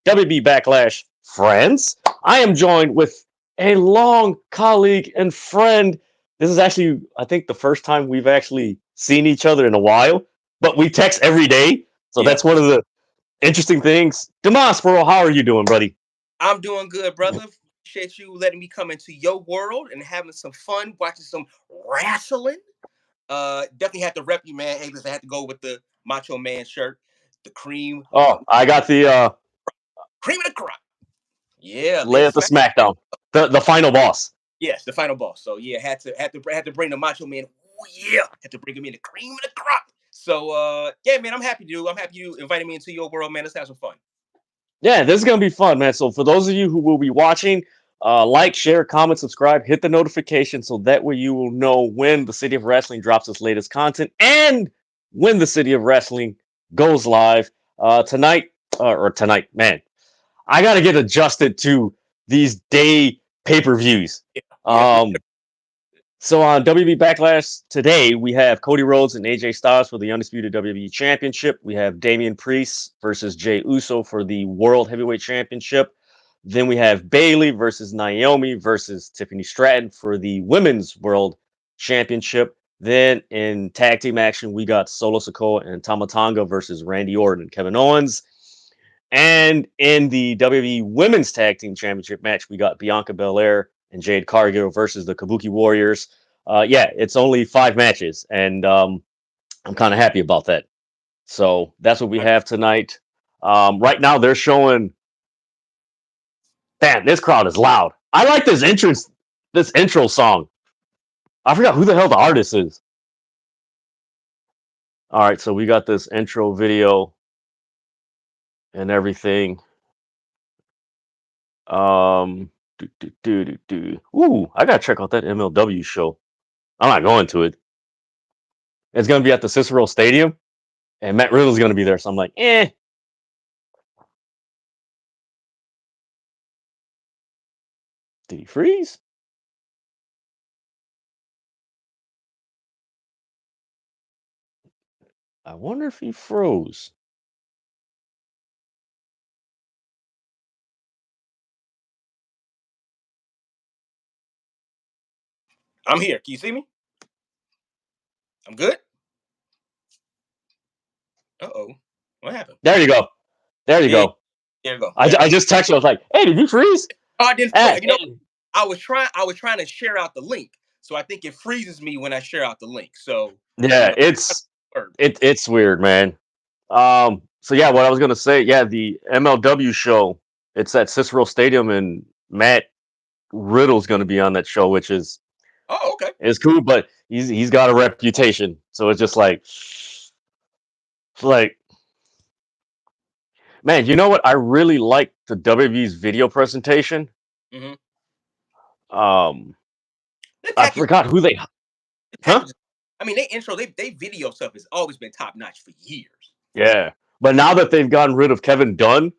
WB Backlash friends. I am joined with a long colleague and friend. This is actually, I think, the first time we've actually seen each other in a while, but we text every day. So that's one of the interesting things. Demaspero, how are you doing, buddy? I'm doing good, brother. Appreciate you letting me come into your world and having some fun watching some wrestling. Definitely had to rep you, man. Hey, listen, I had to go with the Macho Man shirt, the cream. Oh, I got the Cream of the crop. Yeah, lay at the SmackDown, the final boss. Yes, the final boss. So yeah, had to bring the Macho Man. Oh yeah, had to bring him in the cream of the crop. So yeah, man, I'm happy you invited me into your world, man. Let's have some fun. Yeah, this is gonna be fun, man. So for those of you who will be watching, like, share, comment, subscribe, hit the notification so that way you will know when the City of Wrestling drops its latest content and when the City of Wrestling goes live tonight. Tonight, man. I gotta get adjusted to these day pay-per-views. So on WB Backlash today, we have Cody Rhodes and AJ Styles for the Undisputed WWE Championship. We have Damian Priest versus Jey Uso for the World Heavyweight Championship. Then we have Bayley versus Naomi versus Tiffany Stratton for the Women's World Championship. Then in tag team action, we got Solo Sikoa and Tonga versus Randy Orton and Kevin Owens. And in the WWE Women's Tag Team Championship match, we got Bianca Belair and Jade Cargill versus the Kabuki Warriors. Yeah, it's only 5 matches, and I'm kind of happy about that. So that's what we have tonight. Right now, they're showing. Man, this crowd is loud. I like this intro song. I forgot who the hell the artist is. All right, so we got this intro video and everything. Ooh, I gotta check out that MLW show. I'm not going to it. It's gonna be at the Cicero Stadium, and Matt Riddle's gonna be there. So I'm like, eh. Did he freeze? I wonder if he froze. I'm here. Can you see me? I'm good. Uh-oh. What happened? There you go. There you go. There you go. I just texted you. I was like, hey, did you freeze? Oh, I didn't. You know, I was trying to share out the link. So I think it freezes me when I share out the link. So yeah, it's weird, man. So yeah, what I was gonna say, yeah, the MLW show, it's at Cicero Stadium, and Matt Riddle's gonna be on that show, which is okay. It's cool, but he's got a reputation, so it's just like, man, you know what? I really like the WWE's video presentation. Mm-hmm. I forgot who they. Huh? I mean, they video stuff has always been top notch for years. Yeah, but now that they've gotten rid of Kevin Dunn,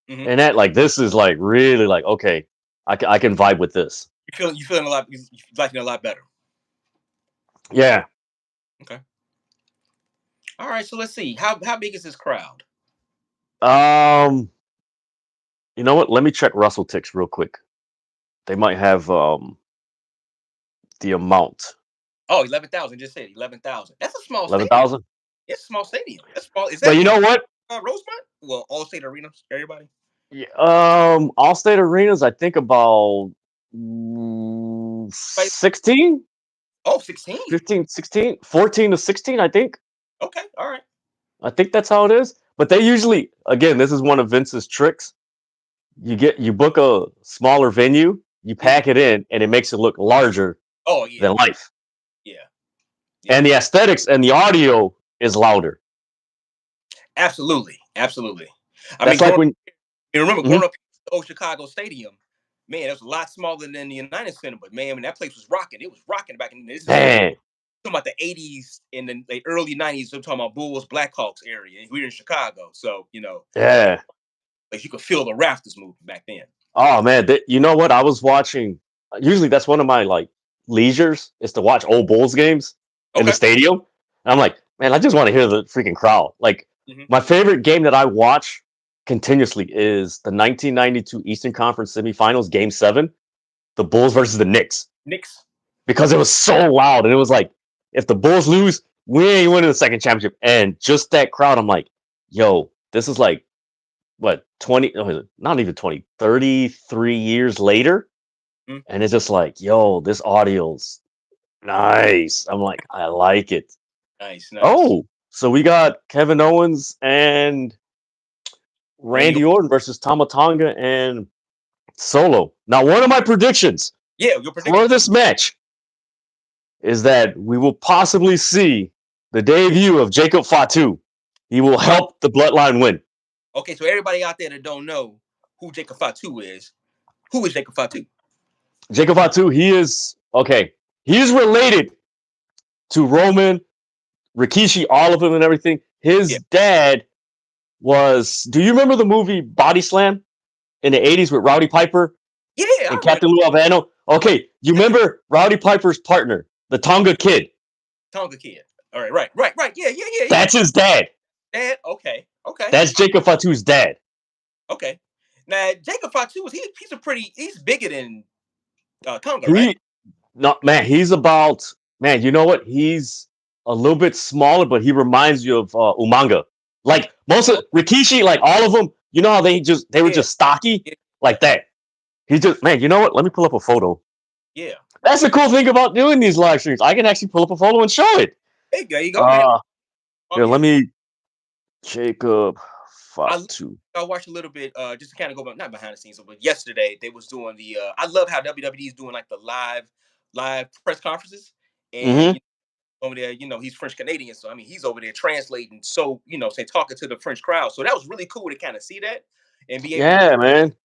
and that, like, this is like really like, okay, I can vibe with this. You feeling a lot, you liking it a lot better. Yeah. Okay. All right, so let's see. How big is this crowd? You know what? Let me check Russell Ticks real quick. They might have the amount. Oh, 11,000. Just said 11,000. That's a small 11,000. It's a small stadium. That's small. Is that? But you know what? Rosemont? Well, all state arenas, everybody. Yeah. All state arenas. I think about 16. Oh, 16? 15, 16, 14 to 16, I think. Okay, all right. I think that's how it is. But they usually, again, this is one of Vince's tricks. You book a smaller venue, you pack it in, and it makes it look larger than life. Yeah. And the aesthetics and the audio is louder. Absolutely. I That's like when you remember growing up in the old Chicago Stadium. Man, it was a lot smaller than the United Center, but man, when that place was rocking, it was rocking back in this. Talking about the 80s and the early 90s. I'm talking about Bulls, Blackhawks area. We were in Chicago, so yeah, like you could feel the rafters moving back then. Oh man, you know what? I was watching. Usually, that's one of my like leisures is to watch old Bulls games in the stadium. And I'm like, man, I just want to hear the freaking crowd. Like my favorite game that I watch continuously is the 1992 Eastern Conference Semifinals, Game 7, the Bulls versus the Knicks. Knicks. Because it was so loud. And it was like, if the Bulls lose, we ain't winning the second championship. And just that crowd, I'm like, yo, this is like, what, 20, not even 20, 33 years later. Mm. And it's just like, yo, this audio's nice. I'm like, I like it. Nice. Oh, so we got Kevin Owens and Randy Orton versus Tama Tonga and Solo. Now, one of my predictions your for this match is that we will possibly see the debut of Jacob Fatu. He will help the Bloodline win. Okay, so everybody out there that don't know who Jacob Fatu is, who is Jacob Fatu? Jacob Fatu, he is related to Roman, Rikishi, all of them and everything. His dad was, do you remember the movie Body Slam in the 80s with Rowdy Piper? Yeah. And Captain Lou Albano? Okay, you remember Rowdy Piper's partner, the Tonga Kid? Tonga Kid. All right, right. Yeah. That's his dad. Dad? Okay. That's Jacob Fatu's dad. Okay. Now, Jacob Fatu, he's bigger than Tonga, right? No, man, he's about, man, you know what? He's a little bit smaller, but he reminds you of Umanga. Like most of Rikishi, like all of them, you know how they were just stocky like that. He's just, man, you know what? Let me pull up a photo. Yeah. That's the cool thing about doing these live streams. I can actually pull up a photo and show it. There you go. Here, let me, Jacob Fatu. I watched a little bit, just to kind of go, not behind the scenes, but yesterday they was doing the, I love how WWE is doing like the live press conferences. And over there, he's French Canadian. So, I mean, he's over there translating. So, talking to the French crowd. So that was really cool to kind of see that and be able to man.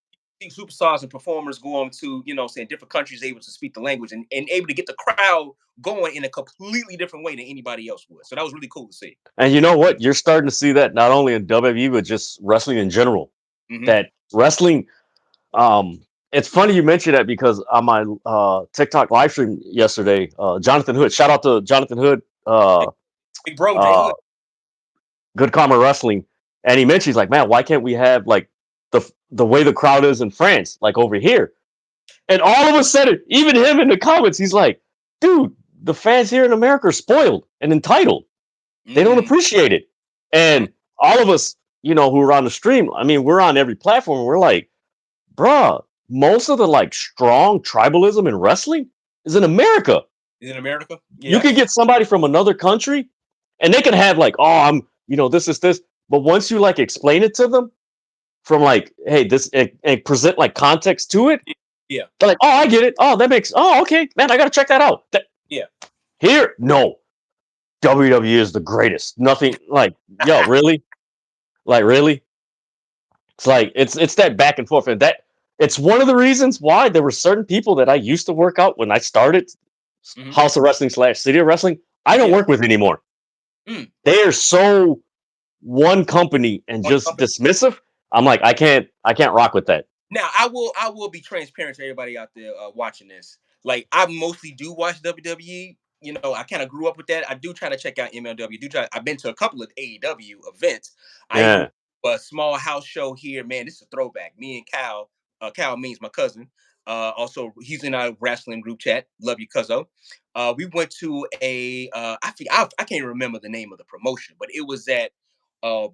see superstars and performers going to, different countries able to speak the language and able to get the crowd going in a completely different way than anybody else would. So that was really cool to see. And you know what? You're starting to see that not only in WWE, but just wrestling in general. That wrestling, it's funny you mentioned that because on my TikTok live stream yesterday, Jonathan Hood, shout out to Jonathan Hood, big bro, Jay Hood. Good Karma Wrestling, and he mentioned, he's like, man, why can't we have like the way the crowd is in France, like over here? And all of a sudden, even him in the comments, he's like, dude, the fans here in America are spoiled and entitled. They don't appreciate it. And all of us, who are on the stream, I mean, we're on every platform. We're like, bruh, most of the like strong tribalism in wrestling is in America. In America? Yeah. You can get somebody from another country and they can have like, oh, I'm, this is this. But once you like explain it to them from like, hey, this, and present like context to it. Yeah. They're like, oh, I get it. Oh, okay, man, I got to check that out. Here, no. WWE is the greatest. Nothing like, yo, really? Like, really? It's like, it's that back and forth. And that, it's one of the reasons why there were certain people that I used to work out when I started House of Wrestling / City of Wrestling. I don't work with anymore. They are so one company and just dismissive. I'm like, I can't rock with that. Now, I will be transparent to everybody out there watching this. Like, I mostly do watch WWE. I kind of grew up with that. I do try to check out MLW. I've been to a couple of AEW events. Yeah. A small house show here. Man, this is a throwback. Me and Cal. Cal means my cousin. Also, he's in our wrestling group chat. Love you, cuzzo. We went to a. I can't remember the name of the promotion, but it was at was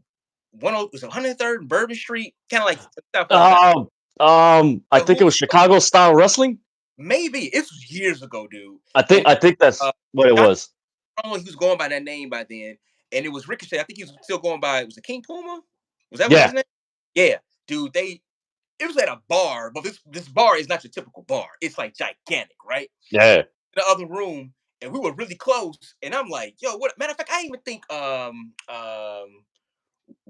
103rd Bourbon Street, kind of like South. I think it was Chicago style wrestling. Maybe it was years ago, dude. I think that's what it was. I don't know if he was going by that name by then, and it was Ricochet. I think he was still going by. Was it King Puma? Was that what his name? Yeah, dude. It was at a bar, but this bar is not your typical bar. It's like gigantic, right? Yeah. In the other room, and we were really close. And I'm like, yo, what? Matter of fact, I even think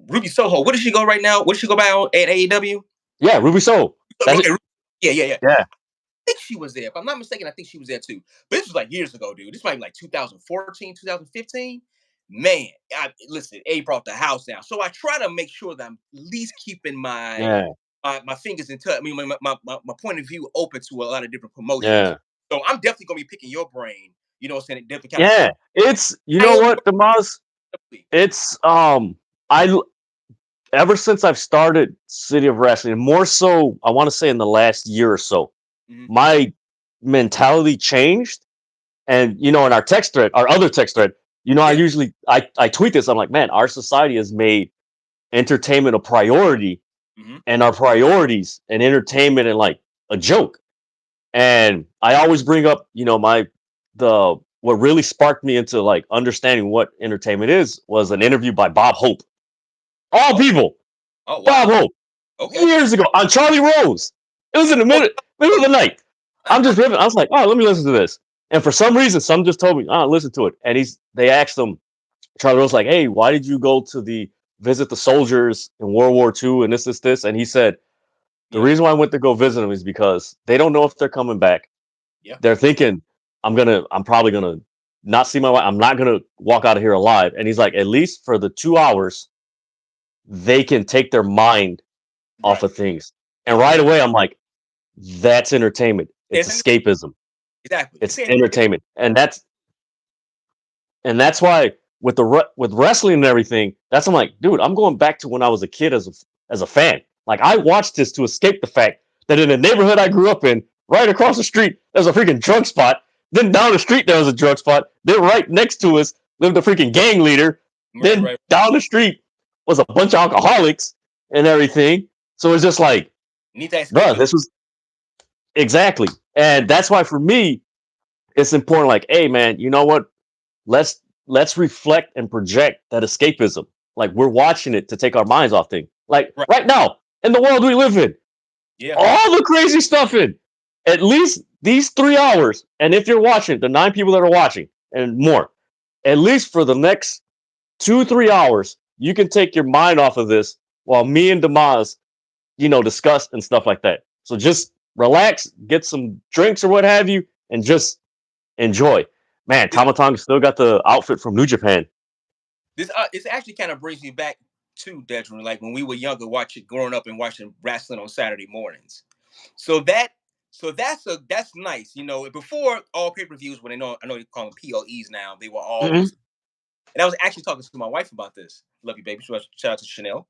Ruby Soho. Where does she go right now? Where does she go by at AEW? Yeah, Ruby Soho. Okay. Yeah. Yeah. I think she was there. If I'm not mistaken, I think she was there too. But this was like years ago, dude. This might be like 2014, 2015. Man, listen, A brought the house down. So I try to make sure that I'm at least keeping my fingers in touch. I mean, my point of view open to a lot of different promotions. Yeah. So I'm definitely going to be picking your brain. You know what I'm saying? Definitely it's, you know what, Demas? It's, ever since I've started City of Wrestling, more so, I want to say in the last year or so, my mentality changed. And in our text thread, our other text thread, I tweet this. I'm like, man, our society has made entertainment a priority, and our priorities and entertainment and like a joke. And I always bring up, what really sparked me into like understanding what entertainment is was an interview by Bob Hope. All people, Oh, wow. Bob Hope, Okay. years ago on Charlie Rose. It was in the middle of the night. I'm just ripping. I was like, oh, let me listen to this. And for some reason, some just told me, oh, listen to it. And they asked him, Charlie Rose, like, hey, why did you go to visit the soldiers in World War II and this? And he said, the reason why I went to go visit them is because they don't know if they're coming back. Yeah. They're thinking, I'm probably gonna not see my wife. I'm not gonna walk out of here alive. And he's like, at least for the 2 hours, they can take their mind off of things. And right away, I'm like, that's entertainment. It's escapism. Exactly. It's entertainment. And that's why with wrestling and everything, I'm like, dude, I'm going back to when I was a kid as a fan. Like, I watched this to escape the fact that in the neighborhood I grew up in, right across the street, there's a freaking drug spot. Then down the street there was a drug spot. Then right next to us lived a freaking gang leader. Then down the street was a bunch of alcoholics and everything. So it's just like, bro, this was exactly. And that's why for me, it's important. Like, hey, man, you know what? Let's reflect and project that escapism. Like, we're watching it to take our minds off things. Like right now in the world we live in, all the crazy stuff in at least these 3 hours. And if you're watching, the 9 people that are watching and more, at least for the next 2-3 hours, you can take your mind off of this while me and Damas, discuss and stuff like that. So just relax, get some drinks or what have you, and just enjoy. Man, Tama Tonga still got the outfit from New Japan. This it actually kind of brings me back to Dedrian, like when we were younger, growing up and watching wrestling on Saturday mornings. So that's nice. Before all pay-per-views, when I know they call them PLEs now, they were always. And I was actually talking to my wife about this. Love you, baby. Shout out to Chanel.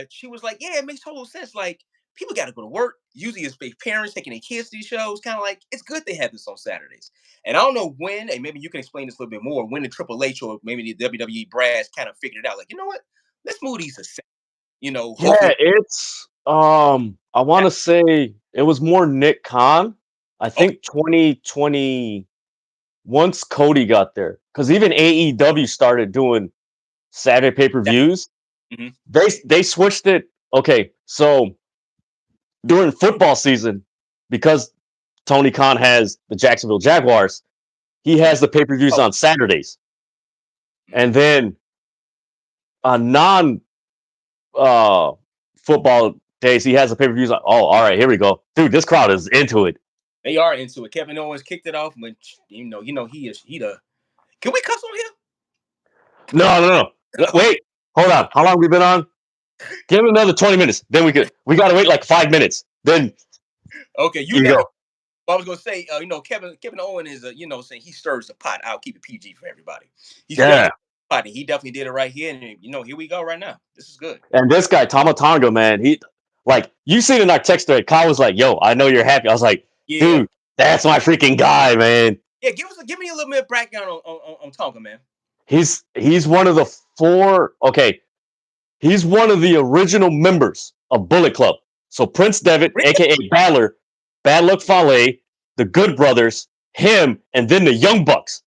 She was like, yeah, it makes total sense. Like, people got to go to work. Usually it's parents taking their kids to these shows. Kind of like, it's good they have this on Saturdays. And I don't know when, and maybe you can explain this a little bit more, when the Triple H or maybe the WWE brass kind of figured it out. Like, you know what? Let's move these aside. Yeah, it's I want to say it was more Nick Khan. I think 2020 once Cody got there, because even AEW started doing Saturday pay-per-views. They switched it. Okay, so during football season, because Tony Khan has the Jacksonville Jaguars, he has the pay-per-views on Saturdays. And then on non football days, he has the pay-per-views on. Oh, all right, here we go. Dude, this crowd is into it. They are into it. Kevin Owens kicked it off when he the. Can we cuss on here? No. Wait, hold on. How long have we been on? Give him another 20 minutes. Then we gotta wait like 5 minutes. Then okay, you go. I was gonna say, Kevin Owens is saying he stirs the pot. I'll keep it PG for everybody. He definitely did it right here, and here we go right now. This is good. And this guy, Tama Tonga, man, he like you seen in our text thread. Kyle was like, "Yo, I know you're happy." I was like, "Dude, that's my freaking guy, man." Yeah, give me a little bit of background on Tonga, man. He's one of the 4. Okay, he's one of the original members of Bullet Club. So Prince Devitt, aka Balor, Bad Luck Fale, the Good Brothers, him, and then the Young Bucks.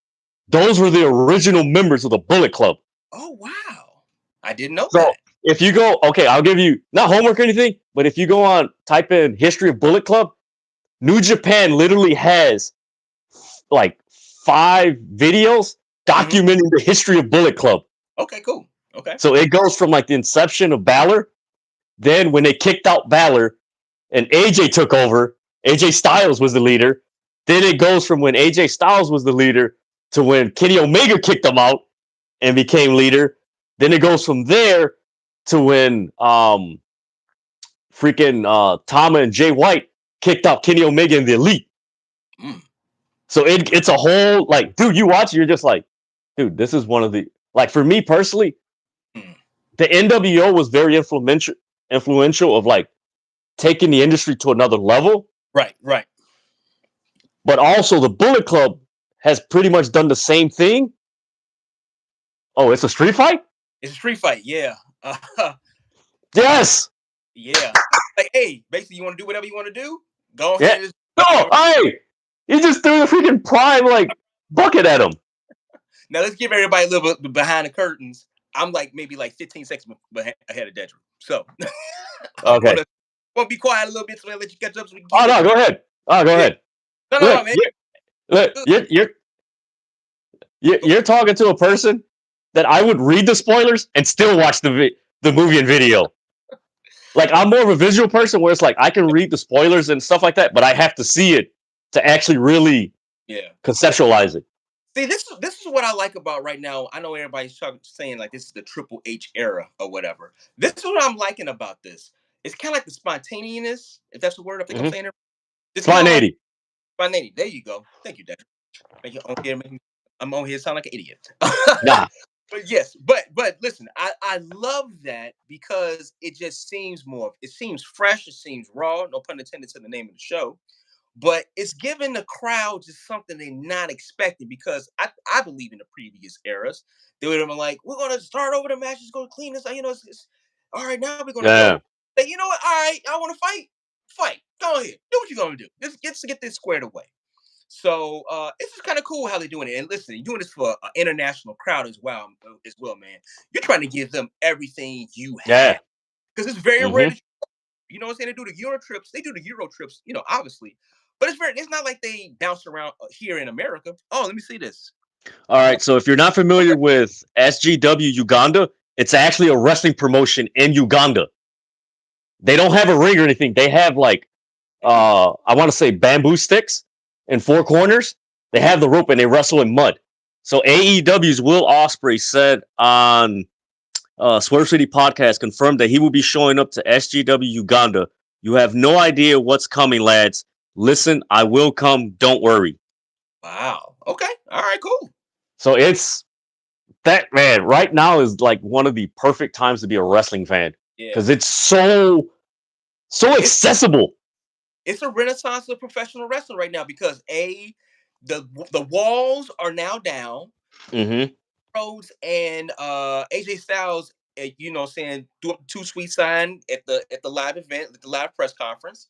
Those were the original members of the Bullet Club. Oh wow, I didn't know that. If you go, okay, I'll give you not homework or anything, but if you go on, type in history of Bullet Club, New Japan literally has like 5 videos documenting the history of Bullet Club. Okay, cool. Okay. So it goes from like the inception of Balor, then when they kicked out Balor and AJ took over, AJ Styles was the leader. Then it goes from when AJ Styles was the leader to when Kenny Omega kicked him out and became leader. Then it goes from there to when freaking Tama and Jay White kicked out Kenny Omega and the Elite. So it's a whole, like, dude, you watch it, you're just like, dude, this is one of the, like, for me personally, the NWO was very influential of like taking the industry to another level. Right. But also the Bullet Club has pretty much done the same thing. Oh, it's a street fight? It's a street fight, yeah. Yes. Yeah. Like, hey, basically, you want to do whatever you want to do? Go Yeah. ahead. No, hey, you just threw the freaking prime like bucket at him. Now let's give everybody a little bit behind the curtains. I'm like maybe like 15 seconds ahead of Dedrian. So I'm Okay. gonna be quiet a little bit so I let you catch up. So we Oh no, go ahead. Oh, go ahead. No, man. Look, you're talking to a person that I would read the spoilers and still watch the movie and video. Like, I'm more of a visual person where it's like I can read the spoilers and stuff like that, but I have to see it to actually really conceptualize it. See, this is what I like about right now. I know everybody's saying like this is the Triple H era or whatever. This is what I'm liking about this. It's kind of like the spontaneous, if that's the word I think I'm saying it. Spontaneity. Spontaneity. There you go. Thank you, Dad. I'm on here sound like an idiot. Nah. But yes, but listen, I love that because it just seems it seems fresh, it seems raw, no pun intended to the name of the show. But it's giving the crowd just something they're not expecting because I believe in the previous eras, they would have been like, we're going to start over the match, just go clean this, it's all right, now we're going to go. Like, you know what, all right, I want to fight, go ahead, do what you're going to do. Let's get this squared away. So it's just kind of cool how they're doing it. And listen, you're doing this for an international crowd as well, man. You're trying to give them everything you have. Because it's very rare. You know what I'm saying? They do the Euro trips. They do the Euro trips, obviously. But it's not like they bounce around here in America. Oh, let me see this. All right. So if you're not familiar with SGW Uganda, it's actually a wrestling promotion in Uganda. They don't have a ring or anything. They have like, I want to say bamboo sticks in four corners. They have the rope and they wrestle in mud. So AEW's Will Ospreay said on Swerve City Podcast, confirmed that he will be showing up to SGW Uganda. You have no idea what's coming, lads. Listen, I will come. Don't worry. Wow. Okay. All right, cool. So it's that, man, right now is like one of the perfect times to be a wrestling fan. Because it's so accessible. It's a renaissance of professional wrestling right now because the walls are now down. Rhodes and AJ Styles, saying too sweet sign at the live event, at the live press conference.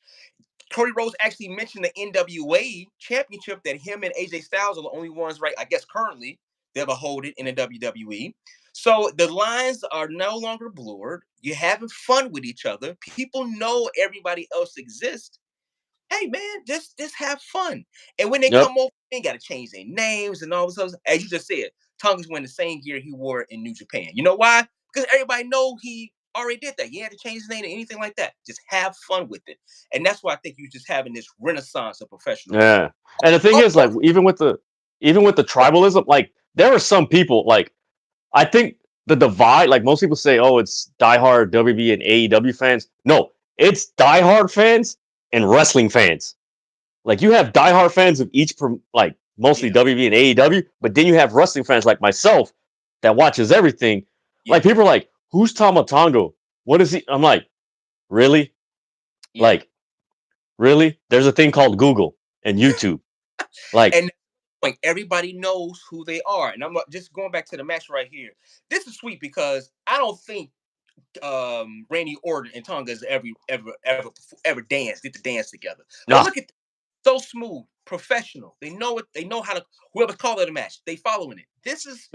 Cody Rhodes actually mentioned the NWA championship that him and AJ Styles are the only ones, right? I guess currently they ever hold it in the WWE. So the lines are no longer blurred. You're having fun with each other. People know everybody else exists. Hey man, just have fun. And when they come over, they ain't gotta change their names and all this stuff. As you just said, Tonga's wearing the same gear he wore in New Japan. You know why? Because everybody know he already did that. You had to change his name or anything like that. Just have fun with it. And that's why I think you're just having this renaissance of professional wrestling. And the thing is, like, even with the tribalism, like, there are some people, like, I think the divide, like, most people say, oh, it's diehard WB and AEW fans. No, it's diehard fans and wrestling fans. Like, you have diehard fans of each, like, mostly WB and AEW, but then you have wrestling fans like myself that watches everything. Like, people are like, who's Tama Tonga? What is he? I'm like, really? Like, really? There's a thing called Google and YouTube. Like, and everybody knows who they are. And I'm just going back to the match right here. This is sweet because I don't think Randy Orton and Tonga has ever danced, did the dance together. But look at this. So smooth, professional. They know it. They know how to. Whoever's calling it a match, they following it. This is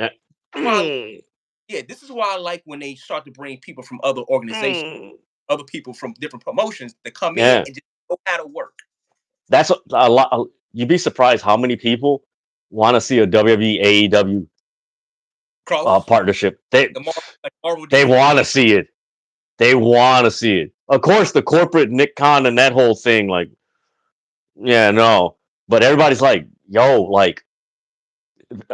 why. This is why I like when they start to bring people from other organizations, other people from different promotions that come in and just know how to work. That's a lot. You'd be surprised how many people want to see a WWE AEW partnership. They want to see it. They want to see it. Of course, the corporate Nick Khan and that whole thing, like, yeah, no. But everybody's like, yo, like,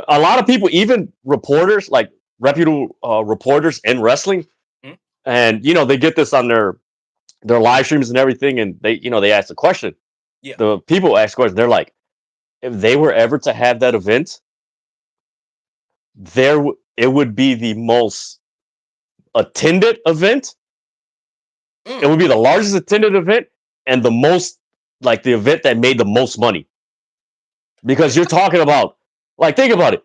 a lot of people, even reporters, like reputable reporters in wrestling, and they get this on their live streams and everything, and they ask the question. The people ask questions. They're like, if they were ever to have that event, it would be the most attended event. It would be the largest attended event and the most, like, the event that made the most money. Because you're talking about, like, think about it.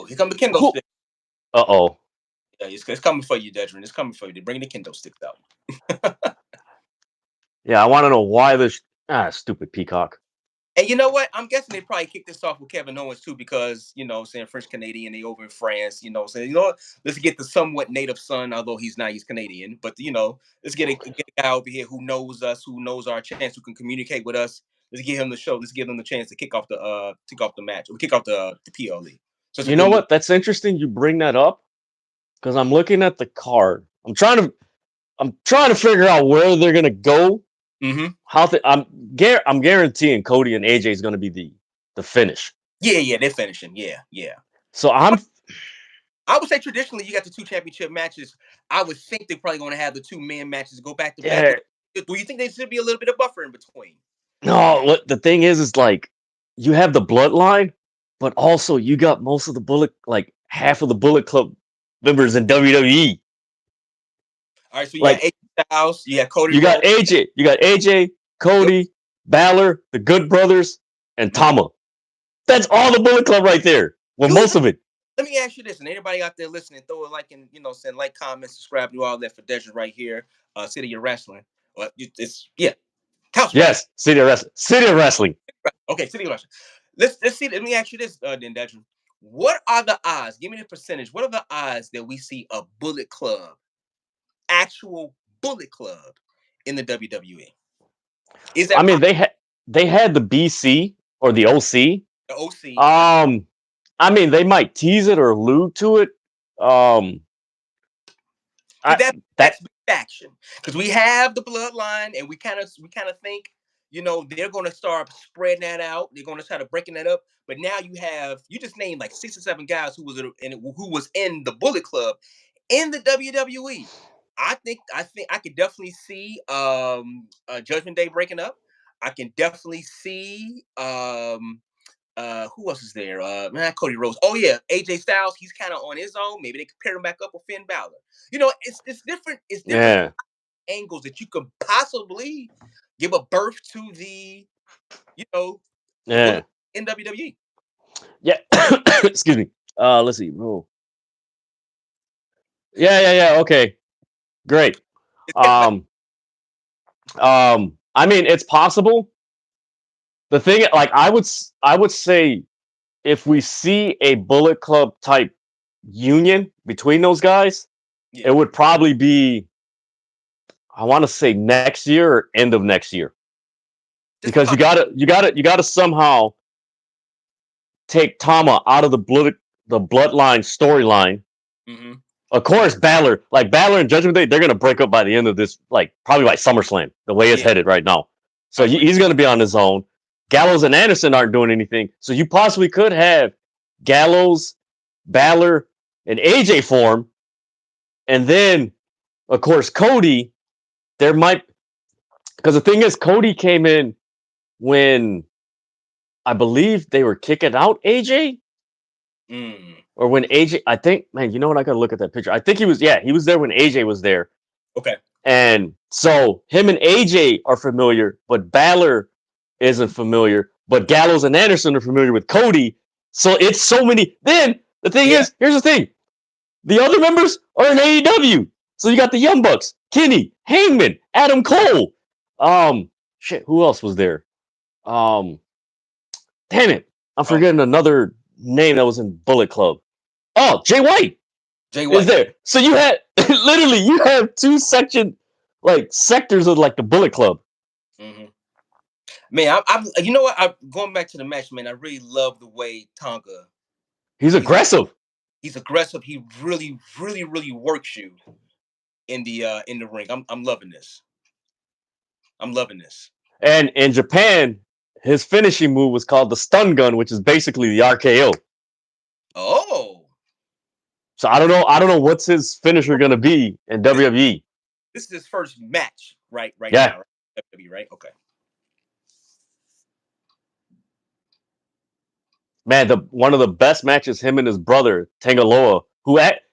Here come the kendo stick. Yeah, it's coming for you, Dedrian. It's coming for you. They're bringing the kendo sticks out. Yeah, I want to know why this stupid peacock. And you know what? I'm guessing they probably kicked this off with Kevin Owens too, because saying French Canadian, they over in France. Saying let's get the somewhat native son, although he's Canadian. But let's get a guy over here who knows us, who knows our chance, who can communicate with us. Let's give him the show. Let's give him the chance to kick off the match, or kick off the PLE. So you know what? That's interesting. You bring that up because I'm looking at the card. I'm trying to figure out where they're gonna go. Mm-hmm. I'm guaranteeing Cody and AJ is gonna be the finish. Yeah, they're finishing. Yeah. So I would say traditionally you got the 2 championship matches. I would think they're probably going to have the 2 men matches go back to back. Do you think there should be a little bit of buffer in between? No, what the thing is like you have the bloodline, but also you got most of the half of the Bullet Club members in WWE. All right, so you got AJ Styles, you got Cody. You got AJ, Cody, Balor, the Good Brothers, and Tama. That's all the Bullet Club right there. Well, most of it. Let me ask you this, and anybody out there listening, throw a like and send like, comments, subscribe, do all that for Dedrian right here. City of Wrestling. It's Yes, City of Wrestling. City of Wrestling. Okay, City of Wrestling. Let's see. Let me ask you this, then, Dedrian. What are the odds? Give me the percentage. What are the odds that we see a Bullet Club, actual Bullet Club, in the WWE? Is that? I mean, they had the BC or the OC. The OC. I mean, they might tease it or allude to it. That's faction, because we have the bloodline, and we kind of think they're going to start spreading that out. They're going to try to breaking that up. But now you just named like 6 or 7 guys who was in the Bullet Club in the WWE. I think I could definitely see Judgment Day breaking up. I can definitely see who else is there? Cody Rhodes. Oh yeah, AJ Styles. He's kind of on his own. Maybe they could pair him back up with Finn Balor. It's different. It's different angles that you could possibly give a birth to the, in WWE. Yeah. Excuse me. Let's see. Oh. Yeah. Okay. Great. I mean, it's possible. The thing, like, I would say, if we see a Bullet Club type union between those guys, it would probably be, I want to say, next year or end of next year, because you gotta somehow take Tama out of the bloodline storyline. Mm-hmm. Of course, Balor and Judgment Day, they're gonna break up by the end of this, like probably by SummerSlam, the way it's headed right now. So he's gonna be on his own. Gallows and Anderson aren't doing anything, so you possibly could have Gallows, Balor, and AJ form, and then, of course, Cody. There might, because the thing is, Cody came in when I believe they were kicking out AJ, or when AJ. I think, man, you know what? I gotta look at that picture. I think he was there when AJ was there. Okay, and so him and AJ are familiar, but Balor isn't familiar. But Gallows and Anderson are familiar with Cody. So it's so many. Then the thing is, here's the thing: the other members are in AEW. So you got the Young Bucks, Kenny, Hangman, Adam Cole. Who else was there? Damn it, I'm forgetting another name that was in Bullet Club. Oh, Jay White is there. So you had literally 2 sectors of like the Bullet Club. Mm-hmm. Man, I'm you know what? I'm going back to the match, man. I really love the way Tonga. He's aggressive. He's aggressive. He really, really, really works you in the ring. I'm loving this. I'm loving this. And in Japan, his finishing move was called the stun gun, which is basically the RKO. Oh. So I don't know what's his finisher gonna be in WWE. This is his first match, right now, right? WWE, right? Okay. Man, one of the best matches, him and his brother Tanga Loa.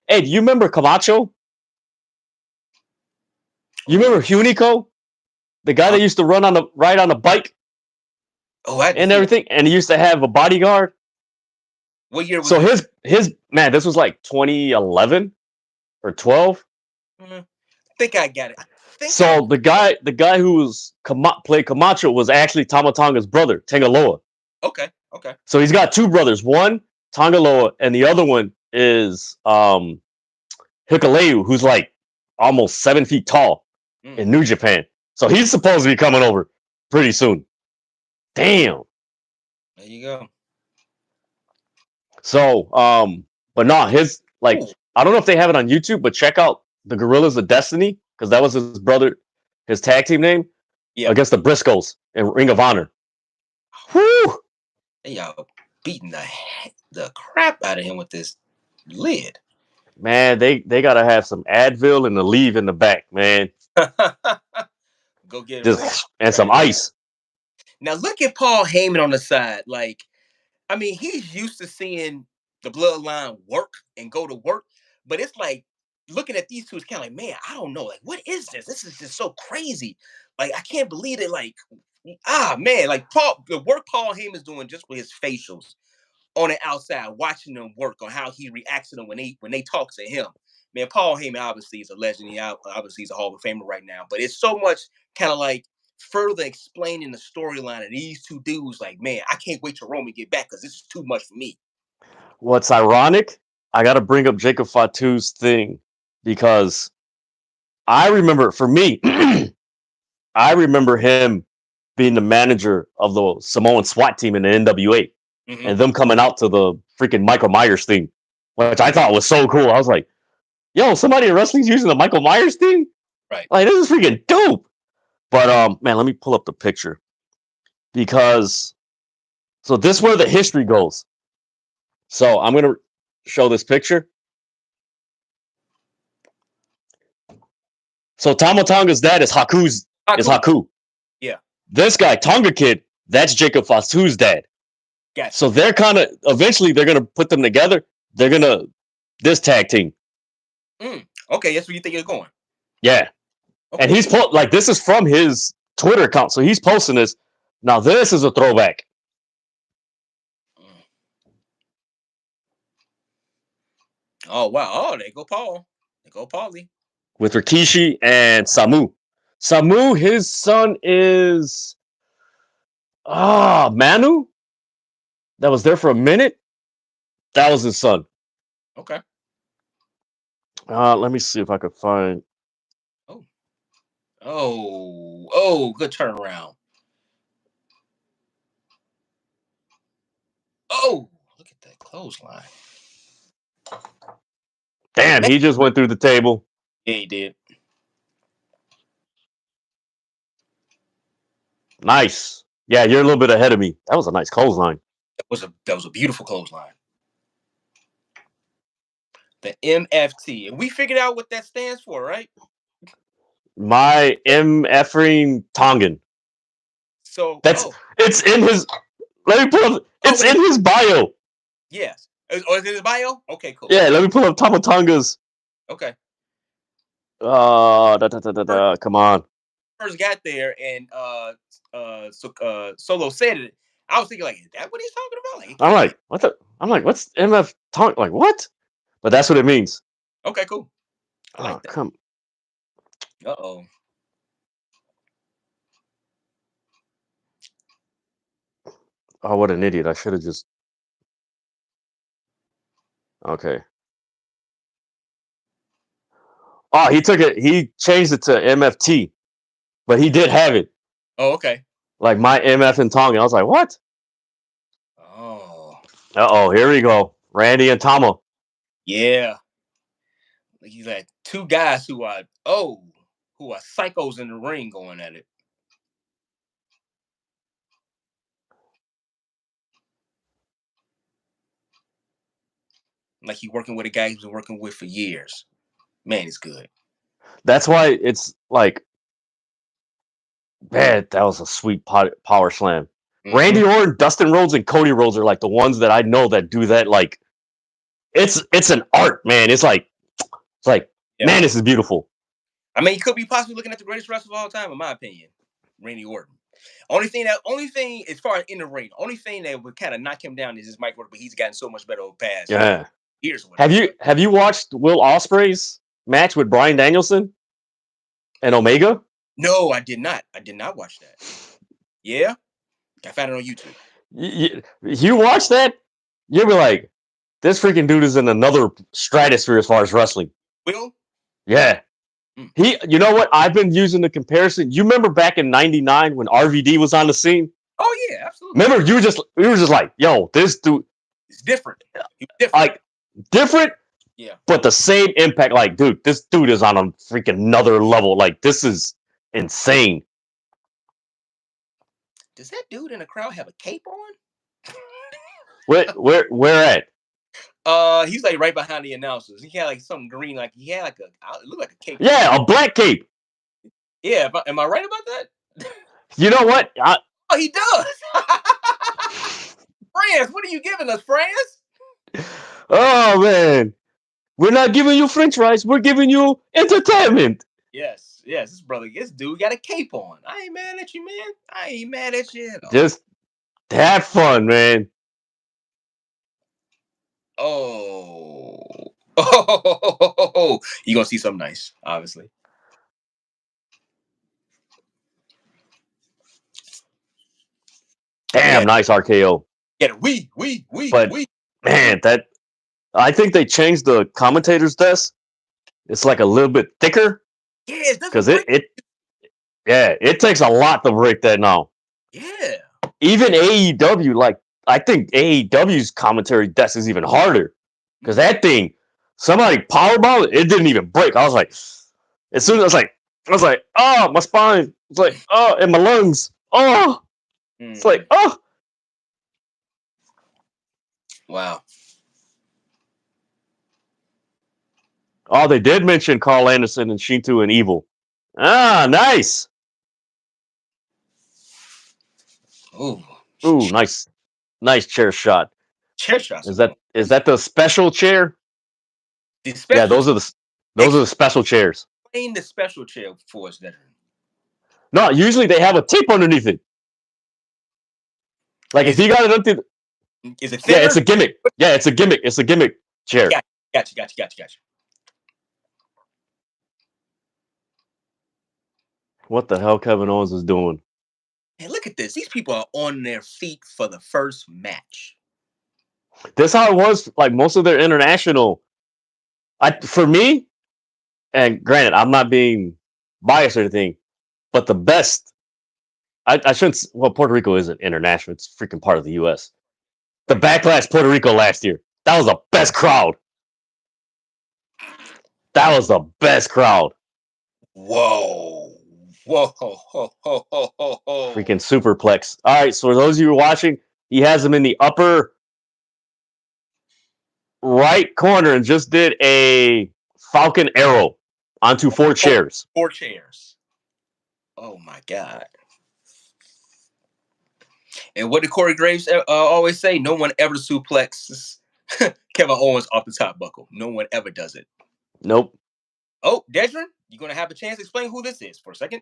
Hey, do you remember Camacho? You remember Hunico? The guy that used to ride on a bike and everything, and he used to have a bodyguard. What year was so this? his man, this was like 2011 or 12. I think I got it. The guy who was played Camacho was actually Tama Tonga's brother, Tanga Loa. Okay. So he's got two brothers. One Tanga Loa, and the other one is Hikuleu, who's like almost 7 feet tall in New Japan. So he's supposed to be coming over pretty soon. Damn. There you go. So, but no, his like I don't know if they have it on YouTube, but check out the Gorillas of Destiny because that was his brother, his tag team name against the Briscoes in Ring of Honor. Whoo! Hey, y'all beating the crap out of him with this lid. Man, they gotta have some Advil and the leave in the back, man. Go get it. And some ice. Now look at Paul Heyman on the side. Like, I mean, he's used to seeing the bloodline work and go to work, but it's like looking at these two, it's kind of like, man, I don't know. Like, what is this? This is just so crazy. Like, I can't believe it. Like, man, like the work Paul Heyman's doing just with his facials on the outside, watching them work on how he reacts to them when they talk to him. Man, Paul Heyman obviously is a legend. He obviously he's a Hall of Famer right now, but it's so much kind of like further explaining the storyline of these two dudes. Like, man, I can't wait till Roman get back because this is too much for me. What's ironic, I got to bring up Jacob Fatu's thing because I remember, for me, I remember him being the manager of the Samoan SWAT team in the NWA and them coming out to the freaking Michael Myers thing, which I thought was so cool. I was like, yo, somebody in wrestling's using the Michael Myers thing? Right. Like, this is freaking dope. But, man, let me pull up the picture because, so this is where the history goes. So I'm going to show this picture. So Tama Tonga's dad is Haku. Yeah. This guy, Tonga Kid, that's Jacob Fatu's dad. Gotcha. So they're kind of, eventually they're going to put them together. They're going to, this tag team. Okay, that's where you think it's going. Yeah. Okay. And he's, like, this is from his Twitter account. So he's posting this. Now this is a throwback. Oh, wow. Oh, there go Paul. There go Paulie. With Rikishi and Samu. Samu, his son is Manu. That was there for a minute. That was his son. Okay. Let me see if I could find. Oh, good turnaround. Oh, look at that clothesline. Damn, he just went through the table. Yeah, he did. Nice. Yeah, you're a little bit ahead of me. That was a nice clothesline. That was a beautiful clothesline. The MFT. And we figured out what that stands for, right? My MFing Tongan. So it's in his. Let me pull up. It's in his bio. Yes. Oh, is it his bio? Okay, cool. Yeah, let me pull up Tama Tonga's. Okay. Come on. First got there and Solo said it. I was thinking, like, is that what he's talking about? Like, I'm like, what the? I'm like, what's MF Tonga? Like, what? But that's what it means. Okay, cool. I like that. Come. Uh-oh. Oh, what an idiot. I should have just. Okay. Oh, he took it. He changed it to MFT, but he did have it. Oh, okay. Like my MF and Tonga. I was like, what? Oh. Uh-oh, here we go. Randy and Tama. Yeah. He's like two guys who are psychos in the ring going at it. Like he's working with a guy he's been working with for years. Man, it's good. That's why it's like, man, that was a sweet power slam. Mm-hmm. Randy Orton, Dustin Rhodes, and Cody Rhodes are like the ones that I know that do that. Like, it's an art, man. It's like, man, this is beautiful. I mean, he could be possibly looking at the greatest wrestler of all time, in my opinion, Randy Orton. Only thing as far as in the ring, only thing that would kind of knock him down is his mic work, but he's gotten so much better over past years. Have you watched Will Ospreay's match with Bryan Danielson and Omega? No, I did not. I did not watch that. Yeah, I found it on YouTube. You watch that, you'll be like, this freaking dude is in another stratosphere as far as wrestling. Will? Yeah. You know what? I've been using the comparison. You remember back in '99 when RVD was on the scene? Oh yeah, absolutely. Remember, we were just like, yo, this dude is different. Like different, yeah, but the same impact. Like, dude, this dude is on a freaking another level. Like, this is insane. Does that dude in the crowd have a cape on? Where at? He's like right behind the announcers. He had like something green, like he had like it looked like a cape. Yeah, a black cape. Yeah, am I right about that? You know what? Oh, he does. France, what are you giving us, France? Oh man, we're not giving you French fries. We're giving you entertainment. Yes, this dude got a cape on. I ain't mad at you, man. I ain't mad at you at all. Just have fun, man. Oh, you gonna see something nice, obviously. Damn, nice RKO. Get it. But man, that I think they changed the commentator's desk. It's like a little bit thicker. Yeah, because it takes a lot to break that now. Yeah. Even AEW, like I think AEW's commentary desk is even harder because that thing, somebody powerbomb it didn't even break. I was like, as soon as I was like, oh, my spine. It's like, oh, and my lungs. Oh, it's like, oh. Wow. Oh, they did mention Carl Anderson and Shinto and Evil. Ah, nice. Ooh, nice chair shot. Chair shot. Is that the special chair? Yeah, those are the special chairs. Explain the special chair for us, Dedrian. No, usually they have a tape underneath it. Like if you got it underneath. Is it thinner? Yeah, it's a gimmick. Yeah, it's a gimmick. It's a gimmick chair. Gotcha. What the hell Kevin Owens is doing? Hey, look at this. These people are on their feet for the first match. This how it was like most of their international. For me, and granted, I'm not being biased or anything, but the best. I shouldn't. Well, Puerto Rico isn't international. It's freaking part of the U.S. The Backlash Puerto Rico last year. That was the best crowd. Whoa. Freaking superplex. All right, so for those of you who are watching, he has him in the upper right corner and just did a Falcon Arrow onto 4 chairs. 4 chairs. Oh my God. And what did Corey Graves always say? No one ever suplexes Kevin Owens off the top buckle. No one ever does it. Nope. Oh, Dedrian, you're going to have a chance to explain who this is for a second.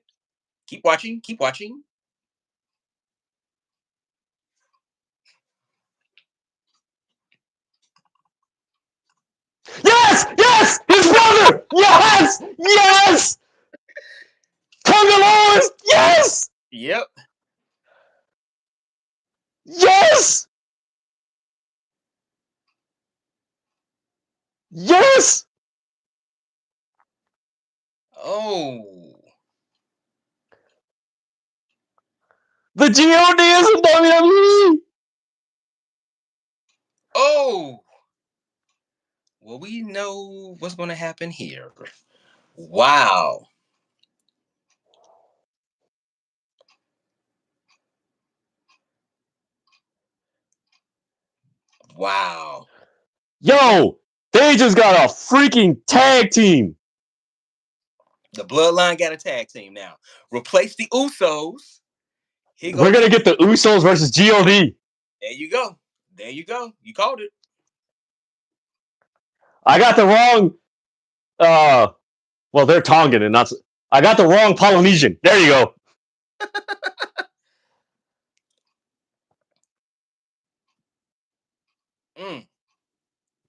Keep watching. Yes! His brother! Yes! Tanga Loa! Yes! Yep. Yes! Oh. The G.O.D. is in WWE! Oh. Well, we know what's going to happen here. Wow. Wow. Yo, they just got a freaking tag team. The Bloodline got a tag team now. Replace the Usos. We're going to get the Usos versus G.O.D. There you go. You called it. I got the wrong Well, they're Tongan, and that's I got the wrong Polynesian. There you go.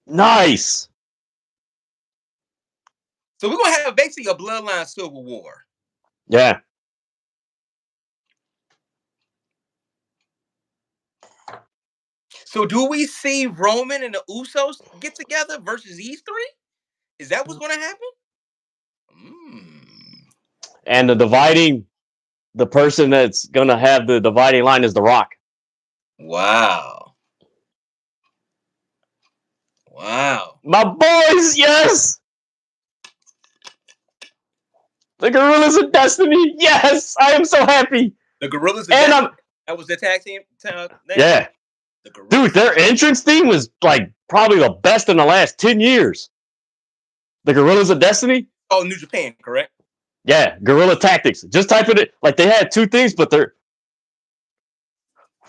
Nice. So we're gonna have basically a bloodline civil war. Yeah. So do we see Roman and the Usos get together versus these three? Is that what's going to happen? And the person that's going to have the dividing line is The Rock. Wow. My boys, yes. The Gorillas of Destiny, yes. I am so happy. The Gorillas of Destiny. That was the tag team. Yeah. Dude, their entrance theme was like probably the best in the last 10 years. The Gorillas of Destiny? Oh, New Japan, correct? Yeah, Guerrilla Tactics. Just type it. Like they had two things, but they're.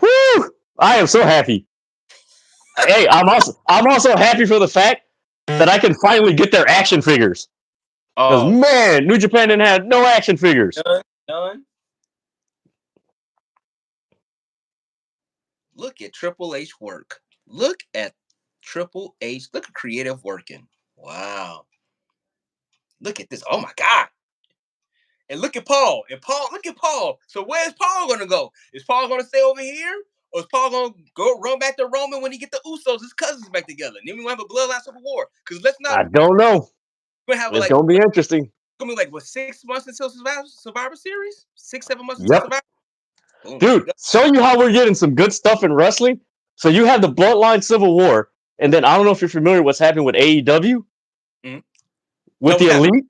Whoo! I am so happy. Hey, I'm also happy for the fact that I can finally get their action figures. Because man, New Japan didn't have no action figures. None. Look at Triple H work. Look at Triple H. Look at creative working. Wow. Look at this. Oh my God. And look at Paul. Look at Paul. So where's Paul gonna go? Is Paul gonna stay over here? Or is Paul gonna go run back to Roman when he get the Usos, his cousins back together? And then we have a bloodline civil war. Because I don't know. It's gonna be interesting. It's gonna be like 6 months until Survivor Series? 6-7 months until Survivor. Boom, dude, show you how we're getting some good stuff in wrestling. So you have the Bloodline Civil War, and then I don't know if you're familiar with what's happening with AEW with the Elite,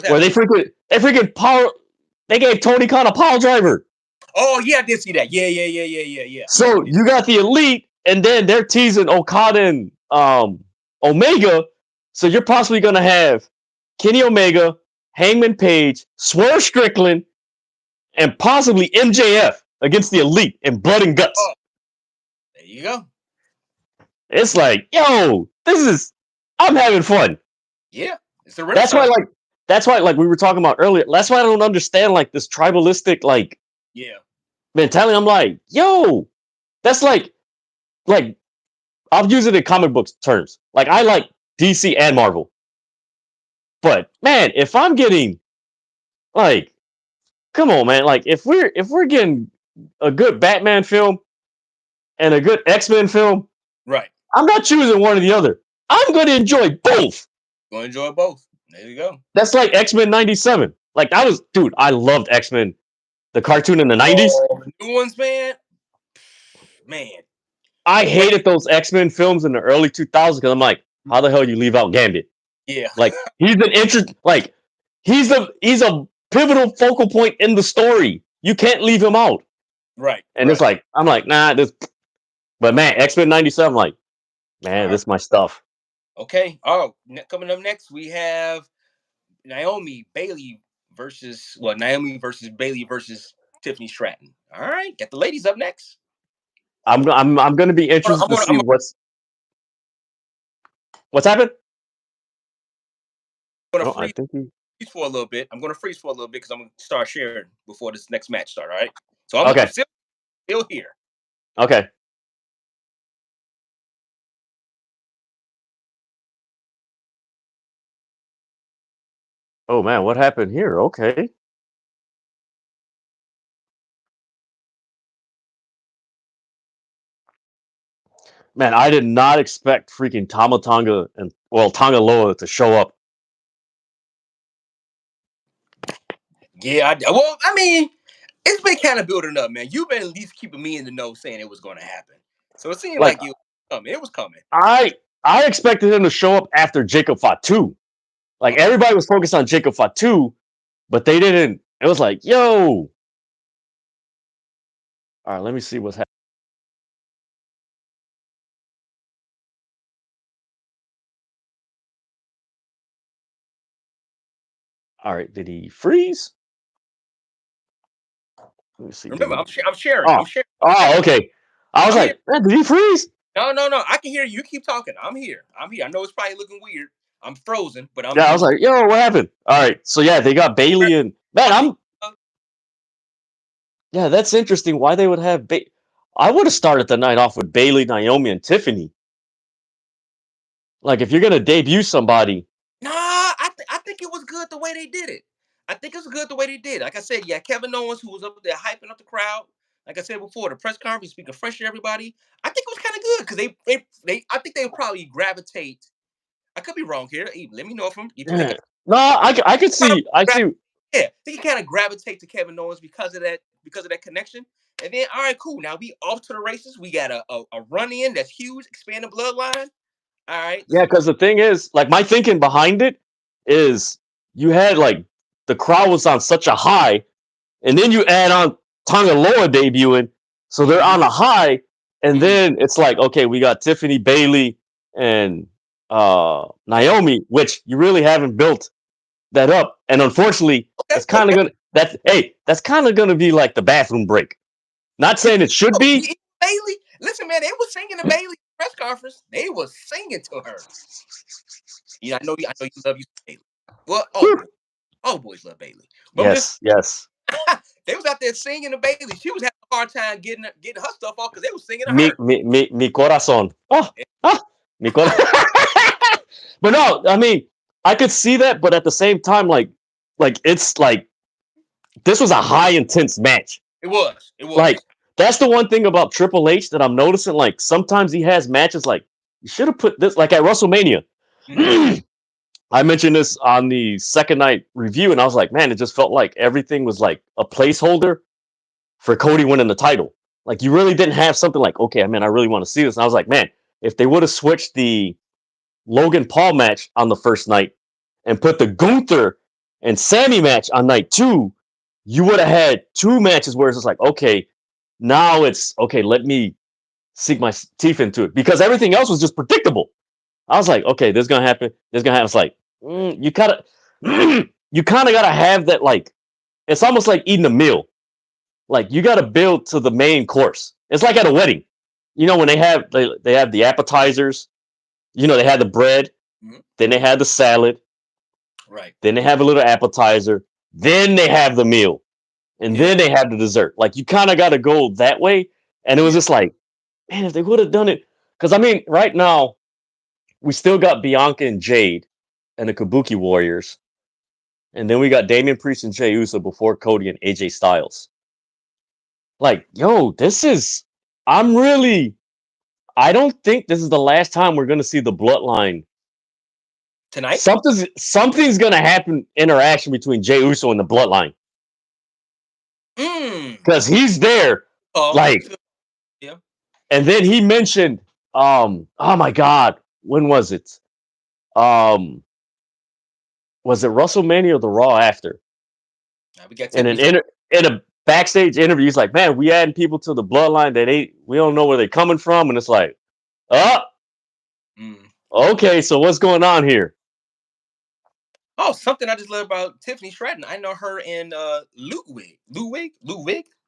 where they freaking power. They gave Tony Khan a pile driver. Oh yeah, I did see that. Yeah. So you got the Elite, and then they're teasing Okada and Omega. So you're possibly gonna have Kenny Omega, Hangman Page, Swerve Strickland, and possibly MJF against the Elite in Blood and Guts. Oh, there you go. It's like, yo, I'm having fun. Yeah, it's a that's why like we were talking about earlier. That's why I don't understand like this tribalistic mentality. I'm like, yo, that's like I'll use it in comic books terms. Like I like DC and Marvel, but man, if I'm getting like, come on, man, like if we're getting a good Batman film and a good X-Men film, right? I'm not choosing one or the other. I'm going to enjoy both. Going to enjoy both. There you go. That's like X-Men 97. Like that was, dude, I loved X-Men, the cartoon in the 90s. New ones, man. I hated those X-Men films in the early 2000s because I'm like, how the hell you leave out Gambit? Yeah. Like he's an interest, like he's a pivotal focal point in the story. You can't leave him out. Right. And it's like, I'm like, nah, but man, X-Men 97, like, man, this is my stuff. Okay. Oh, coming up next, we have Naomi Bayley versus Bayley versus Tiffany Stratton. All right, get the ladies up next. I'm going to be interested to see what's happened. I'm going to freeze for a little bit. Because I'm going to start sharing before this next match starts. All right. So I'm still here. Okay. Oh man, what happened here? Okay. Man, I did not expect freaking Tonga Loa to show up. Yeah, I mean, it's been kind of building up, man. You've been at least keeping me in the know, saying it was going to happen. So it seemed like it was coming. It was coming. I expected him to show up after Jacob Fatu. Like everybody was focused on Jacob Fatu, but they didn't. It was like, yo. All right, let me see what's happening. All right, did he freeze? Let me see. Remember, I'm sharing. Oh, okay. I was like, man, did he freeze? No. I can hear you. You keep talking. I'm here. I know it's probably looking weird, I'm frozen, but I'm. Yeah, I was like, yo, what happened? All right, so yeah, they got Bayley and man, yeah, that's interesting. Why they would have I would have started the night off with Bayley, Naomi, and Tiffany. Like, if you're gonna debut somebody, Nah, I think it was good the way they did it. I think it's good the way they did. Like I said, yeah, Kevin Owens, who was up there hyping up the crowd. Like I said before, the press conference speaking French to everybody. I think it was kind of good because I think they would probably gravitate. I could be wrong here. Let me know if you think. no, I could see, Yeah, they can kind of gravitate to Kevin Owens because of that connection. And then, all right, cool. Now we off to the races. We got a run in that's huge, expanding bloodline. All right. yeah, because the thing is, like, my thinking behind it is you had like the crowd was on such a high, and then you add on Tanga Loa debuting, so they're on a high, and then it's like, okay, we got Tiffany, Bayley, and Naomi, which you really haven't built that up, and unfortunately, that's kind of gonna that's kind of gonna be like the bathroom break. Not saying it should be. Bayley, listen, man, they were singing to Bayley press conference. They were singing to her. Yeah, I know you love you, Bayley. Well, all boys love Bayley. But Yes. They was out there singing to Bayley. She was having a hard time getting her stuff off because they was singing to her. Mi corazón. Mi corazón. But no, I mean, I could see that, but at the same time, like it's like this was a high intense match. It was. Like, that's the one thing about Triple H that I'm noticing. Like, sometimes he has matches like you should have put this, like at WrestleMania. I mentioned this on the second night review, and I was like, man, it just felt like everything was like a placeholder for Cody winning the title. Like, you really didn't have something like, okay, man, I really want to see this. And I was like, man, if they would have switched the Logan Paul match on the first night and put the Gunther and Sammy match on night 2, you would have had 2 matches where it's just like, okay, now it's okay, let me sink my teeth into it, because everything else was just predictable. I was like, okay, this is gonna happen. This is gonna happen. It's like, you kind of gotta have that. Like, it's almost like eating a meal. Like, you gotta build to the main course. It's like at a wedding. You know, when they have the appetizers. You know, they had the bread, then they had the salad, right? Then they have a little appetizer, then they have the meal, and then they have the dessert. Like, you kind of got to go that way. And it was just like, man, if they would have done it, because I mean, right now we still got Bianca and Jade and the Kabuki Warriors, and then we got Damian Priest and Jey Uso before Cody and AJ Styles. Like, yo, I don't think this is the last time we're going to see the bloodline tonight. Something's going to happen, interaction between Jey Uso and the bloodline. Because he's there. Yeah. And then he mentioned, oh my God, when was it? Was it WrestleMania or the Raw after? We got in a backstage interview, he's like, man, we adding people to the bloodline that we don't know where they're coming from. And it's like, okay, so what's going on here? Oh, something I just love about Tiffany Stratton. I know her in Ludwig.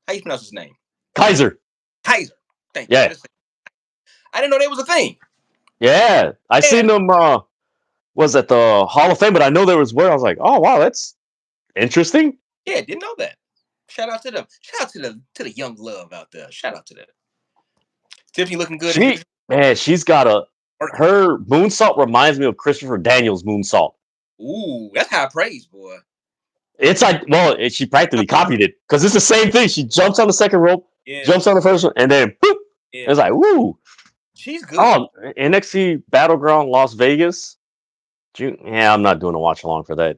How you pronounce his name? Kaiser. Thank you. Yeah. I didn't know that was a thing. Yeah. I seen them was at the Hall of Fame, but I know there was where I was like, oh wow, that's interesting. Yeah, didn't know that. Shout out to them. Shout out to the young love out there. Shout out to them. Tiffany looking good. She's got her moonsault reminds me of Christopher Daniels' moonsault. Ooh, that's high praise, boy. It's like, well, she practically copied it because it's the same thing. She jumps on the second rope, jumps on the first one, and then boop. It's like, woo. She's good. Oh, NXT Battleground Las Vegas. Yeah, I'm not doing a watch along for that.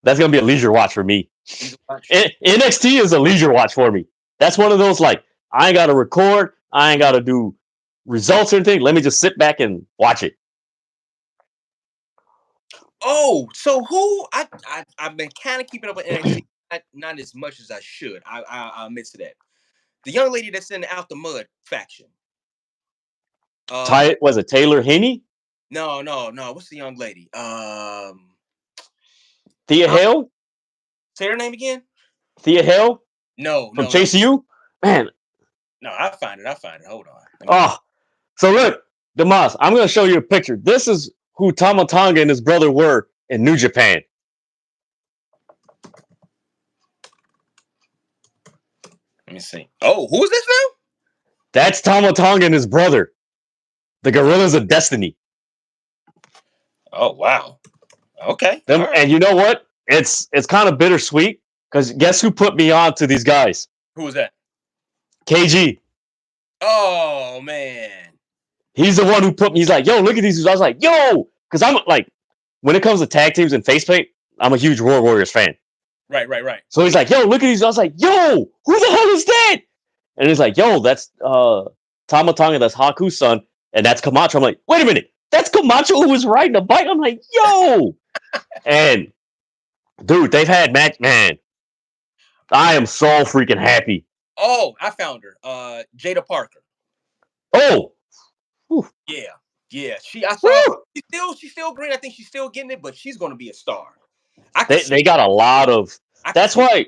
That's gonna be a leisure watch for me. NXT is a leisure watch for me. That's one of those, like, I ain't gotta record, I ain't gotta do results or anything. Let me just sit back and watch it. Oh, so who I've been kind of keeping up with NXT, not as much as I should. I'll admit to that. The young lady that's in the Out the Mud faction. Was it Taylor Haney? No. What's the young lady? Thea Hale? Say her name again. Thea Hale? No. From Chase U? Man. No, I'll find it. Hold on. So look, Damas, I'm going to show you a picture. This is who Tama Tonga and his brother were in New Japan. Let me see. Oh, who is this now? That's Tama Tonga and his brother, the Gorillas of Destiny. Oh wow. Okay. Them, All right. and you know what? It's kind of bittersweet because guess who put me on to these guys? Who was that? KG. Oh man. He's the one who put me. He's like, yo, look at these. I was like, yo, because I'm like, when it comes to tag teams and facepaint, I'm a huge Road Warriors fan. Right. So he's like, yo, look at these. I was like, yo, who the hell is that? And he's like, yo, that's Tama Tonga, that's Haku's son, and that's Camacho. I'm like, wait a minute, that's Camacho who was riding a bike. I'm like, yo, and dude, they've had match. Man, I am so freaking happy. Oh, I found her. Jada Parker. Oh, yeah. I saw. She's still green. I think she's still getting it, but she's going to be a star. They got a lot of. That's why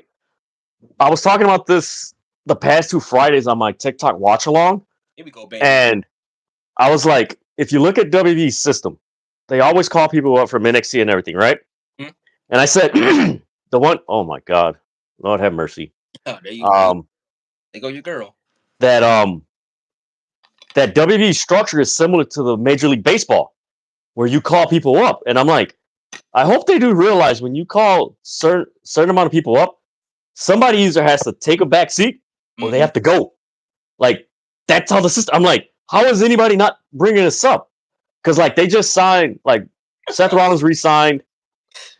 I was talking about this the past 2 Fridays on my TikTok watch along. Here we go, baby. And I was like, if you look at WWE's system, they always call people up from NXT and everything, right? Mm-hmm. And I said, the one, oh my God, Lord have mercy. Oh, there you go. There go your girl. That WWE structure is similar to the Major League Baseball, where you call people up. And I'm like, I hope they do realize when you call certain amount of people up, somebody either has to take a back seat or they have to go. Like, that's how the system. I'm like, how is anybody not bringing this up? Because like they just signed, like Seth Rollins re-signed,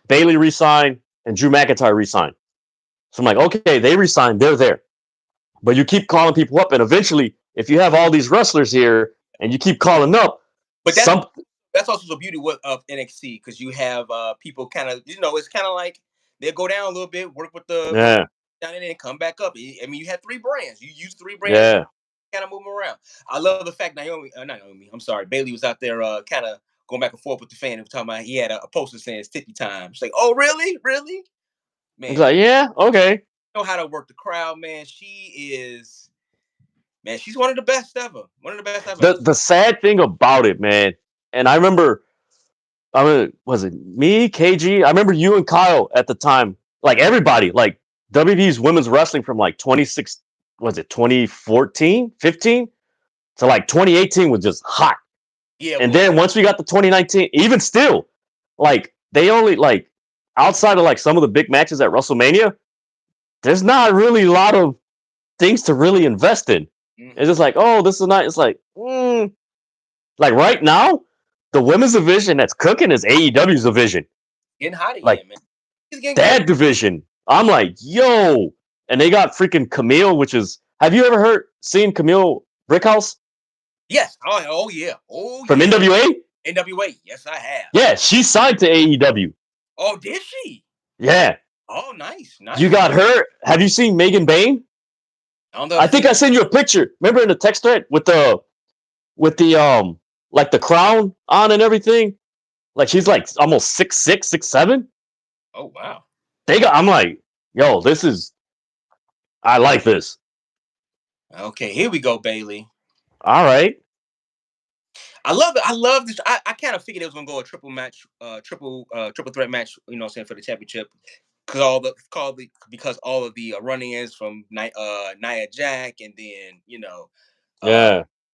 Bayley re-signed, and Drew McIntyre re-signed. So I'm like, okay, they re-signed, they're there. But you keep calling people up, and eventually, if you have all these wrestlers here and you keep calling up, but that's also the beauty of NXT, because you have people kind of, it's kind of like they'll go down a little bit, work with the down in and come back up. I mean, you have 3 brands. You use 3 brands, kind of move them around. I love the fact Bayley was out there kind of going back and forth with the fan and talking about he had a poster saying it's Tiffany time. She's like, oh, really? Man. He's like, yeah, okay. Know how to work the crowd, man. She's one of the best ever. The sad thing about it, man, and I remember, was it me, KG? I remember you and Kyle at the time, like everybody, like WWE's women's wrestling from like 2014, 15 to like 2018 was just hot. Yeah. And then once we got to 2019, even still, like they only like outside of like some of the big matches at WrestleMania, there's not really a lot of things to really invest in. Mm-hmm. It's just like, oh, this is not. It's like, like right now, the women's division that's cooking is AEW's division. Getting hot again, like, man. That division, I'm like, yo, and they got freaking Camille, which is. Have you ever seen Camille Brickhouse? Yes. Oh yeah. From NWA. NWA. Yes, I have. Yeah, she signed to AEW. Oh, did she? Yeah. Oh, nice. You got her. Have you seen Megan Bain? I think I sent you a picture. Remember in the text thread with the like the crown on and everything? Like she's like almost 6'6", 6'7". Oh wow. I'm like, yo, I like this. Okay, here we go, Bayley. All right. I love it. I love this. I kind of figured it was gonna go a triple threat match, you know what I'm saying, for the championship. Because all of the run-ins from Nia Jax, and then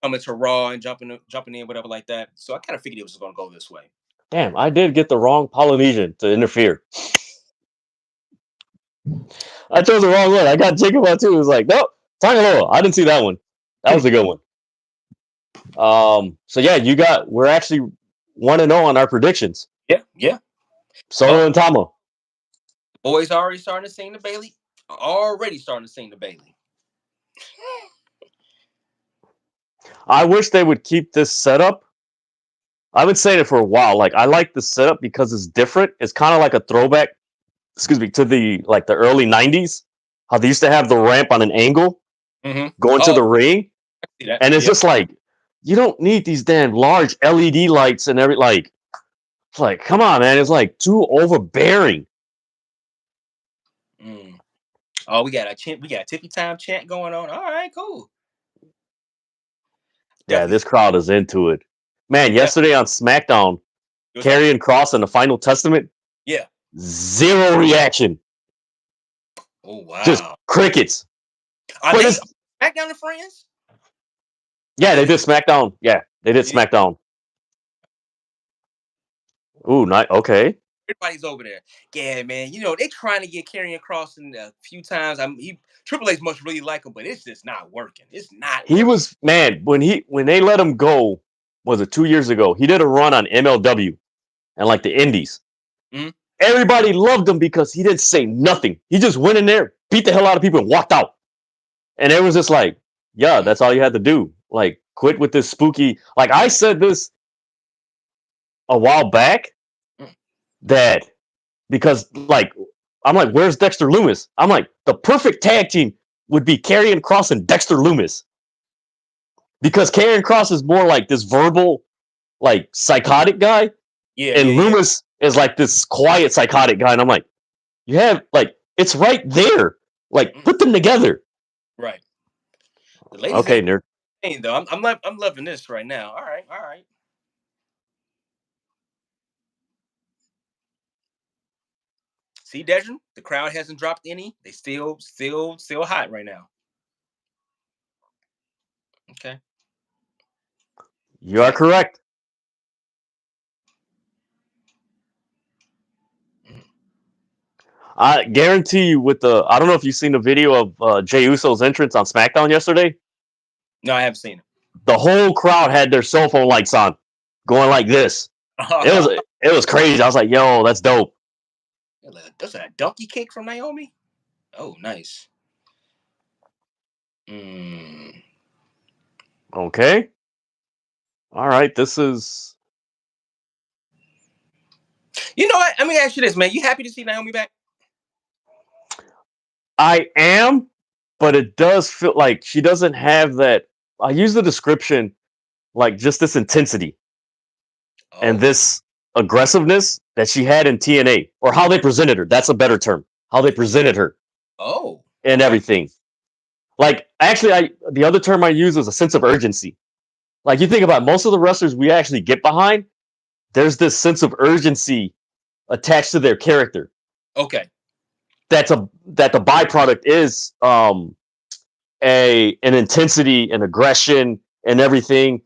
coming to Raw and jumping in, whatever like that. So I kind of figured it was going to go this way. Damn, I did get the wrong Polynesian to interfere. I chose the wrong one. I got Jacob on too. It was like, nope, Tanga Loa. I didn't see that one. That was a good one. So yeah, we're actually 1-0 on our predictions. Yeah. Solo and Tama. Boys already starting to sing the Bayley. I wish they would keep this setup. I've been saying it for a while. Like, I like the setup because it's different. It's kind of like a throwback, to the early 90s. How they used to have the ramp on an angle going to the ring. And it's just like, you don't need these damn large LED lights and everything. Like, it's like, come on, man. It's like too overbearing. Oh, we got a Tiffany time chant going on. All right, cool. Yeah, this crowd is into it. Man, yesterday on SmackDown, Karrion Kross and the Final Testament. Yeah. Zero reaction. Oh wow. Just crickets. Are they SmackDown and Friends? Yeah, they did SmackDown. Yeah, they did SmackDown. Ooh, okay. Everybody's over there. Yeah, man. You know, they trying to get Karrion Kross in a few times. Triple H must really like him, but it's just not working. It's not. He was, man, when they let him go, was it 2 years ago? He did a run on MLW and like the Indies. Mm-hmm. Everybody loved him because he didn't say nothing. He just went in there, beat the hell out of people, and walked out. And it was just like, yeah, that's all you had to do. Like, quit with this spooky. Like, I said this a while back that because, like, I'm like, where's Dexter Lumis? I'm like, the perfect tag team would be Karrion Kross and Dexter Lumis. Because Karrion Kross is more like this verbal, like, psychotic guy. Yeah. And Lumis is like this quiet, psychotic guy. And I'm like, you have, like, it's right there. Like, put them together. Right. The ladies okay, nerd. Though. I'm loving this right now. All right. See, Dedrian, the crowd hasn't dropped any. They still hot right now. Okay. You are correct. I guarantee you I don't know if you've seen the video of Jey Uso's entrance on SmackDown yesterday. No, I haven't seen it. The whole crowd had their cell phone lights on, going like this. It was crazy. I was like, yo, that's dope. That's a donkey kick from Naomi? Oh, nice. Okay. All right, this is... You know what? Let me ask you this, man. You happy to see Naomi back? I am, but it does feel like she doesn't have that... I use the description like just this intensity and this aggressiveness that she had in TNA, or how they presented her. That's a better term. How they presented her. And everything. Like, actually, the other term I use is a sense of urgency. Like, you think about most of the wrestlers we actually get behind, there's this sense of urgency attached to their character. Okay. That the byproduct is an intensity and aggression and everything.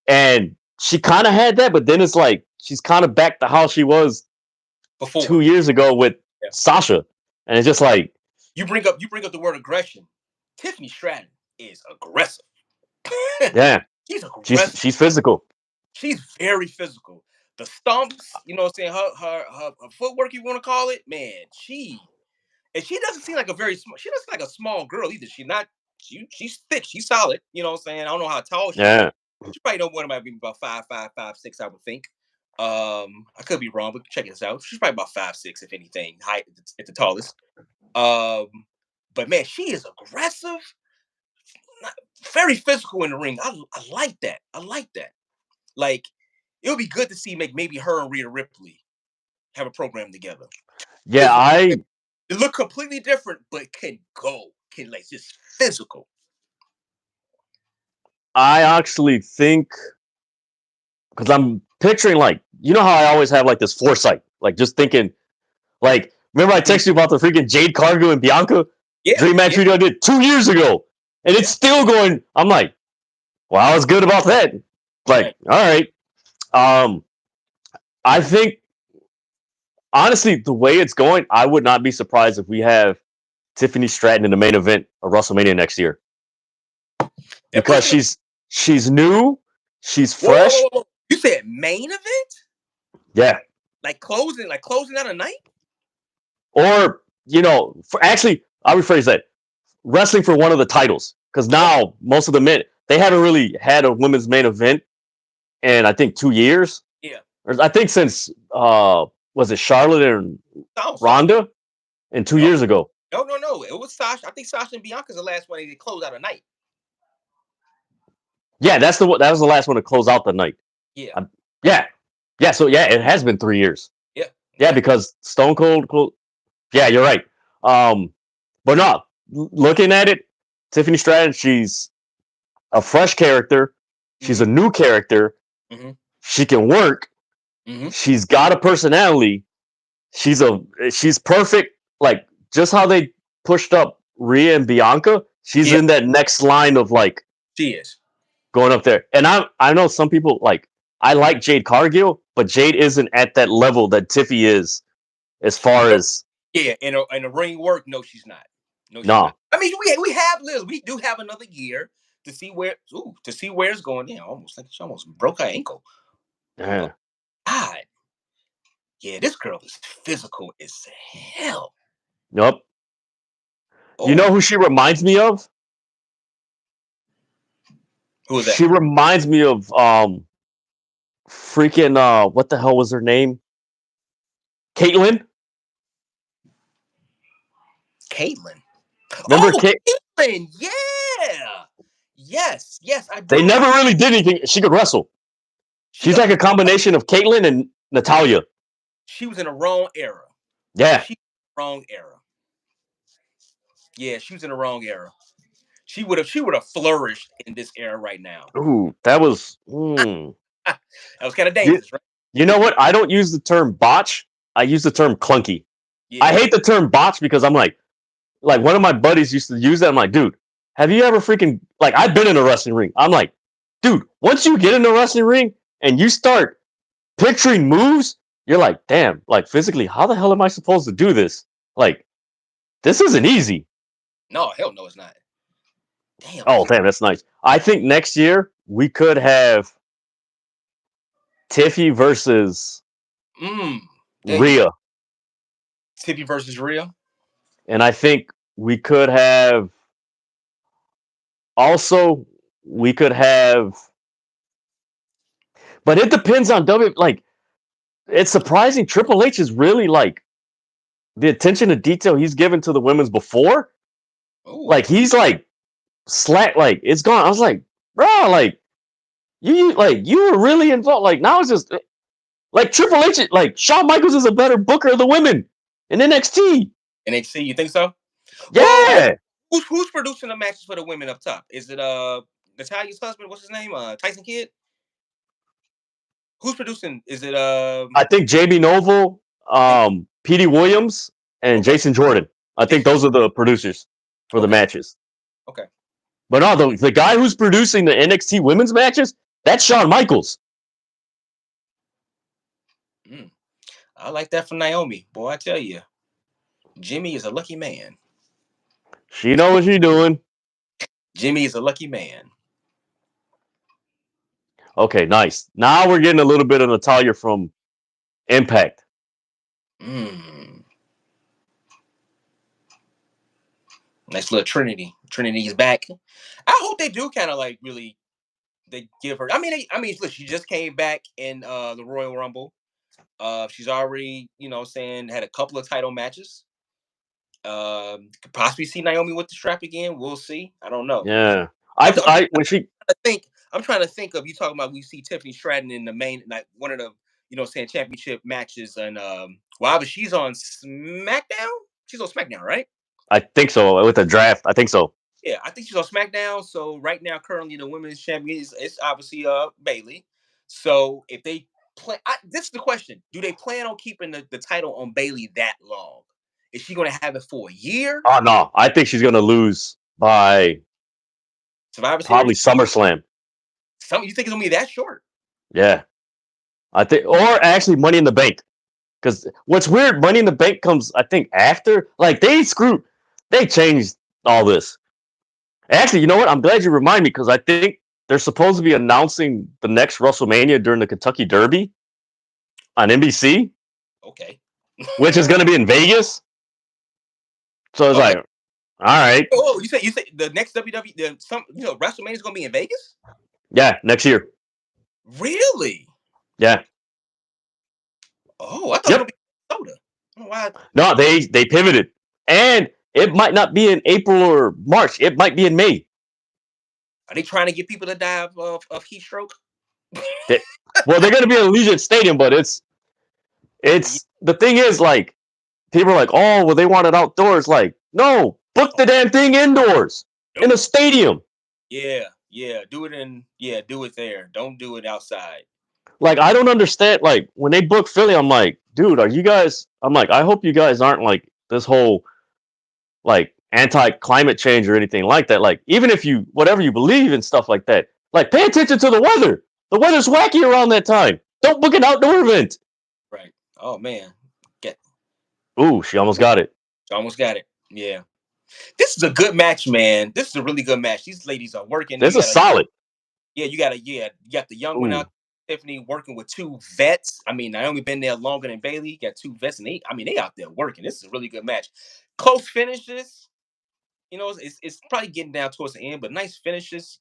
And she kind of had that, but then it's like she's kind of back to how she was before 2 years ago with Sasha. And it's just like, you bring up the word aggression. Tiffany Stratton is aggressive. Yeah. She's aggressive. She's physical. She's very physical. The stomps, you know what I'm saying, her footwork, you want to call it, man, she doesn't seem like she doesn't like a small girl either. She's thick, she's solid, you know what I'm saying? I don't know how tall she is. She probably know one might be about 5'5", 5'6", I would think. I could be wrong, but check this out. She's probably about 5'6", if anything, height at the tallest. But man, she is aggressive, very physical in the ring. I like that. Like, it would be good to see maybe her and Rhea Ripley have a program together. Yeah, It look completely different, but can like just physical. I actually think, because I'm picturing, like, you know how I always have like this foresight, like just thinking, like, remember I texted you about the freaking Jade, Cargill, and Bianca dream match video I did 2 years ago, and it's still going. I'm like, well, I was good about that. Like, all right. I think, honestly, the way it's going, I would not be surprised if we have Tiffany Stratton in the main event of WrestleMania next year, because she's new, she's fresh. Whoa. You said main event? Yeah. Like closing out a night? Or, actually, I'll rephrase that. Wrestling for one of the titles. Because now, most of the men, they haven't really had a women's main event in, I think, 2 years. Yeah. Or I think since, was it Charlotte and Ronda? And 2 years ago. No. It was Sasha. I think Sasha and Bianca's the last one to close out a night. Yeah, that was the last one to close out the night. Yeah. Yeah, so yeah, it has been 3 years. Yeah. Yeah, because Stone Cold. Yeah, you're right. But no, looking at it, Tiffany Stratton, she's a fresh character. She's a new character. Mm-hmm. She can work. Mm-hmm. She's got a personality. She's perfect. Like just how they pushed up Rhea and Bianca. She's Yeah, in that next line of like she is. going up there. And I know some people like I like Jade Cargill, but Jade isn't at that level that Tiffy is as far No, as yeah, and the ring work. No, she's not. No, she's nah. not. I mean, we have Liz. We do have another year to see where it's going. Yeah, almost like she almost broke her ankle. Oh Yeah. God, yeah, this girl is physical as hell. Nope. You know Oh, who she reminds me of? who is that? She reminds me of freaking what the hell was her name? Caitlyn. Caitlyn. Remember Oh, Kate? Caitlyn. Yeah. Yes, I They do. never really did anything. She could wrestle. She She's could. like a combination of Caitlyn and Natalia. She was in the wrong era. Yeah. She wrong era. Yeah, she was in the wrong era. She would have flourished in this era right now. Ooh, that was. That was kind of You, dangerous, right? you know what? I don't use the term botch. I use the term clunky. I Yeah. hate the term botch because I'm like one of my buddies used to use that. I'm like, dude, have you ever freaking like I've been in a wrestling ring. I'm like, dude, once you get in a wrestling ring and you start picturing moves, you're like, damn, like physically, how the hell am I supposed to do this? Like, this isn't easy. No, hell no, it's not. Damn. Oh, damn, that's nice. I think next year we could have Tiffy versus There you go. Rhea. Tiffy versus Rhea. And I think we could have also we could have but it depends on W like it's surprising Triple H is really like the attention to detail he's given to the women's before. Oh. Like he's like slack like it's gone. I was like, bro, like you were really involved. Like now it's just like Triple H like Shawn Michaels is a better booker of the women in NXT. NXT, you think so? Well, Yeah. who's producing the matches for the women up top? Is it Natalia's husband? What's his name? Tyson Kidd? Who's producing? Is it I think JB Noble, Petey Williams, and okay. Jason Jordan. I think Jason. those are the producers for the Okay. matches. Okay. But no, the guy who's producing the NXT women's matches, that's Shawn Michaels. I like that from Naomi. Boy, I tell you, Jimmy is a lucky man. She know what she's doing. Jimmy is a lucky man. Okay, nice. Now we're getting a little bit of Natalia from Impact. Mm. Nice little Trinity. Trinity's back. I hope they do kind of like really they give her. I mean, look, she just came back in the Royal Rumble. She's already, saying had a couple of title matches. Could possibly see Naomi with the strap again. We'll see. I don't know. Yeah, I'm when she trying to think of you talking about we see Tiffany Stratton in the main like one of the championship matches and wow, but she's on SmackDown. She's on SmackDown, right? I think so with the draft. I think so. Yeah, I think she's on SmackDown. So right now, currently the women's champion is obviously Bayley. So if they plan, this is the question: do they plan on keeping the title on Bayley that long? Is she going to have it for a year? Oh no, I think she's gonna lose by Survivor probably Series? SummerSlam. You think it's gonna be that short? Yeah, I think, or actually Money in the Bank. Because what's weird, Money in the Bank comes, I think, after. Like they changed all this. Actually, you know what? I'm glad you remind me because I think they're supposed to be announcing the next WrestleMania during the Kentucky Derby on NBC, Okay. which is going to be in Vegas. So it's Okay. like, all right, Oh, you say the next WrestleMania is gonna be in Vegas? yeah, next year, Really? yeah, Oh, I thought it was gonna yep. be Minnesota. I don't know why. No, they pivoted, and it might not be in April or March. It might be in May. Are they trying to get people to die of heat stroke? They, well, they're going to be at Allegiant Stadium, but it's the thing is like people are like, oh, well, they want it outdoors. Like, no, book the damn thing indoors in a stadium. Yeah. Do it do it there. Don't do it outside. like I don't understand. Like when they book Philly, I'm like, dude, are you guys? I'm like, I hope you guys aren't like this whole like anti-climate change or anything like that. Like even if you whatever you believe in stuff like that, like pay attention to the weather. The weather's wacky around that time. Don't book an outdoor event. Right. Oh man. Get. Ooh, she almost got it. Almost got it. Yeah. This is a good match, man. This is a really good match. These ladies are working. This is solid. You got the young one Ooh. out, Tiffany, working with two vets. I mean, Naomi been there longer than Bayley. You got two vets, and they out there working. This is a really good match. Close finishes. You know, it's probably getting down towards the end, but nice finishes.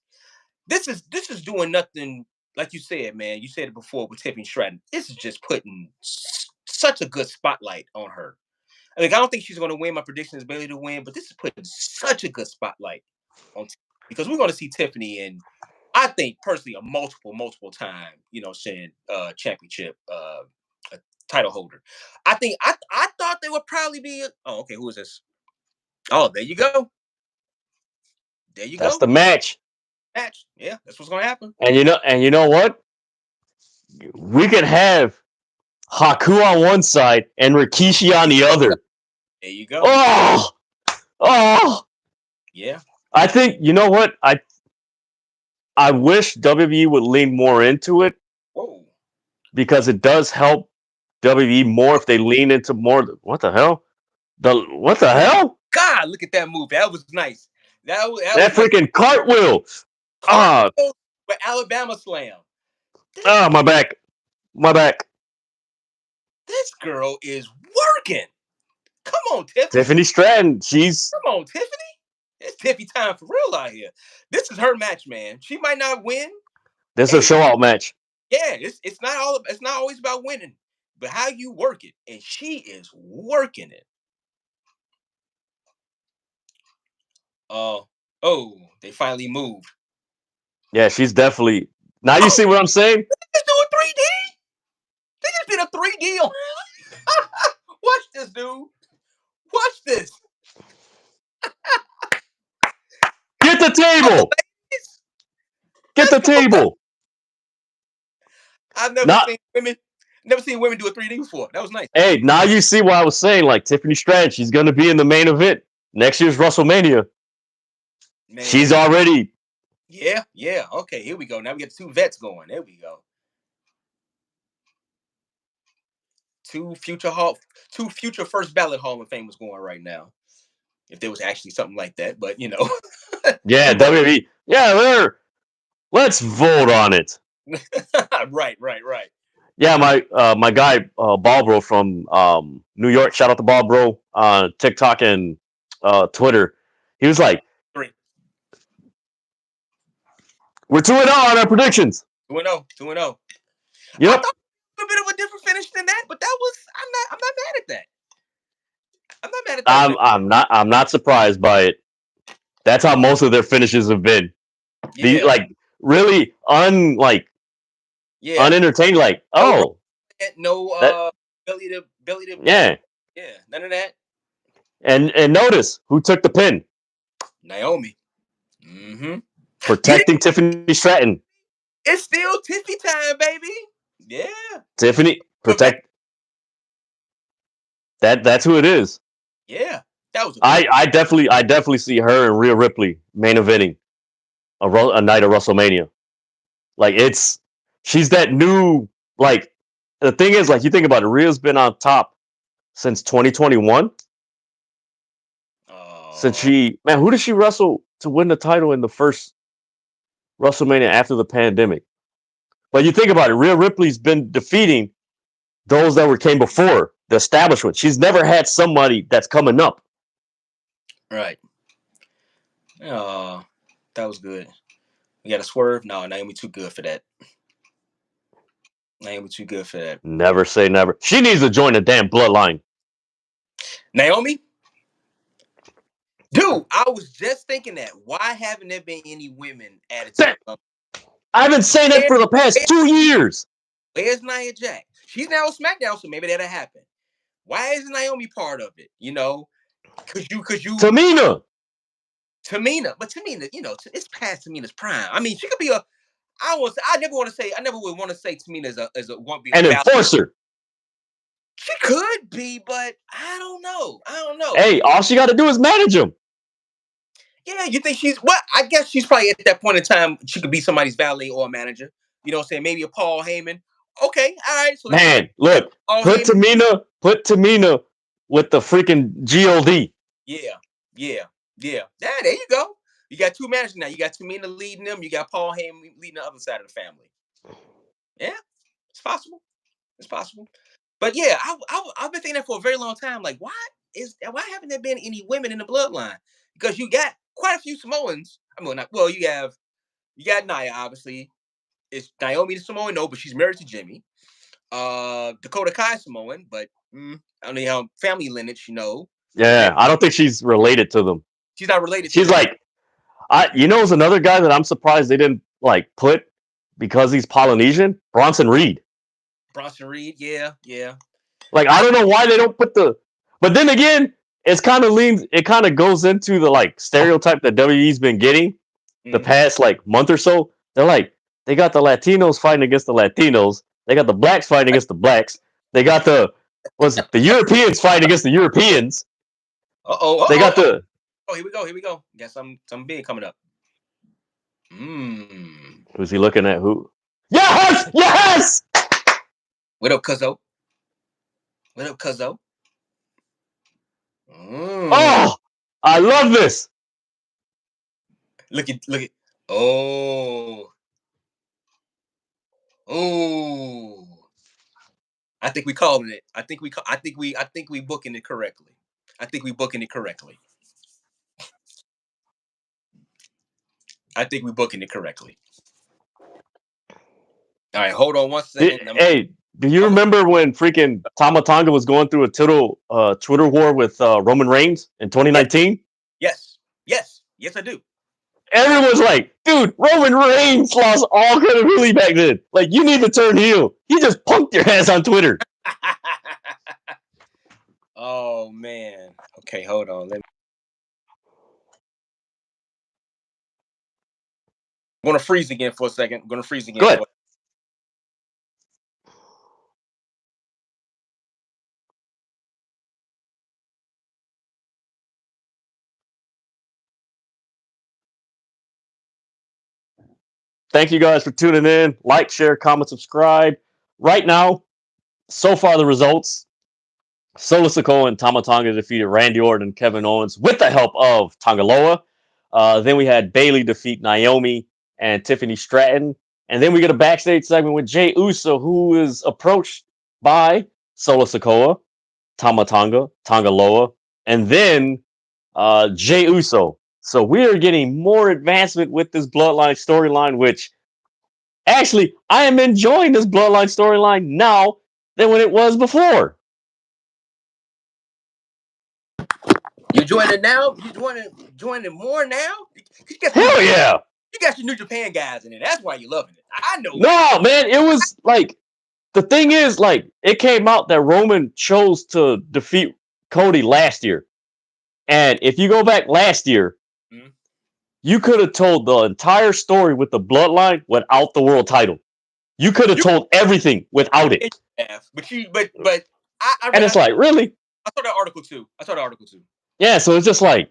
This is doing nothing like you said, man. You said it before with Tiffany Stratton. This is just putting such a good spotlight on her. Like I don't think she's going to win. My prediction is Bayley to win, but this is putting such a good spotlight on because we're going to see Tiffany in, I think personally, a multiple time, saying championship title holder. I think I thought they would probably be. Oh, okay. Who is this? Oh, there you go. That's the match. Yeah, that's what's going to happen. And you know what? We could have Haku on one side and Rikishi on the other. There you go. Oh. Yeah. I think you know what I wish WWE would lean more into it. Whoa. Because it does help WWE more if they lean into more. What the hell? What the hell? God, look at that move. That was nice. That was freaking nice. Cartwheel. With Alabama Slam. My back. This girl is working. Come on, Tiffany. Tiffany Stratton. Come on, Tiffany. It's Tiffany time for real out here. This is her match, man. She might not win. This is a show out match. Yeah, it's not always about winning, but how you work it, and she is working it. They finally moved. Yeah, she's definitely. Now you see what I'm saying? Let's do a 3D. They just did a 3D on. Watch this, dude. Watch this. Get the table. Get the table. I've never seen women do a 3D before. That was nice. Hey, now you see what I was saying. Like Tiffany Stratton, she's going to be in the main event next year's WrestleMania. Man. She's already. Yeah. Okay, here we go. Now we get two vets going. There we go. Two future first ballot Hall of Famers going right now. If there was actually something like that, but Yeah, WWE. Yeah, let's vote on it. Right. Yeah, my guy Ball from New York. Shout out to Ball on TikTok and Twitter. He was like, 3. We're 2-0 on our predictions. 2-0. Yep. I thought a bit of a different finish than that, but I'm not mad at that. I'm not mad at that. I'm not surprised by it. That's how most of their finishes have been. Yeah. Really unentertaining. Like, no belly to yeah, none of that. And notice who took the pin. Naomi. Protecting Tiffany Stratton. It's still Tiffany time, baby. Yeah. Tiffany protect. That's who it is. Yeah. That was. I definitely see her and Rhea Ripley main eventing a night of WrestleMania. Like she's that new the thing is you think about it, Rhea's been on top since 2021. Since who did she wrestle to win the title in the first WrestleMania after the pandemic? But you think about it, Rhea Ripley's been defeating those that came before the establishment. She's never had somebody that's coming up. Right. Oh, that was good. We got a swerve. No, Naomi too good for that. Never say never. She needs to join the damn bloodline. Naomi? Dude, I was just thinking that. Why haven't there been any women added to the I've been saying that for the past 2 years. Where's Nia Jax? She's now on SmackDown, so maybe that'll happen. Why isn't Naomi part of it? Cause you Tamina, but Tamina, it's past Tamina's prime. I mean, she could be I never would want to say Tamina as a one be an enforcer. She could be, but I don't know. Hey, all she got to do is manage him. Yeah, you think she's what? I guess she's probably at that point in time she could be somebody's valet or manager. You know what I'm saying? Maybe a Paul Heyman. Okay, all right. So man, look, put Tamina with the freaking GOD. Yeah. There you go. You got two managers now. You got Tamina leading them. You got Paul Heyman leading the other side of the family. Yeah, it's possible. But yeah, I've been thinking that for a very long time. Like, why haven't there been any women in the bloodline? Because you got quite a few Samoans. I mean, you got Nia, obviously. It's Naomi the Samoan, no, but she's married to Jimmy. Dakota Kai Samoan, but I don't know how family lineage, Yeah, I don't think she's related to them. She's not related. She's like, it's another guy that I'm surprised they didn't like put because he's Polynesian. Bronson Reed, yeah. Like, I don't know why they don't put but then again, it kind of goes into the like stereotype that WWE's been getting the past like month or so. They're like, they got the Latinos fighting against the Latinos. They got the blacks fighting against the blacks. They got the Europeans fighting against the Europeans. They got the. Oh, here we go. Got some big coming up. Who's he looking at? Who? Yes! What up, Cuzzo? Oh, I love this. Look at. Oh. I think we calling it. I think we booking it correctly. All right, hold on one second. Hey, do you remember when freaking Tama Tonga was going through a Twitter war with Roman Reigns in 2019? Yes, I do. Everyone's like, dude, Roman Reigns lost all credibility back then. Like, you need to turn heel. He just punked your ass on Twitter. Oh, man. Okay, hold on. I'm going to freeze again for a second. Go ahead. Thank you guys for tuning in. Like, share, comment, subscribe. Right now, so far the results. Solo Sikoa and Tama Tonga defeated Randy Orton and Kevin Owens with the help of Tanga Loa. Then we had Bayley defeat Naomi and Tiffany Stratton. And then we get a backstage segment with Jey Uso, who is approached by Solo Sikoa, Tama Tonga, Tanga Loa, and then Jey Uso. So we are getting more advancement with this Bloodline storyline, which actually I am enjoying this Bloodline storyline now than when it was before. You enjoying it now? You enjoying it more now? Hell yeah! You got your New Japan guys in it. That's why you're loving it. I know. No, man, it was like the thing is, like, it came out that Roman chose to defeat Cody last year. And if you go back last year, you could have told the entire story with the Bloodline without the world title. You could have told everything without it. But and it's like, really? I saw that article too. Yeah, so it's just like,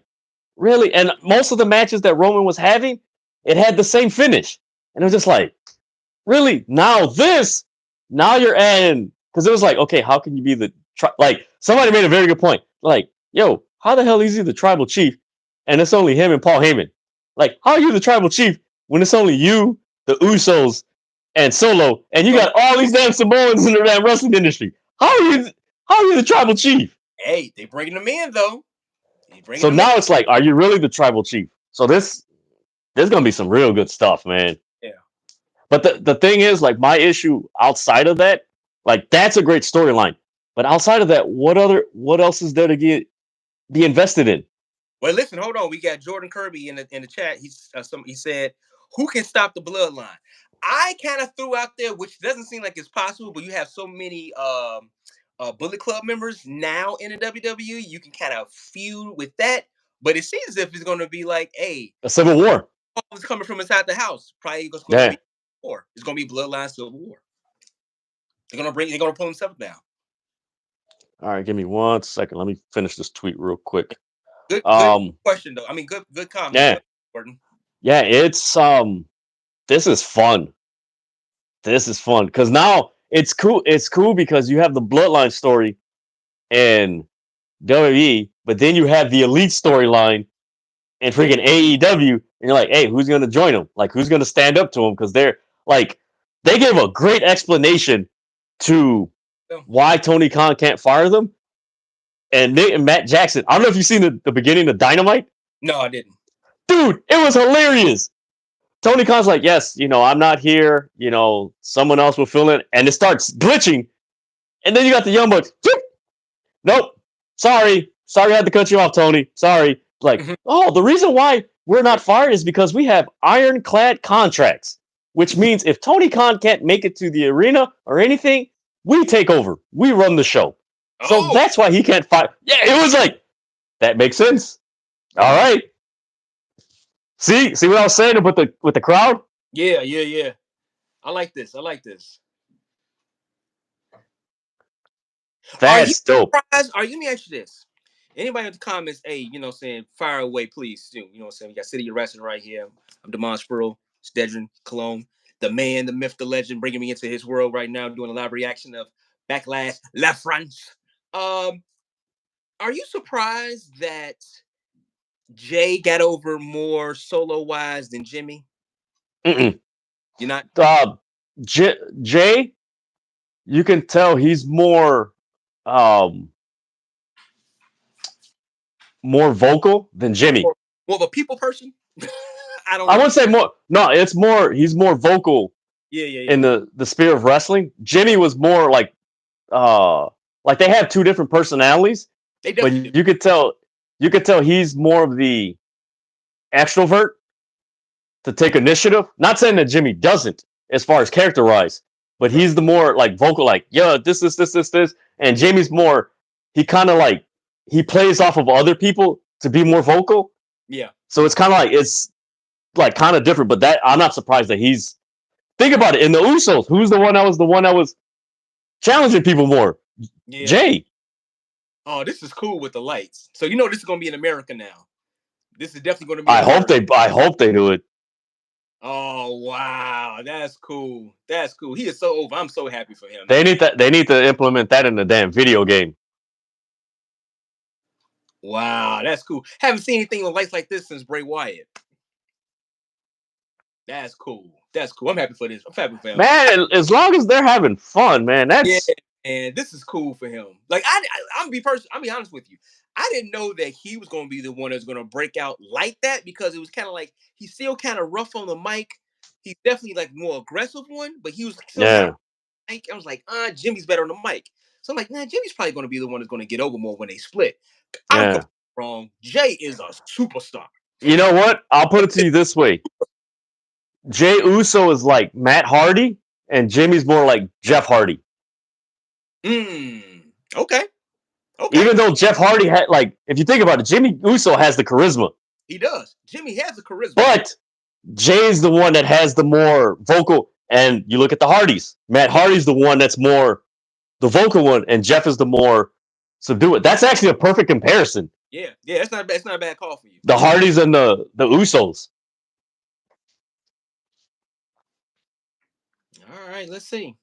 really? And most of the matches that Roman was having, it had the same finish. And it was just like, really? Now you're adding, because it was like, okay, how can you be the, like, somebody made a very good point. Like, yo, how the hell is he the tribal chief? And it's only him and Paul Heyman. Like, how are you the tribal chief when it's only you, the Usos, and Solo, and you got all these damn Samoans in the damn wrestling industry? How are you the tribal chief? Hey, they bringing them in though. So now it's like, are you really the tribal chief? So there's gonna be some real good stuff, man. Yeah. But the thing is, like, my issue outside of that, like, that's a great storyline. But outside of that, what else is there to be invested in? Well, listen, hold on. We got Jordan Kirby in the chat. He said, "Who can stop the Bloodline?" I kind of threw out there, which doesn't seem like it's possible, but you have so many Bullet Club members now in the WWE, you can kind of feud with that. But it seems as if it's going to be like, hey, a civil war. Who's coming from inside the house? Probably going to be War. It's gonna be Bloodline Civil War. They're gonna pull themselves down. All right, give me 1 second. Let me finish this tweet real quick. Good question though. I mean, good comment. Yeah, Orton. yeah. It's this is fun. This is fun because now it's cool. It's cool because you have the Bloodline story and WWE, but then you have the Elite storyline and freaking AEW, and you're like, hey, who's gonna join them? Like, who's gonna stand up to them? Because they're like, they gave a great explanation to why Tony Khan can't fire them. And Nick and Matt Jackson. I don't know if you've seen the beginning of Dynamite. No, I didn't. Dude, it was hilarious. Tony Khan's like, yes, I'm not here. Someone else will fill in. And it starts glitching. And then you got the Young Bucks. Nope. Sorry, I had to cut you off, Tony. Sorry. Like, the reason why we're not fired is because we have ironclad contracts, which means if Tony Khan can't make it to the arena or anything, we take over. We run the show. So that's why he can't fire. Yeah, it was like, that makes sense. All right. See what I was saying with the crowd? Yeah. I like this. That's dope. Let me ask you this. Anybody in the comments, hey, saying fire away, please. We got City of Wrestling right here. I'm Damon Spurl, it's Dedrian Cologne, the man, the myth, the legend, bringing me into his world right now, doing a live reaction of Backlash La France. Are you surprised that Jay got over more solo-wise than Jimmy? Mm-mm. You're not? Jay, you can tell he's more vocal than Jimmy. More of a people person? I wouldn't say more. No, it's more. He's more vocal. Yeah. In the spirit of wrestling, Jimmy was more like they have two different personalities. But you could tell he's more of the extrovert to take initiative. Not saying that Jimmy doesn't, as far as character-wise, but he's the more like vocal, like, yeah, this. And Jamie's more, he kind of like, he plays off of other people to be more vocal. Yeah. So it's kind of kind of different, but that I'm not surprised that he's, think about it, in the Usos, who's the one that was challenging people more? Yeah. Jay. Oh, this is cool with the lights. So this is going to be in America now. This is definitely going to be. I hope they do it. Oh wow, that's cool. He is so over. I'm so happy for him. They need to implement that in the damn video game. Wow, that's cool. Haven't seen anything with lights like this since Bray Wyatt. That's cool. I'm happy for this. I'm happy for him. Man, as long as they're having fun, man, that's and this is cool for him. Like I'll be honest with you. I didn't know that he was going to be the one that's going to break out like that, because it was kind of like he's still kind of rough on the mic. He's definitely like more aggressive one, but he was I was like, Jimmy's better on the mic. So I'm like, Jimmy's probably going to be the one that's going to get over more when they split. I'm wrong. Jay is a superstar. You know what? I'll put it to you this way. Jey Uso is like Matt Hardy, and Jimmy's more like Jeff Hardy. Okay. Even though Jeff Hardy had, like, if you think about it, Jimmy Uso has the charisma. He does. Jimmy has the charisma. But Jay's the one that has the more vocal. And you look at the Hardys. Matt Hardy's the one that's more the vocal one, and Jeff is the more subdued. That's actually a perfect comparison. Yeah, it's not a bad call for you. The Hardys and the Usos. All right, let's see.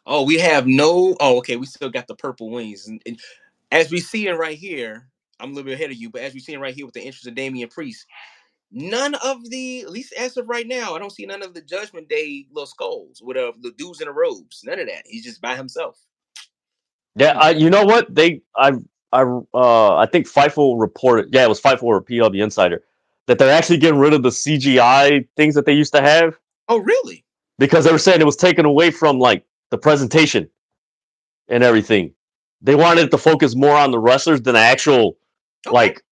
Oh, we have no. Oh, okay. We still got the purple wings, and as we see it right here, I'm a little bit ahead of you, but as we see it right here with the entrance of Damian Priest, none of the, at least as of right now, I don't see none of the Judgment Day little skulls with the dudes in the robes. None of that. He's just by himself. Yeah, you know what? I think Fightful reported. Yeah, it was Fightful or PW Insider that they're actually getting rid of the CGI things that they used to have. Oh, really? Because they were saying it was taken away from like the presentation and everything. They wanted to focus more on the wrestlers than the actual like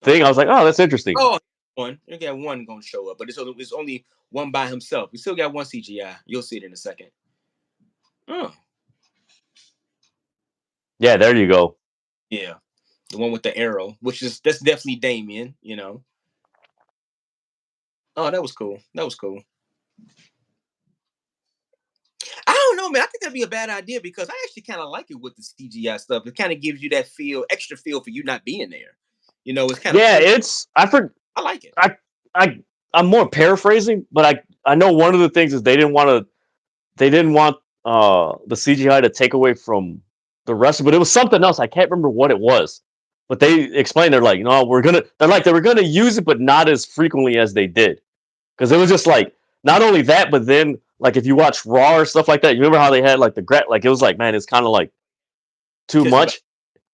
thing. I was like, oh, that's interesting. Oh, you got one going to show up, but it's only one by himself. We still got one CGI. You'll see it in a second. Oh. Yeah, there you go. Yeah, the one with the arrow, that's definitely Damian. Oh, that was cool. know, man. I think that'd be a bad idea because I actually kind of like it with the CGI stuff. It kind of gives you that extra feel for you not being there. It's kind of it's I like it. I'm more paraphrasing, but I know one of the things is they didn't want the CGI to take away from the rest, but it was something else. I can't remember what it was. But they explained they're like, no, they were gonna use it, but not as frequently as they did. Because it was just like not only that, but then like if you watch Raw or stuff like that, you remember how they had like it was like, man, it's kind of like too Just about, much.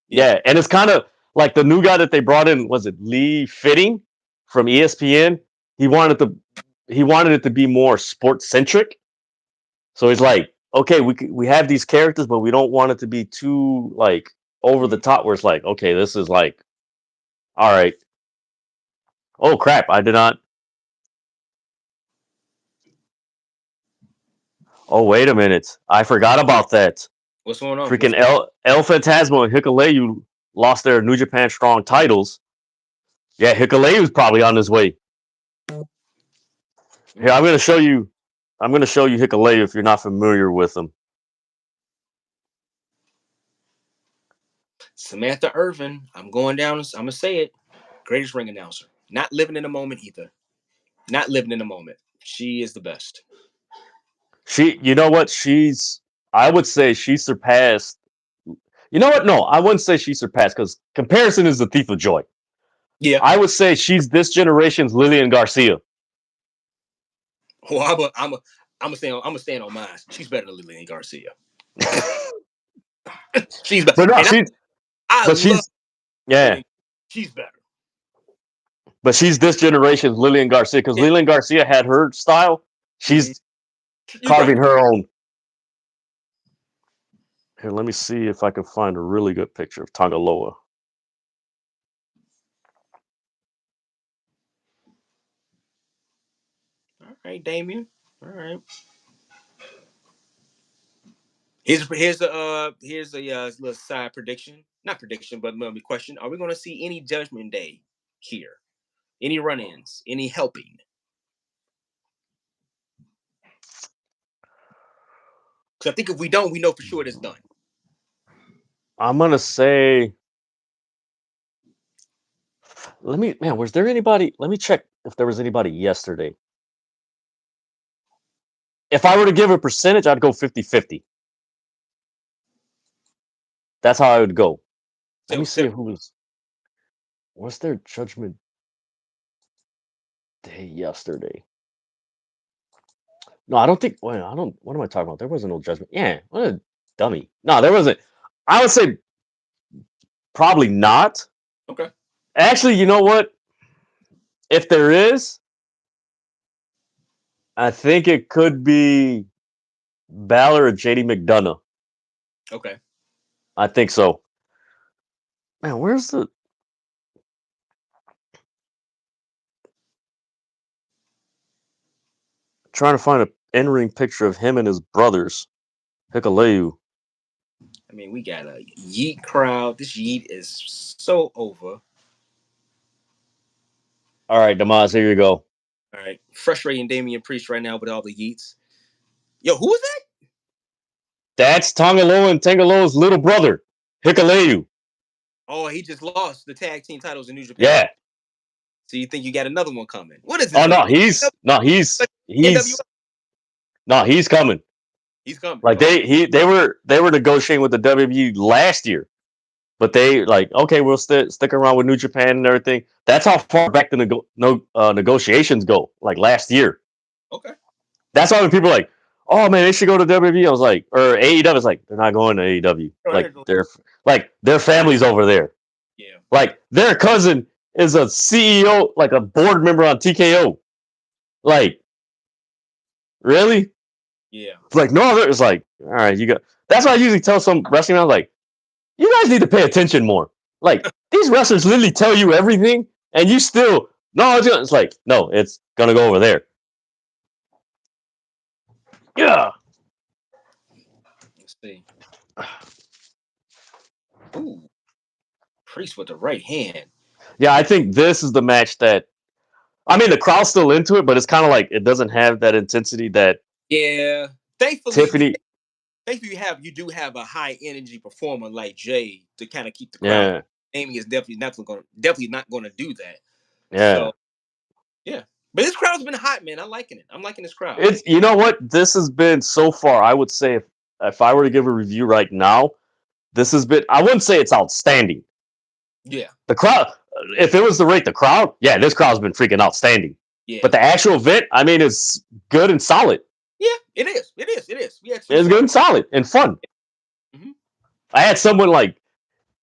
Yeah, and it's kind of like the new guy that they brought in, was it Lee Fitting from ESPN? He wanted it to be more sports centric. So he's like, okay, we have these characters, but we don't want it to be too like over the top. Where it's like, okay, this is like, all right. Oh crap! I did not. Oh wait a minute! I forgot about that. What's going on? Freaking El Phantasmo and Hikuleo lost their New Japan Strong titles. Yeah, Hikuleo's probably on his way. Here, I'm gonna show you Hikuleo if you're not familiar with him. Samantha Irvin. I'm going down. I'm gonna say it. Greatest ring announcer. Not living in the moment either. Not living in the moment. She is the best. You know what? I would say she surpassed. You know what? No, I wouldn't say she surpassed because comparison is the thief of joy. Yeah. I would say she's this generation's Lillian Garcia. Well, I'm gonna stand on mine. She's better than Lillian Garcia. She's better. But no, yeah. She's better. But she's this generation's Lillian Garcia because Lillian Garcia had her style. She's carving her own. Here, let me see if I can find a really good picture of Tanga Loa. All right, Damian. All right. Here's a little side prediction. Not prediction, but maybe question. Are we going to see any Judgment Day here? Any run-ins? Any helping? Because I think if we don't, we know for sure it's done. I'm gonna say. Was there anybody? Let me check if there was anybody yesterday. If I were to give a percentage, I'd go 50-50. That's how I would go. Let me see who was. Was there Judgment Day yesterday? No, I don't think. Wait, I don't. What am I talking about? There wasn't no Judgment. Yeah, what a dummy. No, there wasn't. I would say probably not. Okay. Actually, you know what? If there is, I think it could be Balor or JD McDonough. Okay. I think so. Man, where's the... Trying to find an in-ring picture of him and his brothers. Hikuleo. I mean, we got a Yeet crowd. This Yeet is so over. All right, Damaz, here you go. All right. Frustrating Damian Priest right now with all the Yeets. Yo, who is that? That's Tanga Loa and Tanga Loa's little brother, Hikuleo. Oh, he just lost the tag team titles in New Japan. Yeah. So you think you got another one coming? What is this? Oh no, he's coming. He's coming. Like they were negotiating with the WWE last year, but they like, okay, we'll stick around with New Japan and everything. That's how far back the negotiations go. Like last year. Okay. That's why when people are like, oh man, they should go to WWE. I was like, or AEW. It's like they're not going to AEW. Like their family's over there. Yeah. Like their cousin is a CEO, like a board member on TKO. Like, really? Yeah. It's like no other. It's like, all right, you got. That's why I usually tell some wrestling. I was like, you guys need to pay attention more. Like these wrestlers literally tell you everything, and you still no. It's like no, it's gonna go over there. Yeah. Let's see. Ooh. Priest with the right hand. Yeah, I think this is the match that. I mean, the crowd's still into it, but it's kind of like it doesn't have that intensity that. Yeah. Thankfully, Tiffany. Thankfully, you do have a high energy performer like Jade to kind of keep the crowd. Yeah. Amy is definitely not going to do that. Yeah. So yeah, but this crowd's been hot, man. I'm liking it. I'm liking this crowd. It's, you know what? This has been so far, I would say if I were to give a review right now, this has been, I wouldn't say it's outstanding. Yeah. The crowd, if it was to rate the crowd, yeah, this crowd's been freaking outstanding. Yeah. But the actual event, I mean, it's good and solid. Yeah, it is. It is. It is. Yeah, It's good and solid and fun. Mm-hmm. I had someone like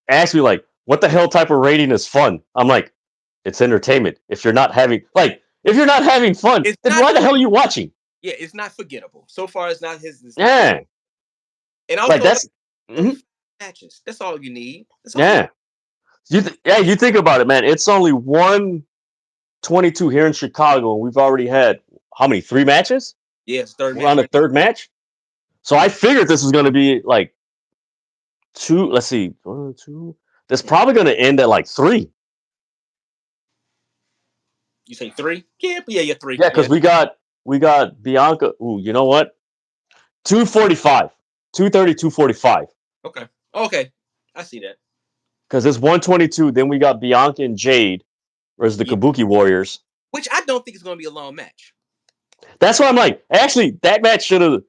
ask me like, what the hell type of rating is fun? I'm like, it's entertainment. If you're not having fun, then why the hell are you watching? Yeah, it's not forgettable. So far, it's not his. Yeah. And also, like that's matches. That's all you need. That's all you think about it, man. It's only 122 here in Chicago, and we've already had how many? 3 matches? Yes, third. We're on the third match. So I figured this was going to be like 2. Let's see, 1, 2. This probably going to end at like 3. You say 3? Yeah, 3. Yeah, because we got Bianca. Ooh, you know what? 245, 230, 245. Okay, I see that. Because it's 122. Then we got Bianca and Jade versus the Kabuki Warriors. Which I don't think is going to be a long match. That's why I'm like, actually, that match should have.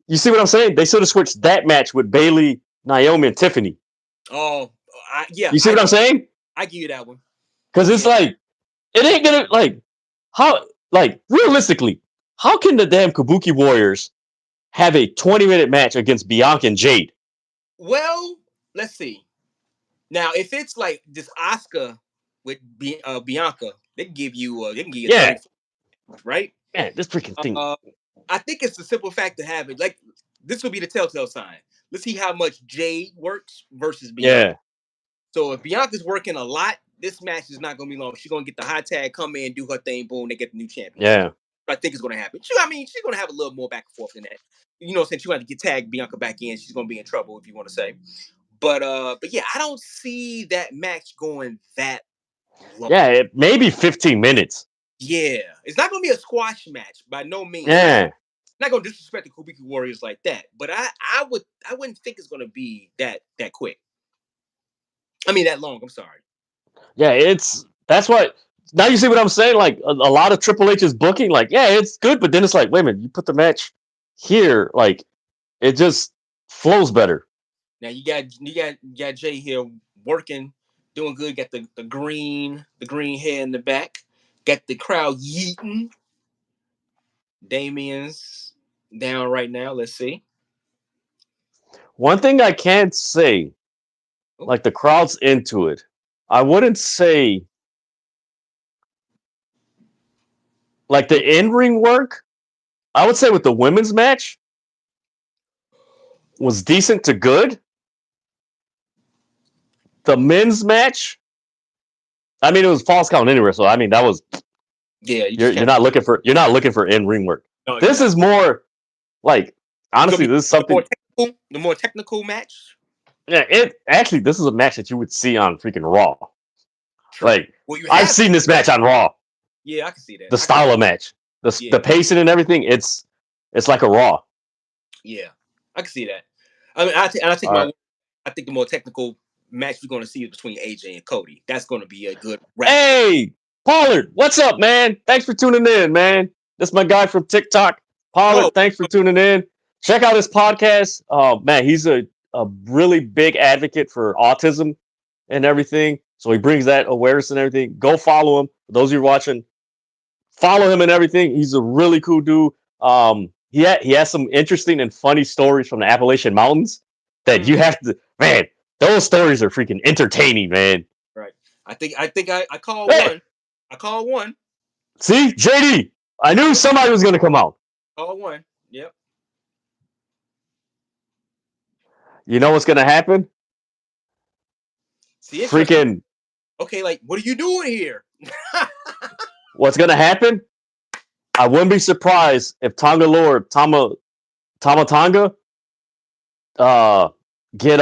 You see what I'm saying? They should have switched that match with Bayley, Naomi, and Tiffany. Oh, yeah. You see what I'm saying? I give you that one. Because it's like, it ain't gonna realistically, how can the damn Kabuki Warriors have a 20-minute match against Bianca and Jade? Well, let's see. Now, if it's like this Asuka with Bianca, they can give you 30, right? Man, this freaking thing. I think it's the simple fact to have it. Like, this will be the telltale sign. Let's see how much Jade works versus Bianca. Yeah. So if Bianca's working a lot, this match is not going to be long. She's going to get the high tag, come in, do her thing, boom, they get the new champion. Yeah. I think it's going to happen. She's going to have a little more back and forth than that. You know, since she's going to get tagged Bianca back in, she's going to be in trouble, if you want to say. But yeah, I don't see that match going that long. Yeah, maybe 15 minutes. Yeah. It's not going to be a squash match by no means. Yeah. Not going to disrespect the Kabuki Warriors like that, but I wouldn't think it's going to be that quick. I mean, that long. I'm sorry. Yeah, that's what. Now you see what I'm saying? Like a lot of Triple H's booking, like, yeah, it's good, but then it's like, wait a minute, you put the match here, like, it just flows better. Now you got Jay here working, doing good. Got the green hair in the back. Got the crowd yeeting. Damian's down right now. Let's see. One thing I can't say, like the crowd's into it. I wouldn't say like the in-ring work. I would say with the women's match was decent to good. The men's match, I mean, it was false count anyway. So I mean, that was you're not looking for in-ring work. No, this is more like, honestly, this is something the more technical match. Yeah, this is a match that you would see on freaking Raw. True. Like, I've seen this match on Raw. Yeah, I can see that. The style of match, the pacing and everything, it's like a Raw. Yeah, I can see that. I mean, I think the more technical match we're going to see is between AJ and Cody. That's going to be a good rap. Hey, Pollard, what's up, man? Thanks for tuning in, man. This is my guy from TikTok. Pollard, thanks for tuning in. Check out his podcast. Oh, man, he's a really big advocate for autism and everything. So he brings that awareness and everything. Go follow him. For those of you watching, follow him and everything. He's a really cool dude. He has some interesting and funny stories from the Appalachian Mountains that you have to, man, those stories are freaking entertaining, man. Right. I think I called one. I called one. See, JD, I knew somebody was going to come out. Call one. Yep. You know what's going to happen? See, freaking. Okay, like, what are you doing here? What's going to happen? I wouldn't be surprised if Tanga Loa, Tama Tonga, get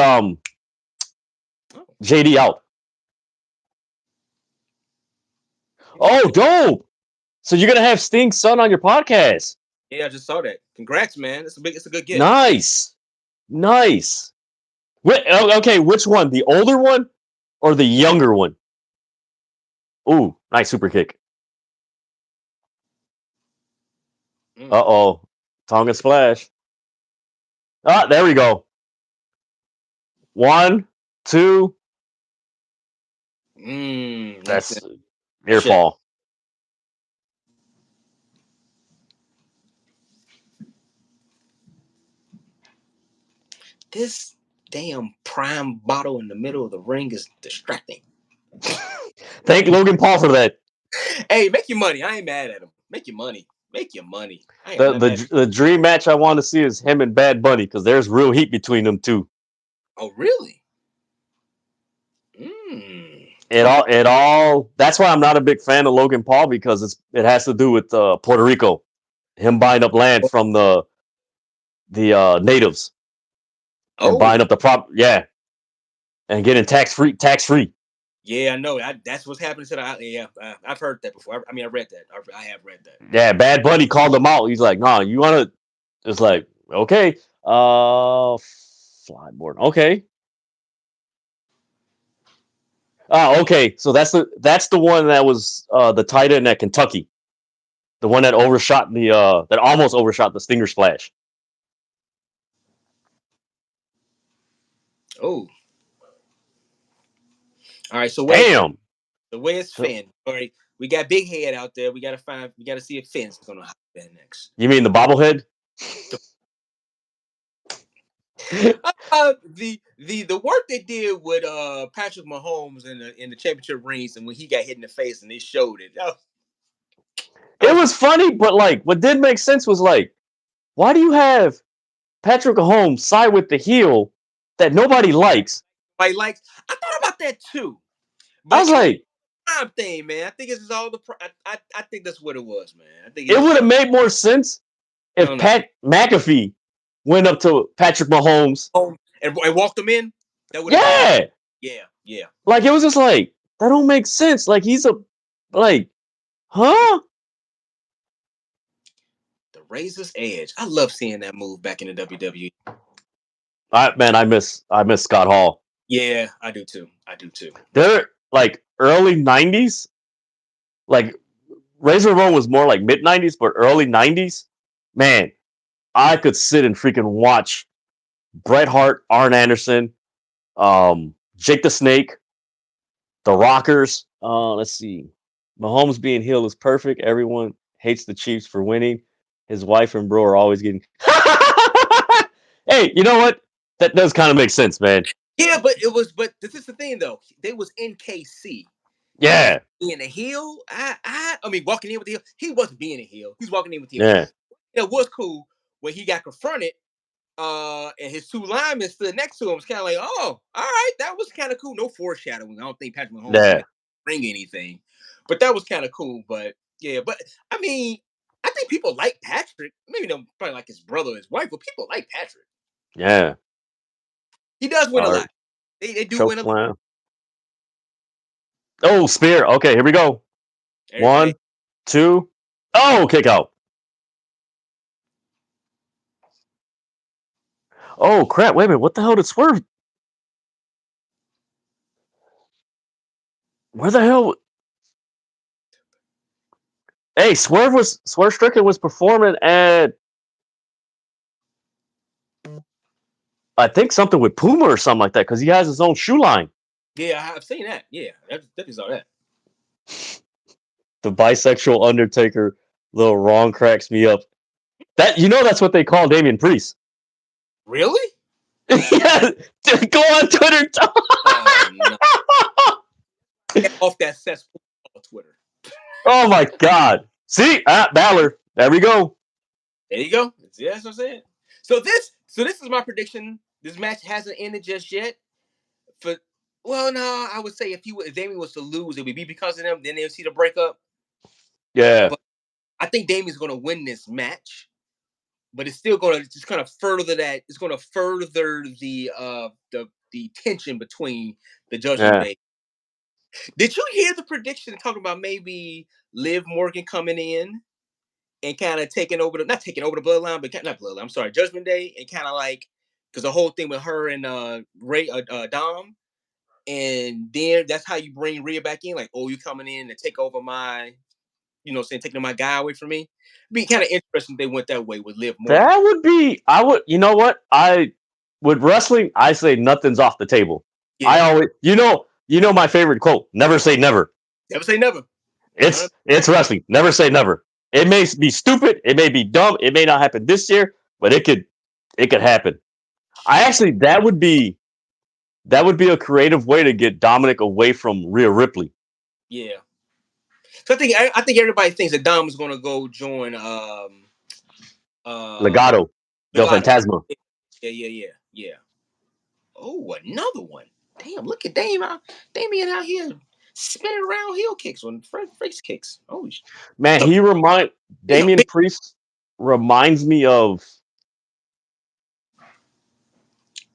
JD out. Oh, dope! So you're gonna have Sting's son on your podcast? Yeah, I just saw that. Congrats, man! It's a good get. Nice. Nice. Okay, which one? The older one or the younger one? Ooh, nice super kick. Uh-oh. Tonga splash. Ah, there we go. 1, 2. That's near fall. This damn prime bottle in the middle of the ring is distracting. Thank Logan Paul for that. Hey, make your money. I ain't mad at him. Make your money. Make your money. The dream match I want to see is him and Bad Bunny because there's real heat between them two. Oh, really? It all. That's why I'm not a big fan of Logan Paul because it has to do with Puerto Rico, him buying up land from the natives, and buying up the and getting tax free. Yeah, I know. That's what's happening to I've heard that before. I read that. I have read that. Yeah, Bad Bunny called him out. He's like, "Nah, you want to?" It's like, okay, flyboard. Okay. Oh, okay. So that's the one that was the tight end at Kentucky, the one that that almost overshot the Stinger Splash. Oh. All right. So damn. The way it's Finn. All right, we got Big Head out there. We gotta see if Finn's gonna hop in next. You mean the bobblehead? The work they did with Patrick Mahomes in the championship rings, and when he got hit in the face and they showed it. It was funny, but like what did make sense was like, why do you have Patrick Mahomes side with the heel that nobody likes? I thought about that too. But I was like, prime thing, man. I think it's all the. I think that's what it was, man. I think it would have made more sense if Pat McAfee went up to Patrick Mahomes and walked him in. That would yeah. Like it was just like that don't make sense. Like he's huh? The Razor's Edge. I love seeing that move back in the WWE. I miss Scott Hall. Yeah, I do too. They're like early 90s. Like Razor Ramon was more like mid 90s, but early 90s, man, I could sit and freaking watch Bret Hart, Arn Anderson, Jake the Snake, the Rockers. Let's see. Mahomes being heel is perfect. Everyone hates the Chiefs for winning. His wife and bro are always getting. Hey, you know what? That does kind of make sense, man. Yeah, but this is the thing though. They was in KC. Yeah. Being a heel, I mean, walking in with the heel, he wasn't being a heel. He's walking in with the heel. Yeah. It was cool when he got confronted, and his two linemen stood next to him. It's kind of like, oh, all right, that was kind of cool. No foreshadowing. I don't think Patrick Mahomes bring anything, but that was kind of cool. But yeah, but I mean, I think people like Patrick. Maybe they don't probably like his brother or his wife, but people like Patrick. Yeah. He does win a lot. They do win a lot. Oh, spear. Okay, here we go. 1, 2. Oh, kick out. Oh, crap. Wait a minute. What the hell did Swerve? Where the hell? Hey, Swerve Strickland was performing at, I think something with Puma or something like that, because he has his own shoe line. Yeah, I've seen that. Yeah, that is all that. The bisexual Undertaker little wrong cracks me up. That's what they call Damian Priest. Really? Yeah. Go on Twitter. No. Get off that cesspool on Twitter. Oh my God. See? Balor. There we go. There you go. Yeah, that's what I'm saying. So this is my prediction. This match hasn't ended just yet. I would say if Damian was to lose, it would be because of them. Then they'll see the breakup. Yeah. But I think Damian's going to win this match, but it's still going to just kind of further that. It's going to further the tension between the Judgment Day. Did you hear the prediction talking about maybe Liv Morgan coming in and kind of taking over not taking over the bloodline, but not bloodline. I'm sorry, Judgment Day, and kind of like because the whole thing with her and Ray Dom, and then that's how you bring Rhea back in. Like, oh, you coming in to take over my, taking my guy away from me. It'd be kind of interesting if they went that way with Liv Morgan. That would be. I would. You know what? With wrestling, I say nothing's off the table. Yeah. I always, my favorite quote: "Never say never." Never say never. It's wrestling. Never say never. It may be stupid. It may be dumb. It may not happen this year, but it could happen. That would be a creative way to get Dominic away from Rhea Ripley. Yeah. So I think everybody thinks that Dom is going to go join Legado del Fantasma. Yeah. Oh, another one. Damn, look at Damian out here spinning around heel kicks on face kicks. Oh, man, Damian Priest reminds me of.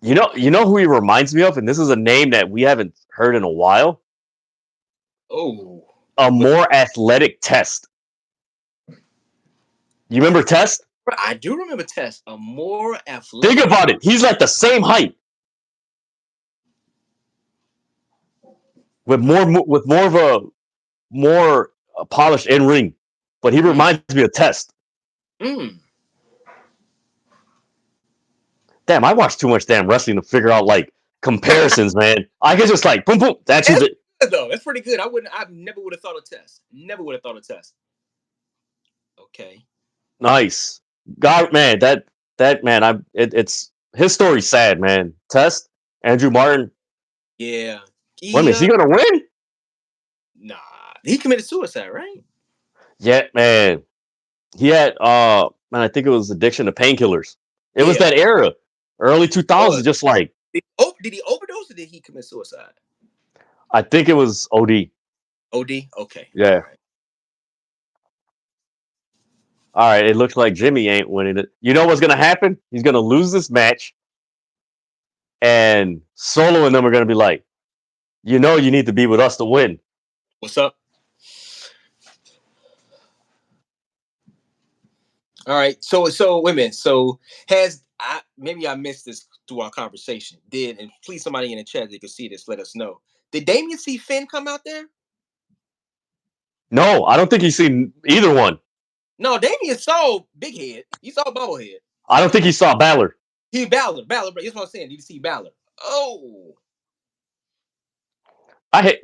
You know who he reminds me of, and this is a name that we haven't heard in a while. Oh, a more athletic Test. You remember Test? I do remember Test. A more athletic. Think about it. He's like the same height, with more polished in ring, but he reminds me of Test. Damn, I watch too much damn wrestling to figure out like comparisons, man. I can just like boom, boom. That's it. Though that's pretty good. I never would have thought of Test. Never would have thought of Test. Okay. Nice, God, man. That man. It's his story's sad, man. Test, Andrew Martin. Yeah. Wait a minute, is he gonna win? Nah, he committed suicide, right? Yeah, man. He had man, I think it was addiction to painkillers. It was that era, early 2000s, just like. Did he overdose or did he commit suicide? I think it was OD. OD? Okay. Yeah. All right. It looks like Jimmy ain't winning it. You know what's going to happen? He's going to lose this match. And Solo and them are going to be like, you need to be with us to win. What's up? All right. So wait a minute. So maybe I missed this through our conversation. And please somebody in the chat that can see this, let us know. Did Damian see Finn come out there? No, I don't think he's seen either one. No, Damian saw Big Head. He saw Bubblehead. I don't think he saw Balor. Balor. That's what I'm saying. Did you see Balor? Oh.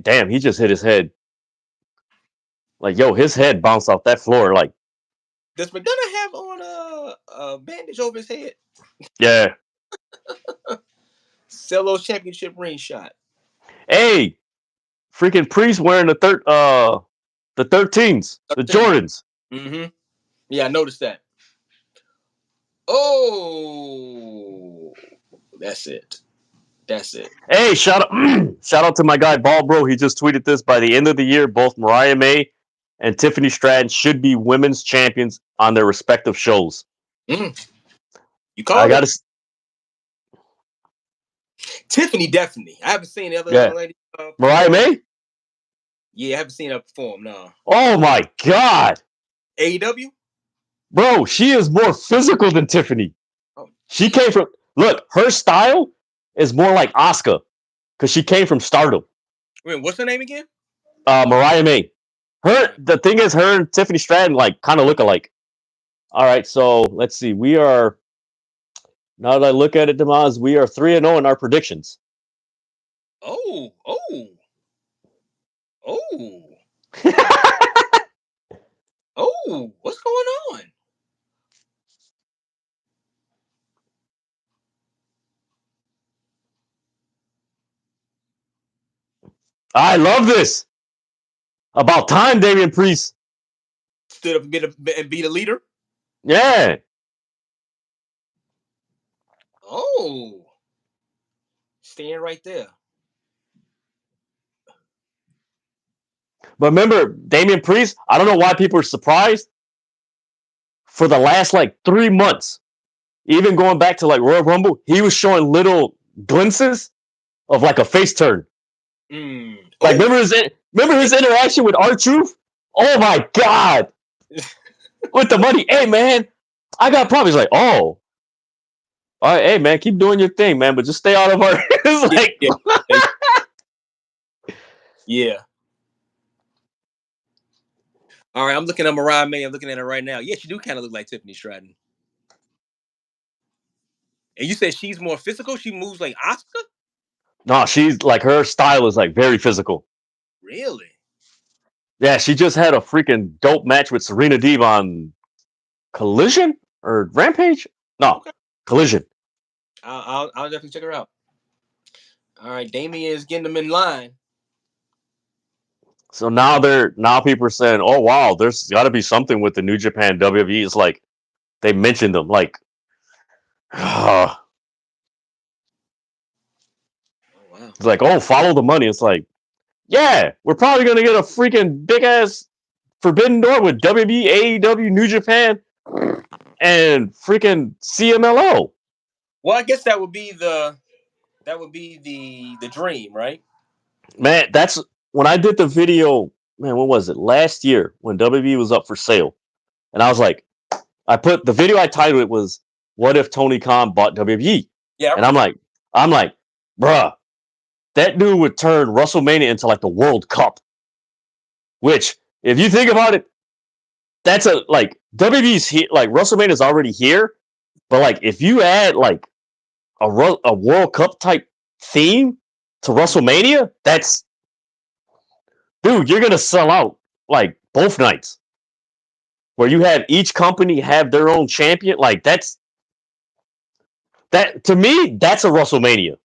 Damn, he just hit his head. Like, yo, his head bounced off that floor. Like, does McDonough have on a bandage over his head? Yeah. Celo's championship ring shot. Hey, freaking Priest wearing the 13s, the Jordans. Mm-hmm. Yeah, I noticed that. Oh, that's it. Hey, shout out to my guy Ball Bro. He just tweeted this. By the end of the year, both Mariah May and Tiffany Stratton should be women's champions on their respective shows. You call it? Tiffany, definitely. I haven't seen the other young lady. Mariah May? Yeah, I haven't seen her perform, no. Oh, my God. AEW? Bro, she is more physical than Tiffany. Oh, she came from... Look, her style is more like Asuka because she came from Stardom. Wait, what's her name again? Mariah May. The thing is, her and Tiffany Stratton like kind of look alike. All right, so let's see. We are... Now that I look at it, Demaz, we are 3-0 in our predictions. Oh. Oh, what's going on? I love this. About time, Damian Priest stood up and be the leader. Yeah. Oh, staying right there. But remember, Damian Priest, I don't know why people are surprised. For the last like 3 months, even going back to like Royal Rumble, he was showing little glimpses of like a face turn. Like remember his interaction with R-Truth? Oh my God. With the money. Hey man, I got problems. Like, oh, all right, hey man, keep doing your thing, man, but just stay out of our. It's like, yeah. All right, I'm looking at Mariah May. I'm looking at her right now. Yeah, she do kind of look like Tiffany Stratton. And you said she's more physical. She moves like Asuka. no, she's like her style is like very physical. Really? Yeah, she just had a freaking dope match with Serena Deeb on Collision or Rampage. No, Okay. Collision. I'll definitely check her out. All right, Damian is getting them in line. So now people are saying, oh wow, there's got to be something with the New Japan WWE. It's like they mentioned them, like, Oh wow. it's like, oh, follow the money. It's like, yeah, we're probably gonna get a freaking big ass Forbidden Door with WWE, AEW, New Japan, and freaking CMLO. Well, I guess that would be the dream, right? Man, that's when I did the video. Man, when was it? Last year when WWE was up for sale, and I was like, I put the video. I titled it was "What if Tony Khan bought WWE?" Yeah. And I'm like, bruh, that dude would turn WrestleMania into like the World Cup. Which, if you think about it, that's a like WWE's here, like WrestleMania is already here, but like if you add like a World Cup type theme to WrestleMania, that's dude, you're gonna sell out like both nights. Where you have each company have their own champion, like that to me, that's a WrestleMania.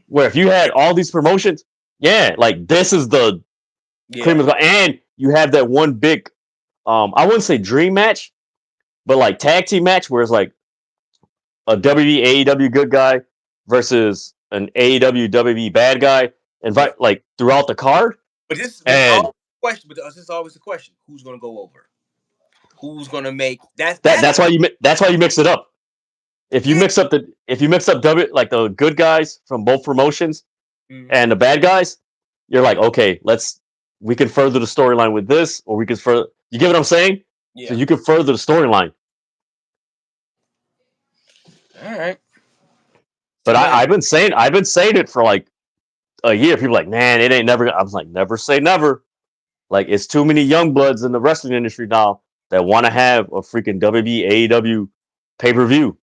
Where if you had all these promotions, yeah, like this is the cream of the, and you have that one big, I wouldn't say dream match, but like tag team match where it's like a WWE AEW good guy versus an AEW WWE bad guy, like throughout the card. But this is question. But this is always the question: who's going to go over? Who's going to make that? That's why you mix it up. If you mix up like the good guys from both promotions and the bad guys, you're like, okay, we can further the storyline with this, or we can further. You get what I'm saying? Yeah. So you can further the storyline. All right. But I've been saying it for like a year. People are like, man, it ain't never. I was like, never say never. Like it's too many young bloods in the wrestling industry now that want to have a freaking WWE AEW pay per view.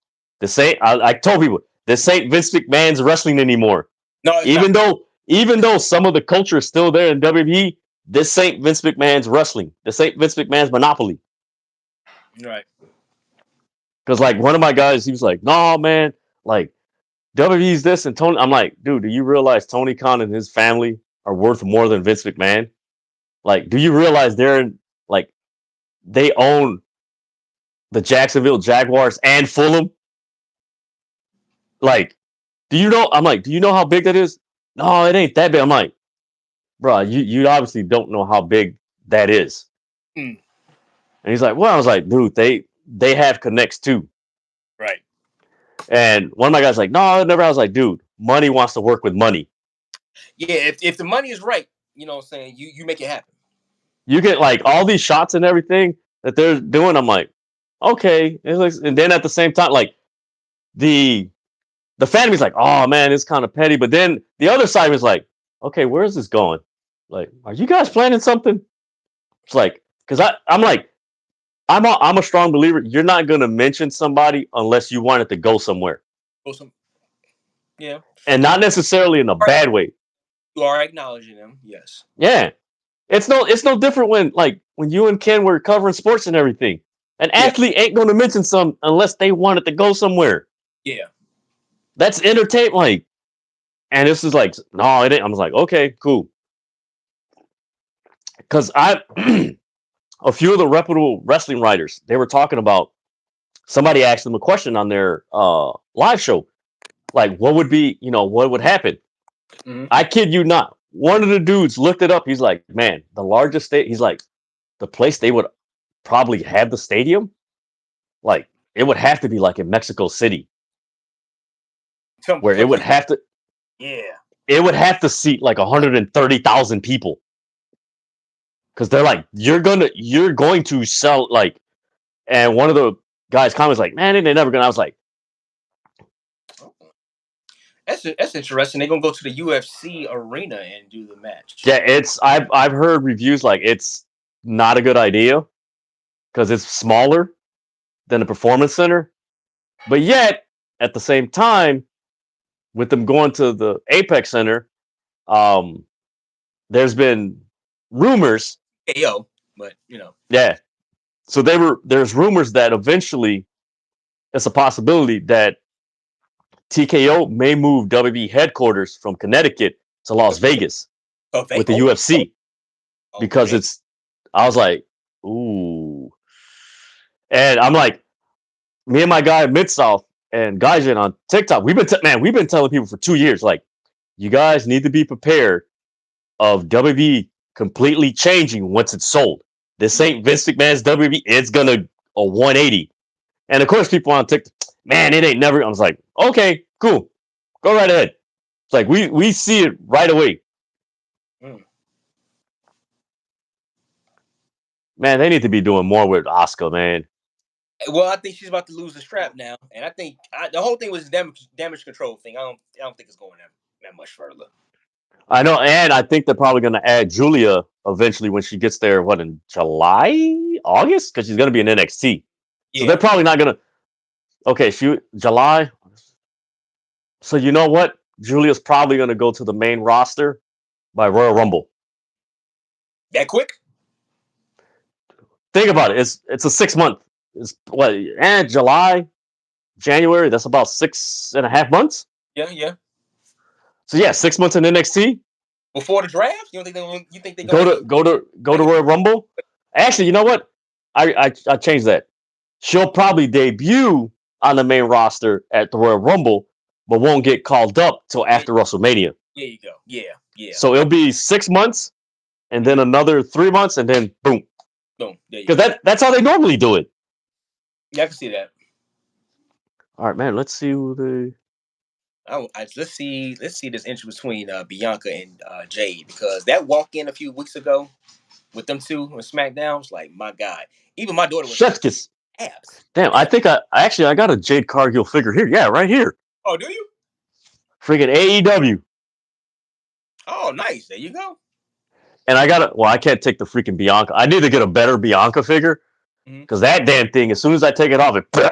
I told people this ain't Vince McMahon's wrestling anymore. No, even though some of the culture is still there in WWE, this ain't Vince McMahon's wrestling. This ain't Vince McMahon's monopoly. Right. Because like one of my guys, he was like, "No, man, like WWE's this and Tony." I'm like, dude, do you realize Tony Khan and his family are worth more than Vince McMahon? Like, do you realize they own the Jacksonville Jaguars and Fulham? Like, do you know? I'm like, do you know how big that is? No, it ain't that big. I'm like, bro, you obviously don't know how big that is. And he's like, well, I was like, dude, they have connects too. Right. And one of my guys like, no, never. I was like, dude, money wants to work with money. Yeah, if the money is right, you know what I'm saying, you make it happen. You get like all these shots and everything that they're doing. I'm like, okay. And then at the same time, like the family's like, oh man, it's kind of petty. But then the other side was like, okay, where is this going? Like, are you guys planning something? It's like, because I'm like, I'm a strong believer. You're not gonna mention somebody unless you want it to go somewhere. Yeah. And not necessarily in a bad way. You are acknowledging them, yes. Yeah. It's no different when you and Ken were covering sports and everything. An athlete ain't gonna mention some unless they want it to go somewhere. Yeah. That's entertainment, like, and this is like, no, it ain't. I was like, okay, cool. Because a few of the reputable wrestling writers, they were talking about, somebody asked them a question on their live show, like, what would happen? I kid you not. One of the dudes looked it up. He's like, man, the largest state. He's like, the place they would probably have the stadium, like, it would have to be like in Mexico City, where it would have to, it would have to seat like 130,000 people. Because they're like, you're going to sell like, and one of the guys comments like, man, they're never gonna. I was like, That's interesting. They're gonna go to the UFC arena and do the match. Yeah, I've heard reviews like it's not a good idea because it's smaller than a performance center, but yet at the same time, with them going to the Apex Center, there's been rumors. KO, but Yeah, so there's rumors that eventually it's a possibility that TKO may move WB headquarters from Connecticut to Las Vegas with the UFC because man. I was like, ooh. And I'm like, me and my guy Mid South and Gaijin on TikTok, we've been telling people for 2 years, like, you guys need to be prepared of WB completely changing once it's sold. This ain't Vince McMahon's WB. It's gonna a 180. And of course, people on TikTok, man, it ain't never. I was like, okay, cool, go right ahead. It's like we see it right away. Man, they need to be doing more with Asuka, man. Well, I think she's about to lose the strap now, and I think the whole thing was damage control thing. I don't think it's going that much further. I know, and I think they're probably going to add Julia eventually when she gets there. What, in July, August? Because she's going to be in NXT, so they're probably not going to. Okay, July. So you know what? Julia's probably going to go to the main roster by Royal Rumble. That quick? Think about it. It's a 6 month. It's what? And July, January. That's about 6.5 months. Yeah. So yeah, 6 months in NXT before the draft. You don't think you think they go to Royal Rumble? Actually, you know what? I changed that. She'll probably debut on the main roster at the Royal Rumble, but won't get called up till after WrestleMania. There you go. Yeah. So it'll be 6 months, and then another 3 months, and then boom. Because that's how they normally do it. Yeah, I can see that. All right, man. Let's see who they. Let's see this interest between Bianca and Jade, because that walk in a few weeks ago with them two on SmackDown was like, my God. Even my daughter was Chefkis. Abs. Damn, I think I got a Jade Cargill figure here. Yeah, right here. Oh, do you? Freaking AEW. Oh, nice. There you go. And I can't take the freaking Bianca. I need to get a better Bianca figure. Because that damn thing, as soon as I take it off, I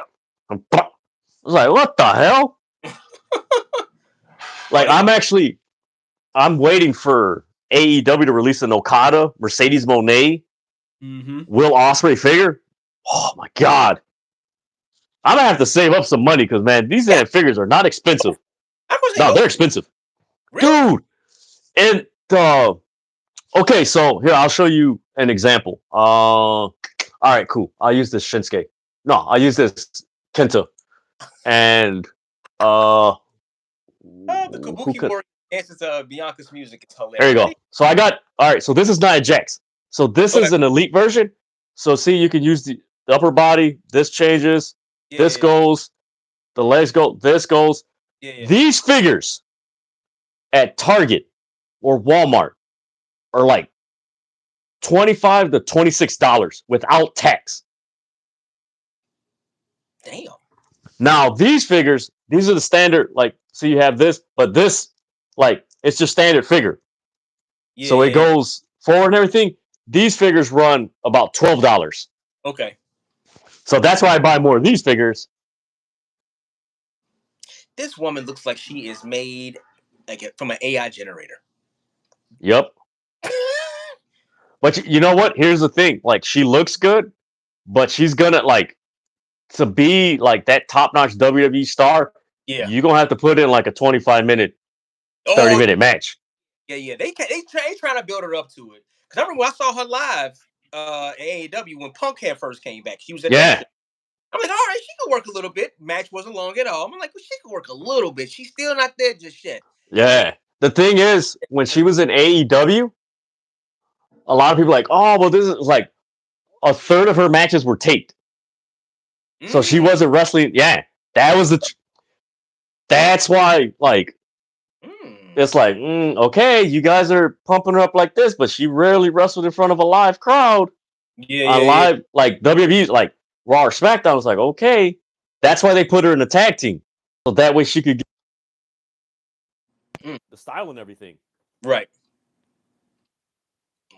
was like, what the hell? Like, I'm waiting for AEW to release an Okada, Mercedes Moné, Will Ospreay figure. Oh my God. I'm going to have to save up some money because, man, these damn figures are not expensive. No, they're expensive. Really? Dude. And, okay, so here, I'll show you an example. All right, cool. I'll use this Shinsuke. No, I'll use this Kenta. And, the Kabuki Warrior dances to Bianca's music. It's hilarious. There you go. So all right, so this is Nia Jax. So this is an elite version. So see, you can use the upper body. This changes. This goes. The legs go. This goes. These figures at Target or Walmart are like $25 to $26 without tax. Damn. Now these figures, these are the standard. Like, so you have this, but this, like, it's just standard figure. So it goes forward and everything. These figures run about $12. Okay. So that's why I buy more of these figures. This woman looks like she is made from an AI generator. Yep. But you know what? Here's the thing. Like, she looks good, but she's gonna, like, to be like that top-notch WWE star, you're gonna have to put in like a 25-minute, 30-minute match. Yeah. They trying to build her up to it. Because I remember when I saw her live at AEW when Punk had first came back. She was at that. I'm like, all right, she could work a little bit. Match wasn't long at all. I'm like, well, she could work a little bit. She's still not there just yet. Yeah. The thing is, when she was in AEW, a lot of people are like, oh, well, this is like a third of her matches were taped. So she wasn't wrestling. Yeah. That was that's why, like, it's like, okay, you guys are pumping her up like this, but she rarely wrestled in front of a live crowd. Live, like WWE, like Raw or SmackDown was like, okay, that's why they put her in a tag team, so that way she could the style and everything. Right.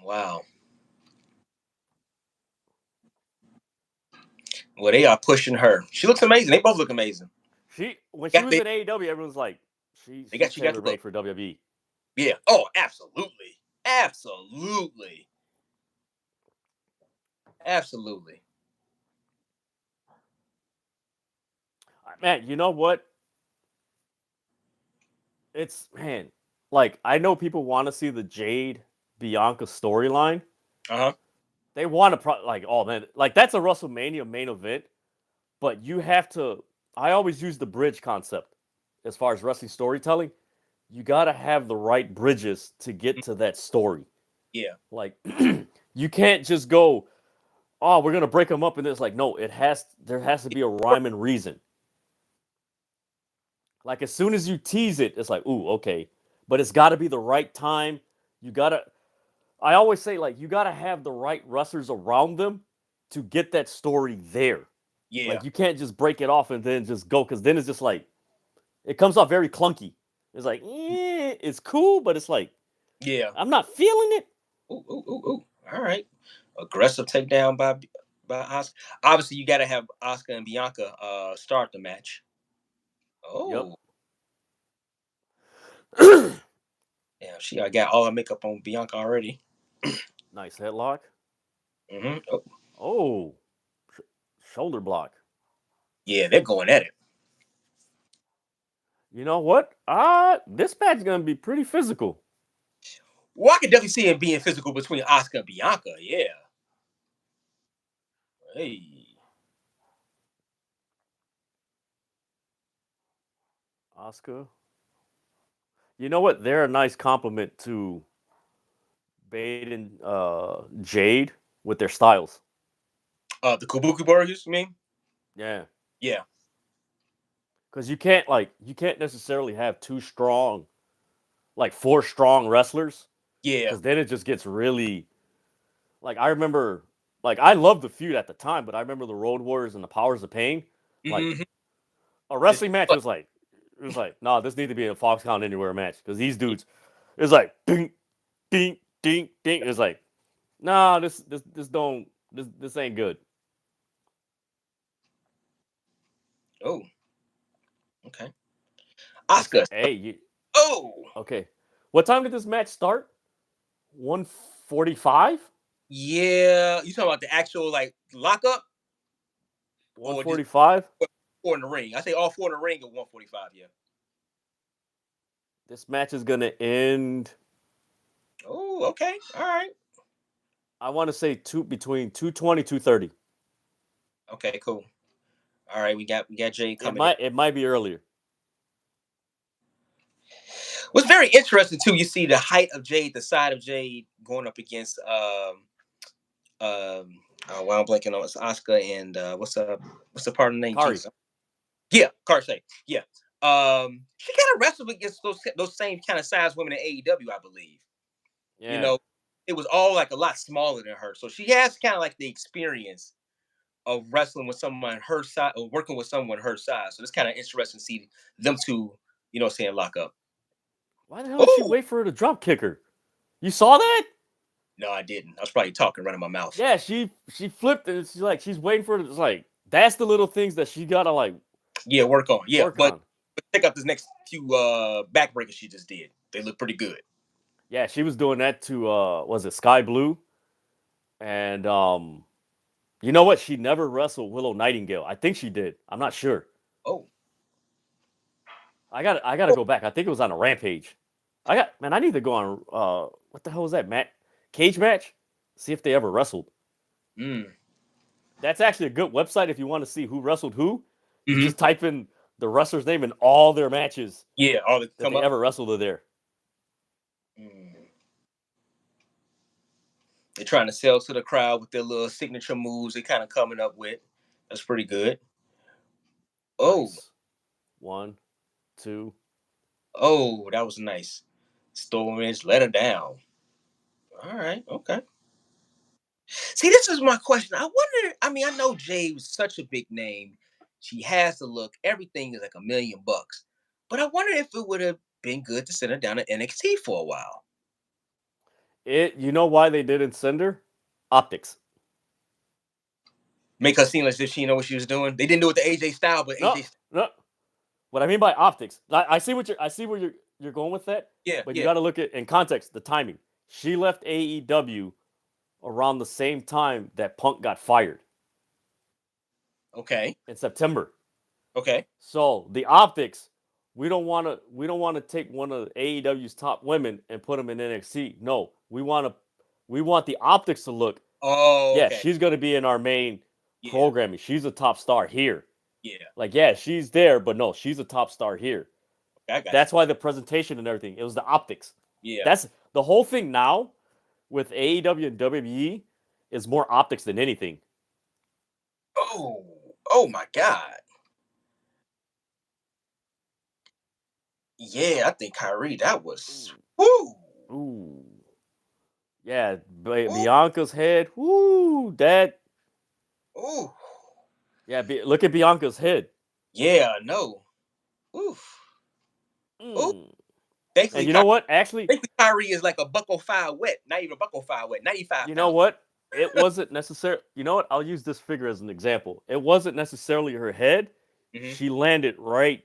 Wow. Well, they are pushing her. She looks amazing. They both look amazing. When she Got was they, in AEW, everyone's like, they she's got you got tailor the made look. for WWE. Yeah. Oh, absolutely. Absolutely. Absolutely. Man, you know what? It's man, like I know people want to see the Jade Bianca storyline. Uh-huh. They want to like, oh man, like that's a WrestleMania main event, but you have to. I always use the bridge concept as far as wrestling storytelling. You got to have the right bridges to get to that story. Yeah. Like, you can't just go, oh, we're gonna break them up, and it's like, no, there has to be a rhyme and reason. Like as soon as you tease it, it's like, ooh, okay, but it's got to be the right time. You gotta. I always say like you gotta have the right wrestlers around them to get that story there. Yeah. Like you can't just break it off and then just go because then it's just like it comes off very clunky. It's like it's cool, but it's like Yeah. I'm not feeling it. Ooh, ooh, ooh, ooh. All right. Aggressive takedown by Oscar. Obviously, you got to have Oscar and Bianca start the match. Yep. Oh, yeah. She I got all her makeup on Bianca already. Nice headlock. Oh, Oh, shoulder block. yeah, they're going at it. You know what? This match is gonna be pretty physical. Well, I can definitely see it being physical between Oscar and Bianca. Yeah. Hey. Oscar. You know what? They're a nice compliment to Bade and Jade with their styles. The Kabuki Warriors, you mean? Yeah. Yeah. Because you can't necessarily have two strong, like four strong wrestlers, Yeah. because then it just gets really like I remember like I loved the feud at the time, but I remember the Road Warriors and the Powers of Pain. Like Mm-hmm. a wrestling match was like, nah, this need to be a Foxhound Anywhere match because these dudes, it's like ding, ding, ding, ding. It's like, nah, this don't this ain't good. Oh, okay. Nice. Oscar. Hey, Oh, okay. What time did this match start? 1:45. yeah. You talking about the actual like lockup or just 1:45. four in the ring? I say all four in the ring at 145. Yeah. This match is gonna end. Oh, okay. All right. I want to say between 2:20 2:30. Okay, cool. All right, we got Jay It coming in. might be earlier. What's very interesting too, you see the height of Jade, the side of Jade going up against well, I'm blanking on it's Oscar and what's the partner name? Kari. Jesus. Yeah, Karsay. Yeah. She kind of wrestled against those same kind of size women in AEW, I believe. You Yeah. know, it was all like a lot smaller than her, so she has kind of like the experience of wrestling with someone her size or working with someone her size. So it's kind of interesting to see them two, saying lock up. Why the hell did she Oh wait for her to drop kick her? You saw that? no, I didn't. I was probably talking running my mouth. Yeah, she flipped it. She's like she's waiting for it. It's like that's the little things that she gotta like Yeah, work on. Yeah, work but on. check out this next few backbreakers she just did. They look pretty good. Yeah, she was doing that to was it Sky Blue? And you know what? She never wrestled Willow Nightingale. I think she did. I'm not sure. Oh, I gotta go back. I think it was on a Rampage. I need to go on what the hell was that, Matt? Cage match? See if they ever wrestled. mm. That's actually a good website if you want to see who wrestled who. You Hmm. just type in the wrestler's name and all their matches Yeah, all the that come they up. ever wrestled are there. Mm. They're trying to sell to the crowd with their little signature moves. They kind of coming up with. That's pretty good. Oh, Nice. One, two. oh, that was nice. Stormage let her down. All right, okay. See, this is my question. I wonder. I mean, I know Jay was such a big name. She has the look. Everything is like $1 million. But I wonder if it would have. been good to send her down to NXT for a while. You know why they didn't send her? Optics. Make her seem as if she know what she was doing. They didn't do it to AJ Styles, but No, AJ. no. What I mean by optics, I see where you're going with that. Yeah, But yeah. you got to look at in context the timing. She left AEW around the same time that Punk got fired. Okay. In September. Okay. So the optics, we don't want to take one of AEW's top women and put them in NXT. No, we want the optics to look. Oh, yeah, okay. she's gonna be in our main programming. She's a top star here. Yeah. Like, yeah, she's there, but no, she's a top star here. That's why the presentation and everything. It was the optics. Yeah. That's the whole thing now with AEW and WWE is more optics than anything. Oh my God. Yeah, I think Kyrie, that was woo. Ooh. Yeah, Bianca's head. Woo, that. Ooh. Yeah, look at Bianca's head. Yeah, no. Oof. Mm. Thankfully, and you know what? Actually, Kyrie is like a $1.05 wet. Not even a $1.05 wet. 95. You know what? It wasn't necessary. You know what? I'll use this figure as an example. It wasn't necessarily her head. Mm-hmm. She landed right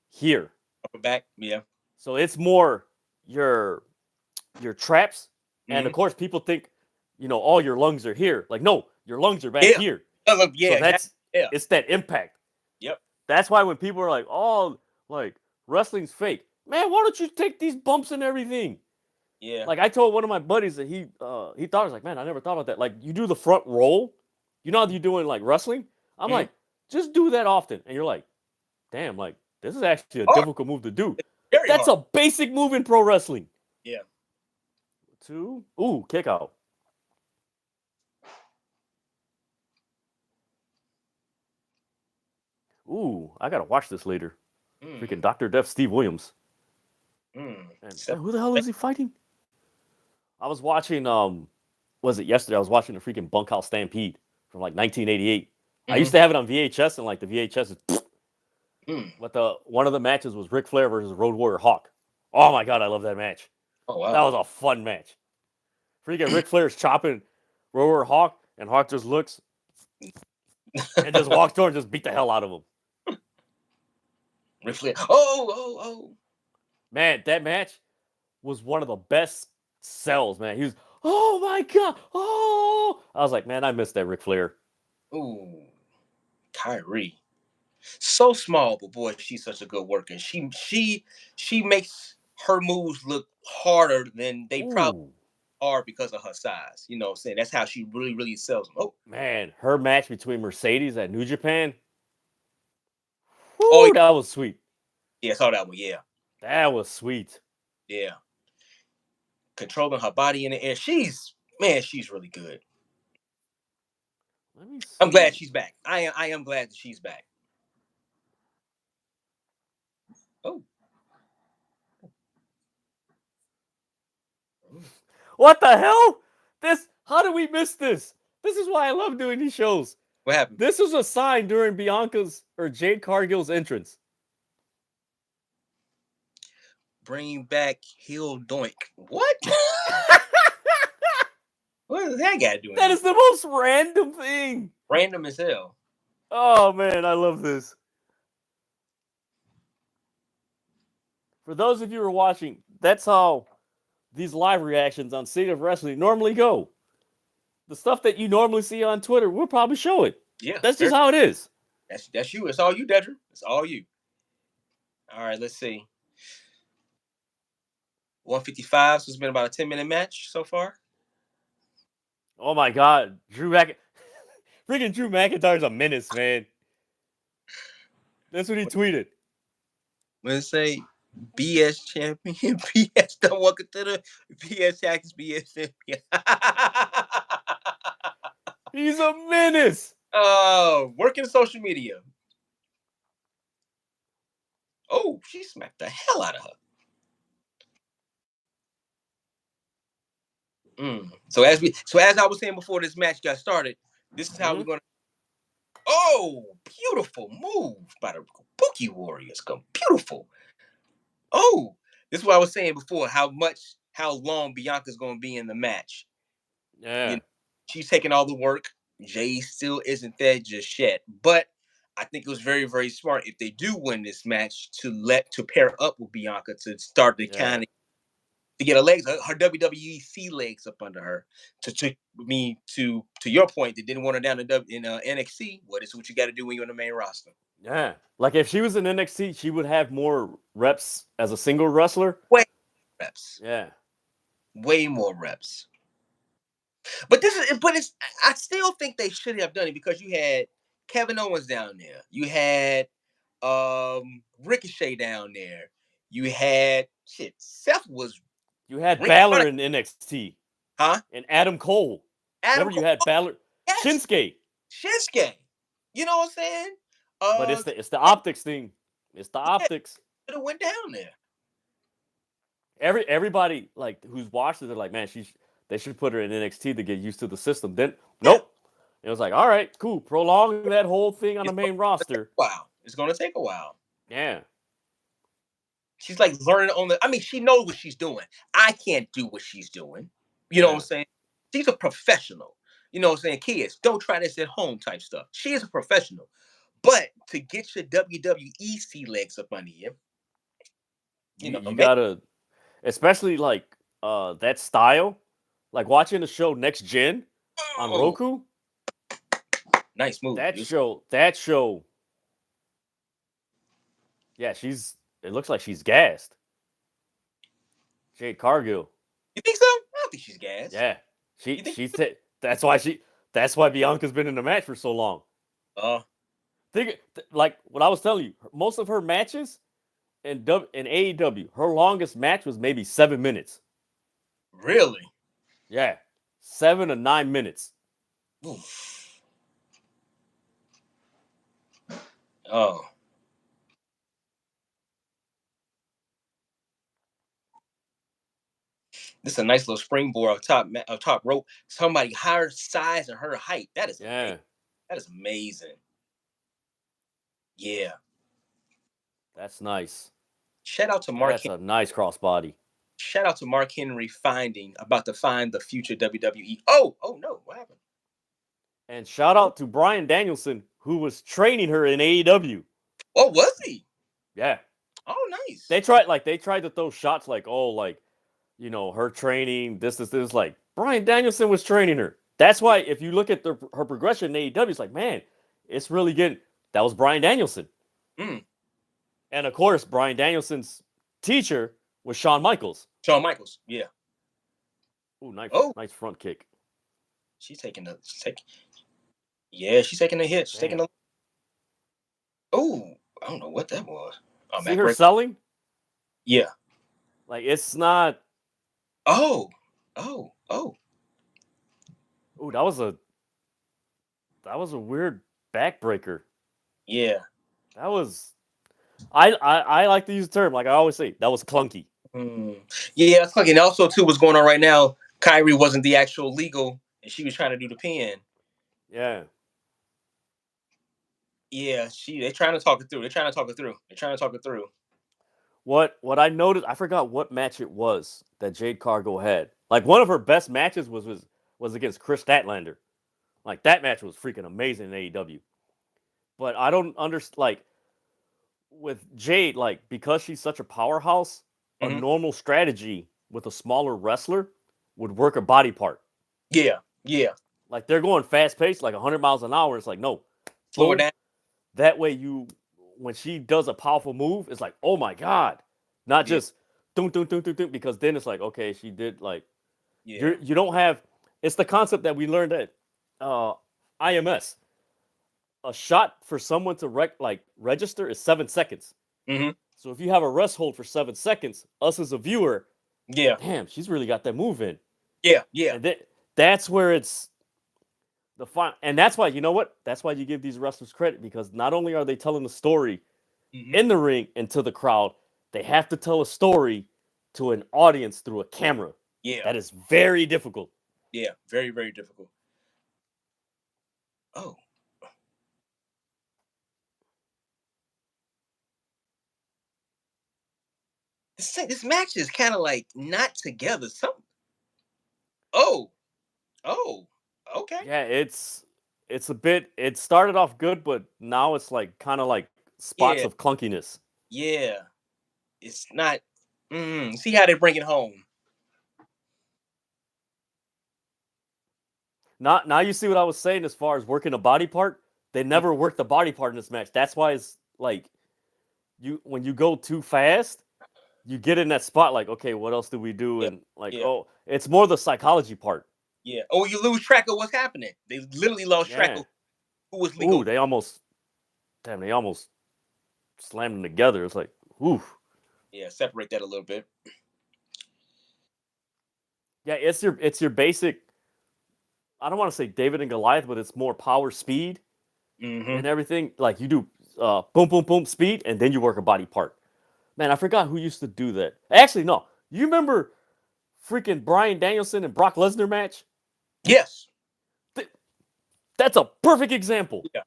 here. Upper back, yeah. So it's more your traps. Mm-hmm. And of course, people think, all your lungs are here. Like, no, your lungs are back here. Yeah, so it's that impact. Yep. That's why when people are like, oh, like wrestling's fake. Man, why don't you take these bumps and everything? Yeah. Like I told one of my buddies that he thought, I was like, man, I never thought about that. Like you do the front roll, how you're doing like wrestling? I'm like, just do that often. And you're like, damn, like this is actually a difficult move to do. That's hard. A basic move in pro wrestling. Yeah. 2. Ooh, kick out. Ooh, I gotta watch this later. Freaking Dr. Death Steve Williams. And who the hell is he fighting? I was watching was it yesterday? I was watching the freaking Bunkhouse Stampede from like 1988. I used to have it on VHS, and like the VHS is but one of the matches was Ric Flair versus Road Warrior Hawk. Oh my god, I love that match. Oh wow. That was a fun match. Freaking Ric Flair's chopping Road Warrior Hawk, and Hawk just looks and just walks toward and just beat the hell out of him. Ric Flair. Oh. Man, that match was one of the best sells, man. He was, oh my god, oh! I was like, man, I missed that Ric Flair. Ooh, Kyrie, so small, but boy, she's such a good worker. She makes her moves look harder than they probably are because of her size. You know what I'm saying? That's how she really sells them. Oh man, her match between Mercedes at New Japan. Woo, that was sweet. Yeah, I saw that one. Yeah, that was sweet. Yeah. Controlling her body in the air. She's really good. Let me see. I'm glad she's back. I am glad that she's back. Oh. What the hell? How did we miss this? This is why I love doing these shows. What happened? This was a sign during Bianca's or Jade Cargill's entrance. Bring back heel doink. What? What is that guy doing? That is the most random thing. Random as hell. Oh man, I love this. For those of you who are watching, that's how these live reactions on State of Wrestling normally go. The stuff that you normally see on Twitter, we'll probably show it. Yeah. That's just how it is. That's you. It's all you, Dedrian. It's all you. All right, let's see. 155, so it's been about a 10-minute match so far. Oh my god. Freaking Drew McIntyre's a menace, man. That's what he tweeted. Let's say BS champion, BS don't walk into the BS champions, BS champion. He's a menace. Oh, working social media. Oh, she smacked the hell out of her. So as I was saying before this match got started, this is how we're gonna. Oh, beautiful move by the Kabuki Warriors. Come beautiful. Oh, This is what I was saying before. How long Bianca's going to be in the match. Yeah. You know, she's taking all the work. Jay still isn't there just yet. But I think it was very, very smart if they do win this match to pair up with Bianca to start to kind of to get her WWE legs up under her. To your point, they didn't want her down in NXT. Well, this is what you got to do when you're on the main roster. Yeah. Like if she was in NXT, she would have more reps as a single wrestler. Way reps. Yeah. Way more reps. But I still think they should have done it because you had Kevin Owens down there. You had Ricochet down there. You had Seth was. You had Balor in NXT. Huh? And Adam Cole. Remember you had Balor. Yes. Shinsuke. You know what I'm saying? But it's the optics thing. It's the optics. Should have went down there. Everybody like who's watched it, they're like, man, they should put her in NXT to get used to the system. Then nope. It was like, all right, cool. Prolong that whole thing on the main roster. Wow. It's gonna take a while. Yeah. She's like learning on the. I mean, she knows what she's doing. I can't do what she's doing. You know what I'm saying? She's a professional. You know what I'm saying? Kids, don't try this at home type stuff. She is a professional. But to get your WWE legs up under you, you gotta, especially like that style, like watching the show Next Gen on Roku. Nice move. That show. Yeah, it looks like she's gassed. Jade Cargill. You think so? I don't think she's gassed. Yeah. That's why Bianca's been in the match for so long. Like what I was telling you, most of her matches in AEW, her longest match was maybe 7 minutes. Really? Yeah. 7 to 9 minutes. Oof. Oh. This is a nice little springboard of top rope. Somebody her size and her height. That is amazing. That is amazing. Yeah. That's nice. Shout out to Mark. That's a nice crossbody. Shout out to Mark Henry about to find the future WWE. Oh no, what happened? And shout out to Bryan Danielson, who was training her in AEW. Oh, was he? Yeah. Oh, nice. They tried to throw shots like, oh, like, you know, her training, this. Like, Bryan Danielson was training her. That's why if you look at her progression in AEW, it's like, man, it's really good. That was Bryan Danielson. Mm. And of course, Bryan Danielson's teacher was Shawn Michaels. Yeah. Ooh, nice front kick. She's taking a hit. She's taking a. Oh, I don't know what that was. See her selling? Yeah. Like it's not. Oh. Ooh, that was a weird backbreaker. Yeah. That was. I like to use the term, like I always say, that was clunky. Yeah, that's clunky. And also, too, what's going on right now, Kyrie wasn't the actual legal, and she was trying to do the pin. Yeah. Yeah, they're trying to talk it through. What I noticed, I forgot what match it was that Jade Cargill had. Like one of her best matches was against Chris Statlander. Like that match was freaking amazing in AEW. But I don't understand, like with Jade, like because she's such a powerhouse, a normal strategy with a smaller wrestler would work a body part. Yeah. Like they're going fast paced, like 100 miles an hour. It's like no, slow it down. That way, when she does a powerful move, it's like, oh my god, not just dun, because then it's like, okay, she did like, you don't have. It's the concept that we learned at IMS. A shot for someone to register is 7 seconds. So if you have a rest hold for 7 seconds, us as a viewer, damn, she's really got that move in. Yeah. And that's where it's the fun, and that's why, you know what? That's why you give these wrestlers credit, because not only are they telling the story in the ring and to the crowd, they have to tell a story to an audience through a camera. Yeah. That is very difficult. Yeah, very, very difficult. Oh. This match is kind of like not together. Okay. Yeah, it's a bit. It started off good, but now it's like kind of like spots Yeah, of clunkiness. yeah. It's not. See how they bring it home. Now you see what I was saying as far as working a body part. They never worked the body part in this match. That's why it's like when you go too fast, you get in that spot like, okay, what else do we do? Yeah, And like, yeah, oh, it's more the psychology part. yeah. Oh, you lose track of what's happening. They literally lost track Yeah. of who was Ooh, legal. they almost slammed them together. It's like, ooh. Yeah, separate that a little bit. Yeah, it's your basic. I don't want to say David and Goliath, but it's more power, speed, Mm-hmm. and everything. Like you do, boom, boom, boom, speed, and then you work a body part. Man, I forgot who used to do that. Actually, no. You remember freaking Bryan Danielson and Brock Lesnar match? Yes. That's a perfect example. Yeah.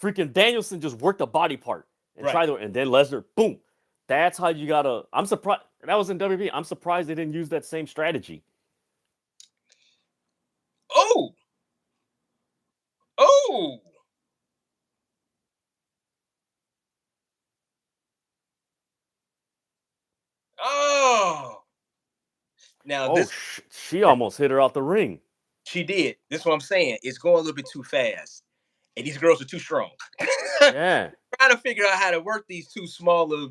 Freaking Danielson just worked a body part and Right. tried to, and then Lesnar, boom. That's how you gotta. I'm surprised that was in WWE. I'm surprised they didn't use that same strategy. Oh. Oh. Oh. Now Oh, this she almost hit her out the ring. she did. This is what I'm saying. It's going a little bit too fast, and these girls are too strong. Yeah. Trying to figure out how to work these two smaller.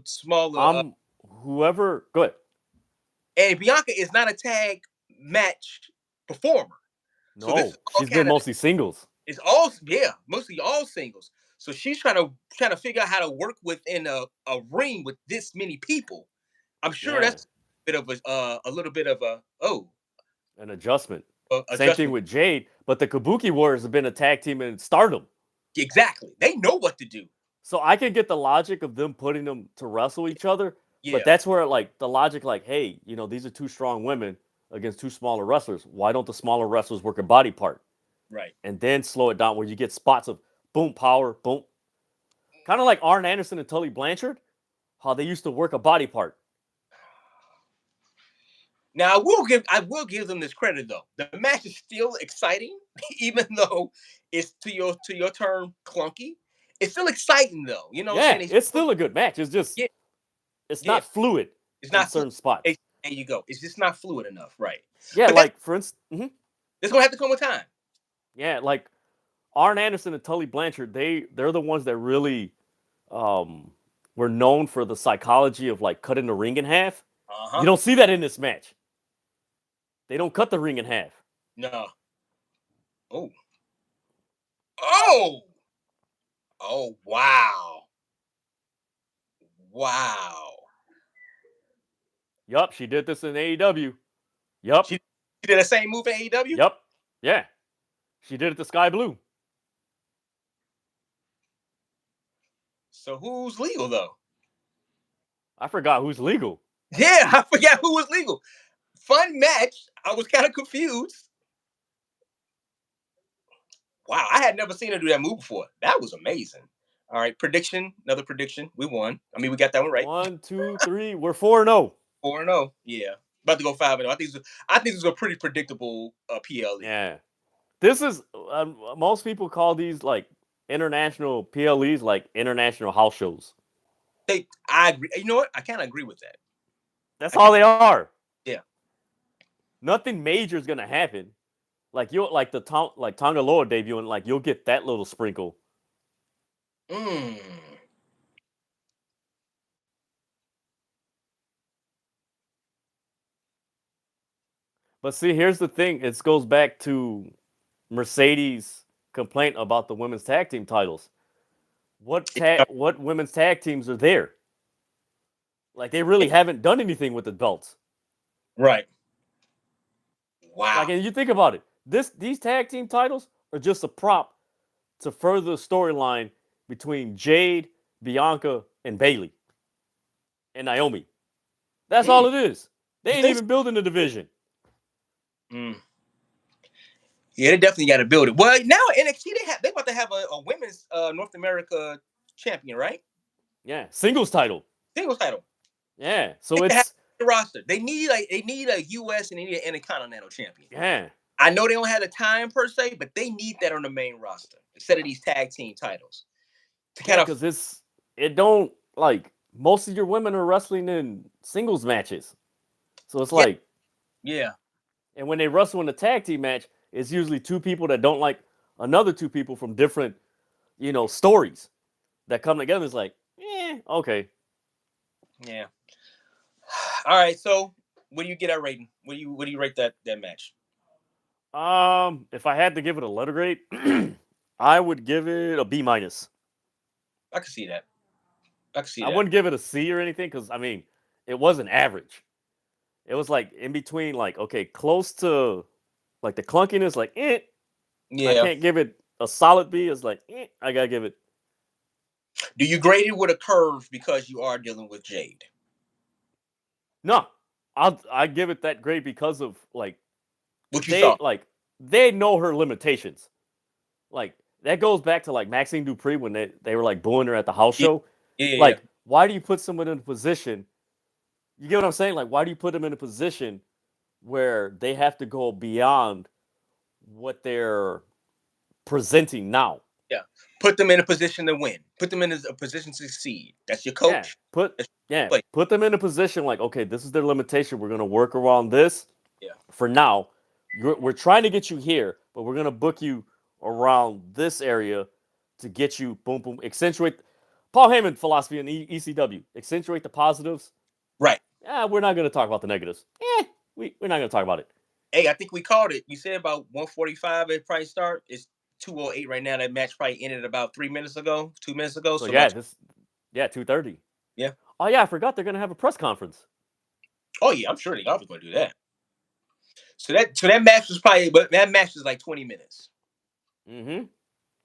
I'm whoever. Good. And Bianca is not a tag match performer, so this is No, all she's been kind of mostly singles. it's all mostly all singles. So she's trying to figure out how to work within a ring with this many people. I'm sure Yeah, that's a little bit of an adjustment. Same thing adjustment. with Jade, but the Kabuki Warriors have been a tag team in Stardom, Exactly, they know what to do. so I can get the logic of them putting them to wrestle each other. But Yeah, that's where like the logic, like, hey, these are two strong women against two smaller wrestlers. Why don't the smaller wrestlers work a body part right. and then slow it down where you get spots of boom power, boom, kind of like Arn Anderson and Tully Blanchard, how they used to work a body part. Now I will give them this credit though. The match is still exciting, even though it's to your term clunky. It's still exciting though. You know what I'm saying? Yeah, it's still a good match. It's just Yeah, it's yeah. not fluid It's in not certain spots. there you go. It's just not fluid enough, right? Yeah, But like for instance, that's gonna have to come with time. yeah, like Arn Anderson and Tully Blanchard, they're the ones that really um were known for the psychology of like cutting the ring in half. Uh You huh. don't see that in this match. They don't cut the ring in half. No. Oh. Oh. Oh. Wow. Wow. Yup, she did this in AEW. Yup, She did the same move in AEW. yup, yeah. She did it to Sky Blue. So who's legal though? I forgot who's legal. Yeah, I forgot who was legal. Fun match. I was kind of confused. Wow, I had never seen her do that move before. That was amazing. All right, prediction. Another prediction. We won. I mean, we got that one right. 1, 2, 3. We're 4-0. 4-0. Yeah, about to go 5-0. I think this is a pretty predictable PLE. Yeah. This is most people call these like international PLEs like international house shows. I agree. You know what? I kind of agree with that. That's I all can't. they are. Yeah. Nothing major is gonna happen. Like you'll like like Tonga Loa debut and like you'll get that little sprinkle. Mm. But see, here's the thing. It goes back to Mercedes' complaint about the women's tag team titles. What women's tag teams are there? Like they really haven't done anything with the belts. Right. Wow. Like, and you think about it, these tag team titles are just a prop to further the storyline between Jade, Bianca, and Bayley and Naomi. That's all Mm. it is. They You ain't think? even building the division. Mm. Yeah, they definitely got to build it. Well, now NXT they about to have a women's North America champion, right? Yeah, singles title. Singles title. Yeah. So it's the roster. They need a US and they need an Intercontinental champion. yeah. I know they don't have the time per se, but they need that on the main roster instead of these tag team titles. To Yeah, kind of because it don't like most of your women are wrestling in singles matches. So it's like yeah. and when they wrestle in a tag team match, it's usually two people that don't like another two people from different, stories that come together. It's like, okay. Yeah. All right. So, what do you get our rating? What do you rate that match? If I had to give it a letter grade, I would give it a B minus. I can see that. I can see I that. wouldn't give it a C or anything because I mean, it wasn't average. It was like in between, like okay, close to like the clunkiness, like I Yeah. can't give it a solid B. It's like I gotta give it. Do you grade it with a curve because you are dealing with Jade? No, I give it that grade because of like What you saw? they know her limitations. Like that goes back to like Maxine Dupree when they were like booing her at the house Yeah. show. Yeah. Like, why do you put someone in a position? You get what I'm saying? Like, why do you put them in a position where they have to go beyond what they're presenting now? Yeah. Put them in a position to win. Put them in a position to succeed. That's your Yeah, coach. That's put them in a position like, okay, this is their limitation. We're gonna work around this. Yeah. For now, we're trying to get you here, but we're gonna book you around this area to get you boom boom accentuate Paul Heyman philosophy in ECW. Accentuate the positives. Right. Yeah, we're not gonna talk about the negatives. We're not gonna talk about it. Hey, I think we called it. You said about 145 at probably start. It's 208 right now. That match probably ended about 3 minutes ago, 2 minutes ago. So So yeah, about 2:30. yeah. Oh yeah, I forgot they're gonna have a press conference. Oh yeah, I'm sure they are going to do that. So that match was probably, but that match was like 20 minutes. Mm-hmm. 20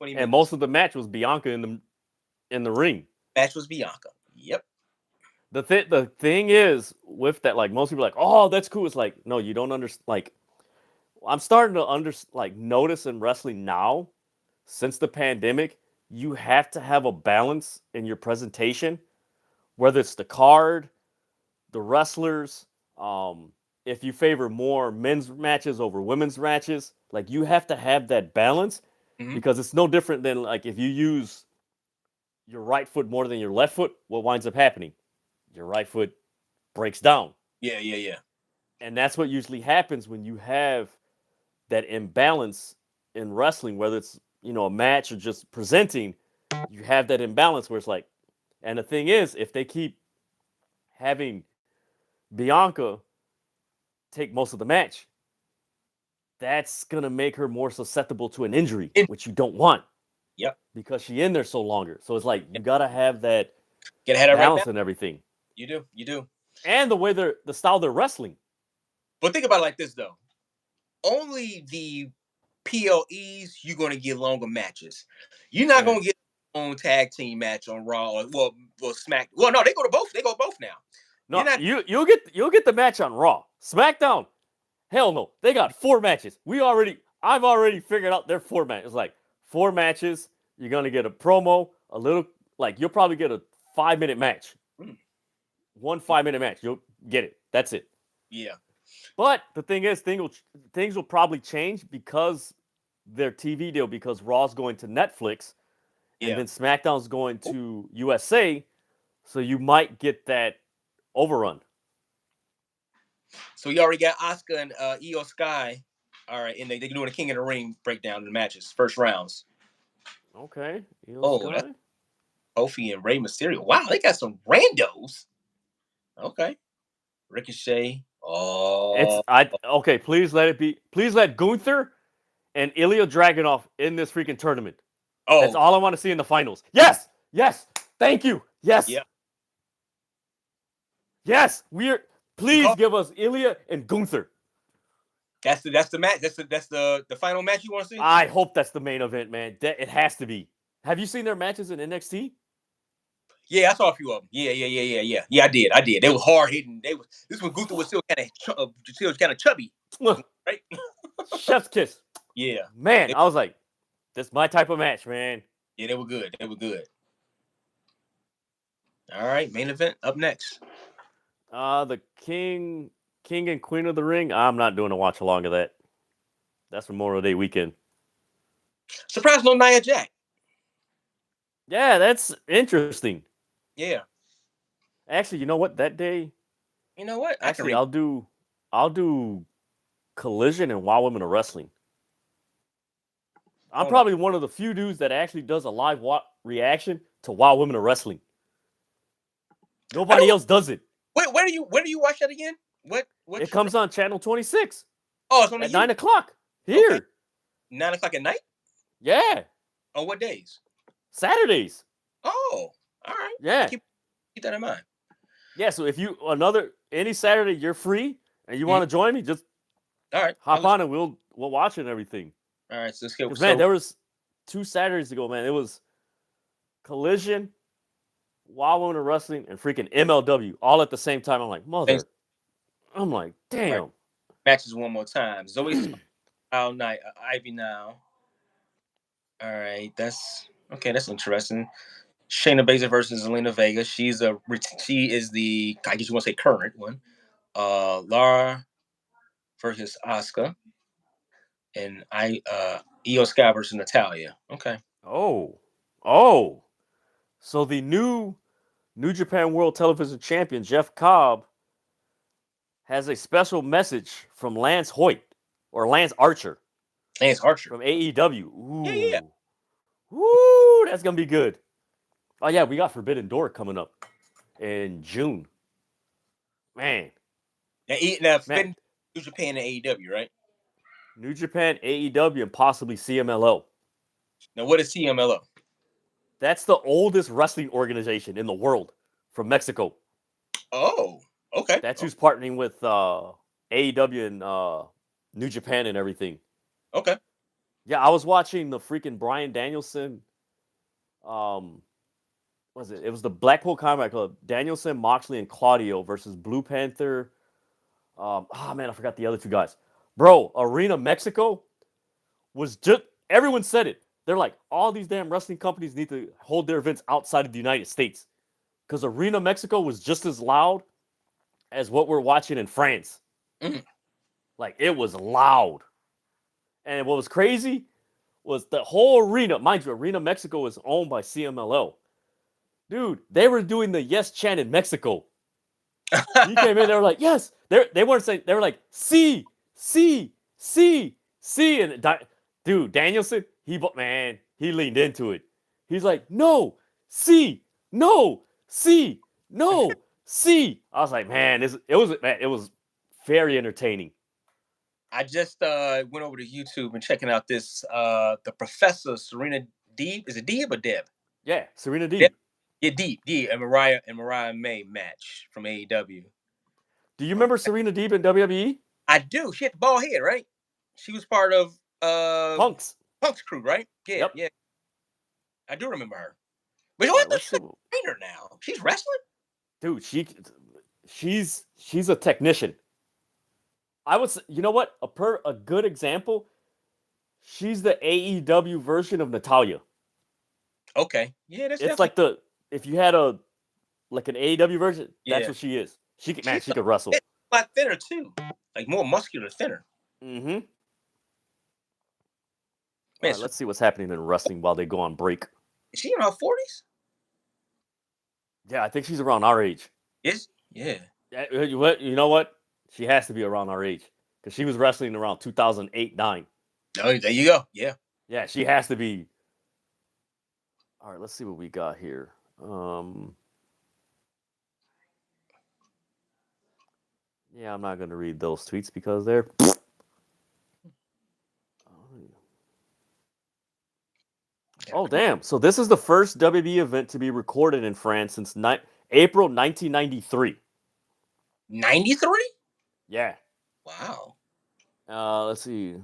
And minutes. most of the match was Bianca in the ring. Match was Bianca. Yep. The thing is with that, like most people are like, oh, that's cool. It's like, no, you don't understand. Like, I'm starting to notice in wrestling now, since the pandemic, you have to have a balance in your presentation, whether it's the card, the wrestlers, if you favor more men's matches over women's matches, like you have to have that balance Mhm. because it's no different than like if you use your right foot more than your left foot, what winds up happening? Your right foot breaks down. Yeah. And that's what usually happens when you have that imbalance in wrestling, whether it's, a match or just presenting, you have that imbalance where it's like, and the thing is, if they keep having Bianca take most of the match, that's going to make her more susceptible to an injury, which you don't want Yep. because she's in there so longer. So it's like, you got to have that Get ahead of balance right and everything. You do. And the way the style they're wrestling. But think about it like this though. Only the PLEs you're going to get longer matches. You're not going to get on tag team match on Raw or Smack. Well, no, they go both now. No, you'll get the match on Raw. SmackDown, hell no. They got 4 matches. I've already figured out their format. It's like 4 matches. You're gonna get a promo, a little you'll probably get a 5-minute match. 1 5-minute match. You'll get it. That's it. Yeah. But the thing is, things will probably change because their TV deal, because Raw's going to Netflix, and then SmackDown's going to USA, so you might get that overrun. So you already got Asuka and Io Sky. All right, and they're doing a King of the Ring breakdown in the matches, first rounds. Okay. That's Kofi and Rey Mysterio. Wow, they got some randos. Okay. Ricochet. Oh. Okay. Please let it be. Please let Gunther and Ilya Dragunov in this freaking tournament. Oh. That's all I want to see in the finals. Yes. Thank you. Yes. Yeah. Yes. Please give us Ilya and Gunther. That's the match. That's the final match you want to see? I hope that's the main event, man. It has to be. Have you seen their matches in NXT? Yeah, I saw a few of them. Yeah. Yeah, I did. They were hard hitting. This one Gunther was still kind of chubby, right? Chef's kiss. Yeah, man. I was like, this is my type of match, man. Yeah, they were good. All right, main event up next. The King and Queen of the Ring. I'm not doing a watch along of that. That's Memorial Day weekend. Surprise, no Nia Jack. Yeah, that's interesting. Yeah. Actually, you know what? That day, You know what? actually, I'll do Collision and Wild Women of Wrestling. I'm probably one of the few dudes that actually does a live reaction to Wild Women of Wrestling. Nobody else does it. Wait, where do you watch that again? What It comes on channel 26. Oh, it's on at 9 o'clock here. Okay. 9 o'clock at night? Yeah. On what days? Saturdays. Oh, all right. Yeah. Keep that in mind. Yeah, so if you any Saturday you're free and you want to join me, just all right, hop on and we'll watch it and everything. All right, so let's go. Man, there was 2 Saturdays ago, man. It was Collision, Wild Women of Wrestling, and freaking MLW all at the same time. I'm like, mother. I'm like, damn. Right. Matches one more time. Zoe's all night. Ivy now. All right, that's okay. That's interesting. Shayna Baszler versus Zelina Vega. She is the, I guess you want to say, current one. Lara versus Asuka. And Io Sky versus Natalia. Okay. Oh. So the New Japan World Television Champion, Jeff Cobb, has a special message from Lance Archer. Lance Archer. From AEW. Ooh. Yeah. Woo, that's going to be good. Oh, yeah, we got Forbidden Door coming up in June. Man. Now Forbidden New Japan and AEW, right? New Japan, AEW, and possibly CMLL. Now, what is CMLL? That's the oldest wrestling organization in the world from Mexico. Oh, okay. That's who's partnering with AEW and New Japan and everything. Okay. Yeah, I was watching the freaking Bryan Danielson. What was it? It was the Blackpool Combat Club. Danielson, Moxley, and Claudio versus Blue Panther. I forgot the other 2 guys. Bro, Arena Mexico was just, everyone said it. They're like, all these damn wrestling companies need to hold their events outside of the United States. Because Arena Mexico was just as loud as what we're watching in France. Mm. Like, it was loud. And what was crazy was the whole arena, mind you, Arena Mexico is owned by CMLL. Dude, they were doing the yes chant in Mexico. You came in, they were like, yes. They weren't saying, they were like, C. And dude, Danielson, he leaned into it. He's like, no, C. I was like, man, it was very entertaining. I just went over to YouTube and checking out this the Professor Serena Deeb. Is it Deeb or Deb? Yeah, Serena Deeb. Yeah, Deeb and Mariah May match from AEW. Do you remember Serena Deeb in WWE? I do. She had the bald head, right? She was part of Punk's crew, right? Yeah, yeah. I do remember her. But she's a trainer now. She's wrestling? Dude, she's a technician. I would say, you know what? A good example, she's the AEW version of Natalia. Okay. Yeah, it's like if you had an AEW version, that's what she is. She could wrestle. A lot thinner too. Like more muscular, thinner. Mm-hmm. Right, let's see what's happening in wrestling while they go on break. Is she in her 40s? Yeah, I think she's around our age. Yeah. You know what? She has to be around our age because she was wrestling around 2008-9. Oh, there you go. Yeah. Yeah, she has to be. All right, let's see what we got here. Yeah, I'm not going to read those tweets because they're. Oh, damn. So this is the first WB event to be recorded in France since April 1993. 93? Yeah. Wow. Let's see.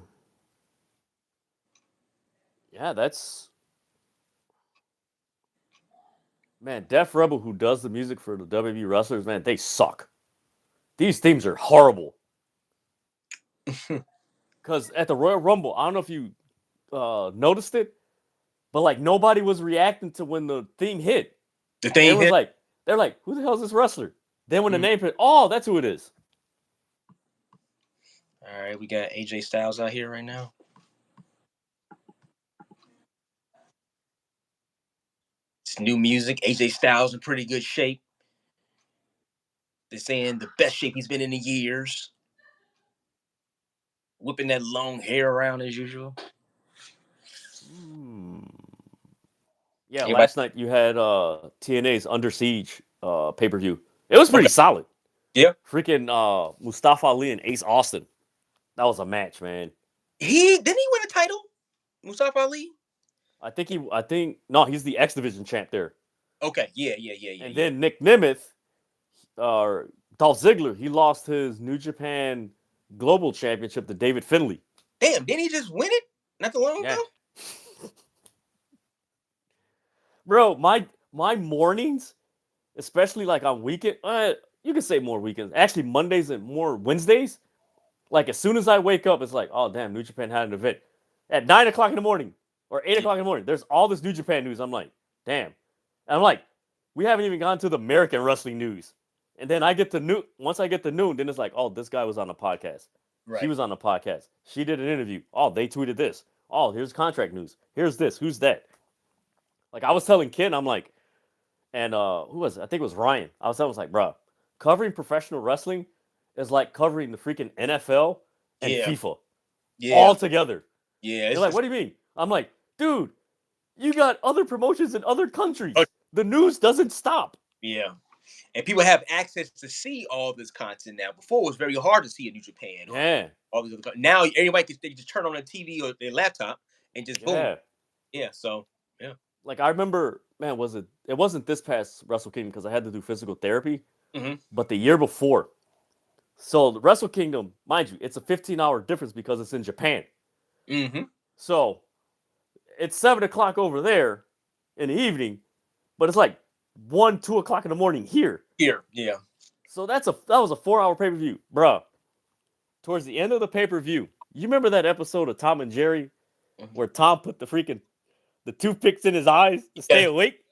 Yeah, that's... Man, Def Rebel, who does the music for the WB wrestlers, man, they suck. These themes are horrible. Because at the Royal Rumble, I don't know if you noticed it, but like nobody was reacting to when the theme hit. The theme hit? They're like, who the hell is this wrestler? Then when the name hit, oh, that's who it is. All right, we got AJ Styles out here right now. It's new music. AJ Styles in pretty good shape. They're saying the best shape he's been in years. Whipping that long hair around as usual. Yeah, last night you had TNA's Under Siege pay-per-view. It was pretty solid. Yeah. Freaking Mustafa Ali and Ace Austin. That was a match, man. Didn't he win a title? Mustafa Ali? I think he's the X Division champ there. Okay, yeah. And then Nick Nemeth, Dolph Ziggler, he lost his New Japan Global Championship to David Finlay. Damn, didn't he just win it not too long ago? Bro, my mornings, especially like on weekend, you can say more weekends. Actually, Mondays and more Wednesdays. Like as soon as I wake up, it's like, oh damn, New Japan had an event at 9 o'clock in the morning or 8 o'clock in the morning. There's all this New Japan news. I'm like, damn. And I'm like, we haven't even gone to the American wrestling news. And then I get to noon. Once I get to noon, then it's like, oh, this guy was on a podcast. Right. She was on a podcast. She did an interview. Oh, they tweeted this. Oh, here's contract news. Here's this. Who's that? Like I was telling Ken, I'm like, and who was it? I think it was Ryan. I was like, bro, covering professional wrestling is like covering the freaking NFL and FIFA. Yeah. All together. Yeah. They're like, what do you mean? I'm like, dude, you got other promotions in other countries. The news doesn't stop. Yeah. And people have access to see all this content now. Before, it was very hard to see in New Japan. Yeah. All these other now, everybody can just turn on their TV or their laptop and just boom. Yeah. So, yeah. Like, I remember, man, it wasn't this past Wrestle Kingdom because I had to do physical therapy, but the year before. So, the Wrestle Kingdom, mind you, it's a 15-hour difference because it's in Japan. So, it's 7 o'clock over there in the evening, but it's like 1, 2 o'clock in the morning here. Here, yeah. So that was a 4-hour pay-per-view. Bruh, towards the end of the pay-per-view, you remember that episode of Tom and Jerry where Tom put the toothpicks in his eyes to stay awake?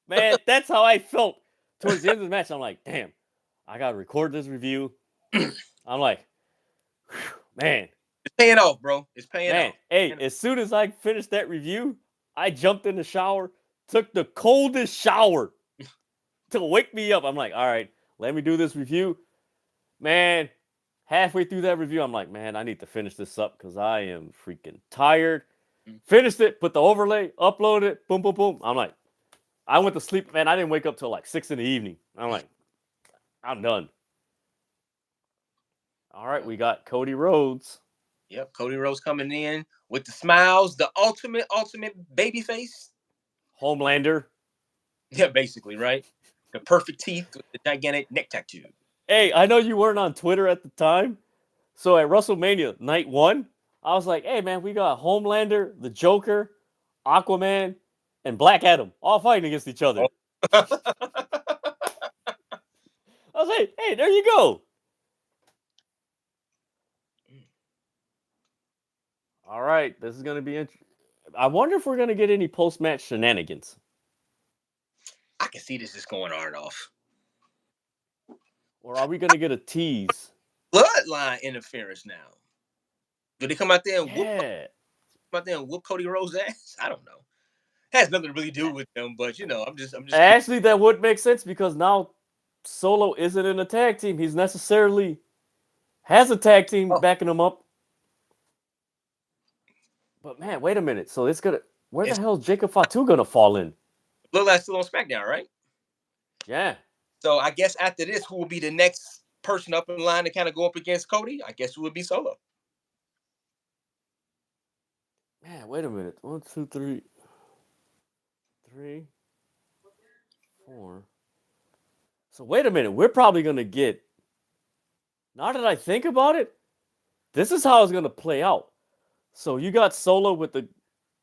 Man, that's how I felt towards the end of the match. I'm like, damn, I got to record this review. I'm like, man. It's paying off, bro. It's paying off. Hey, as soon as I finished that review, I jumped in the shower, took the coldest shower to wake me up. I'm like, all right, let me do this review. Man, halfway through that review, I'm like, man, I need to finish this up because I am freaking tired. Finished it, put the overlay, uploaded it, boom, boom, boom. I'm like, I went to sleep, man. I didn't wake up till like 6 in the evening. I'm like, I'm done. All right, we got Cody Rhodes. Yep, Cody Rhodes coming in with the smiles, the ultimate baby face. Homelander. Yeah, basically, right? The perfect teeth with the gigantic neck tattoo. Hey, I know you weren't on Twitter at the time. So at WrestleMania night 1, I was like, hey, man, we got Homelander, the Joker, Aquaman, and Black Adam all fighting against each other. I was like, hey, there you go. All right, this is going to be interesting. I wonder if we're going to get any post-match shenanigans. I can see this just going hard off. Or are we going to get a tease? Bloodline interference now. Do they come out there and whoop Cody Rhodes' ass? I don't know. It has nothing to really do with them, but I'm just. Actually, that would make sense because now Solo isn't in a tag team. He's necessarily has a tag team backing him up. But man, wait a minute. So where the hell is Jacob Fatu gonna fall in? Bloodline's still on SmackDown, right? Yeah. So I guess after this, who will be the next person up in line to kind of go up against Cody? I guess it would be Solo. Man, wait a minute. 1, 2, 3, 3, 4. So wait a minute. We're probably gonna get. Now that I think about it, this is how it's gonna play out. So you got Solo with the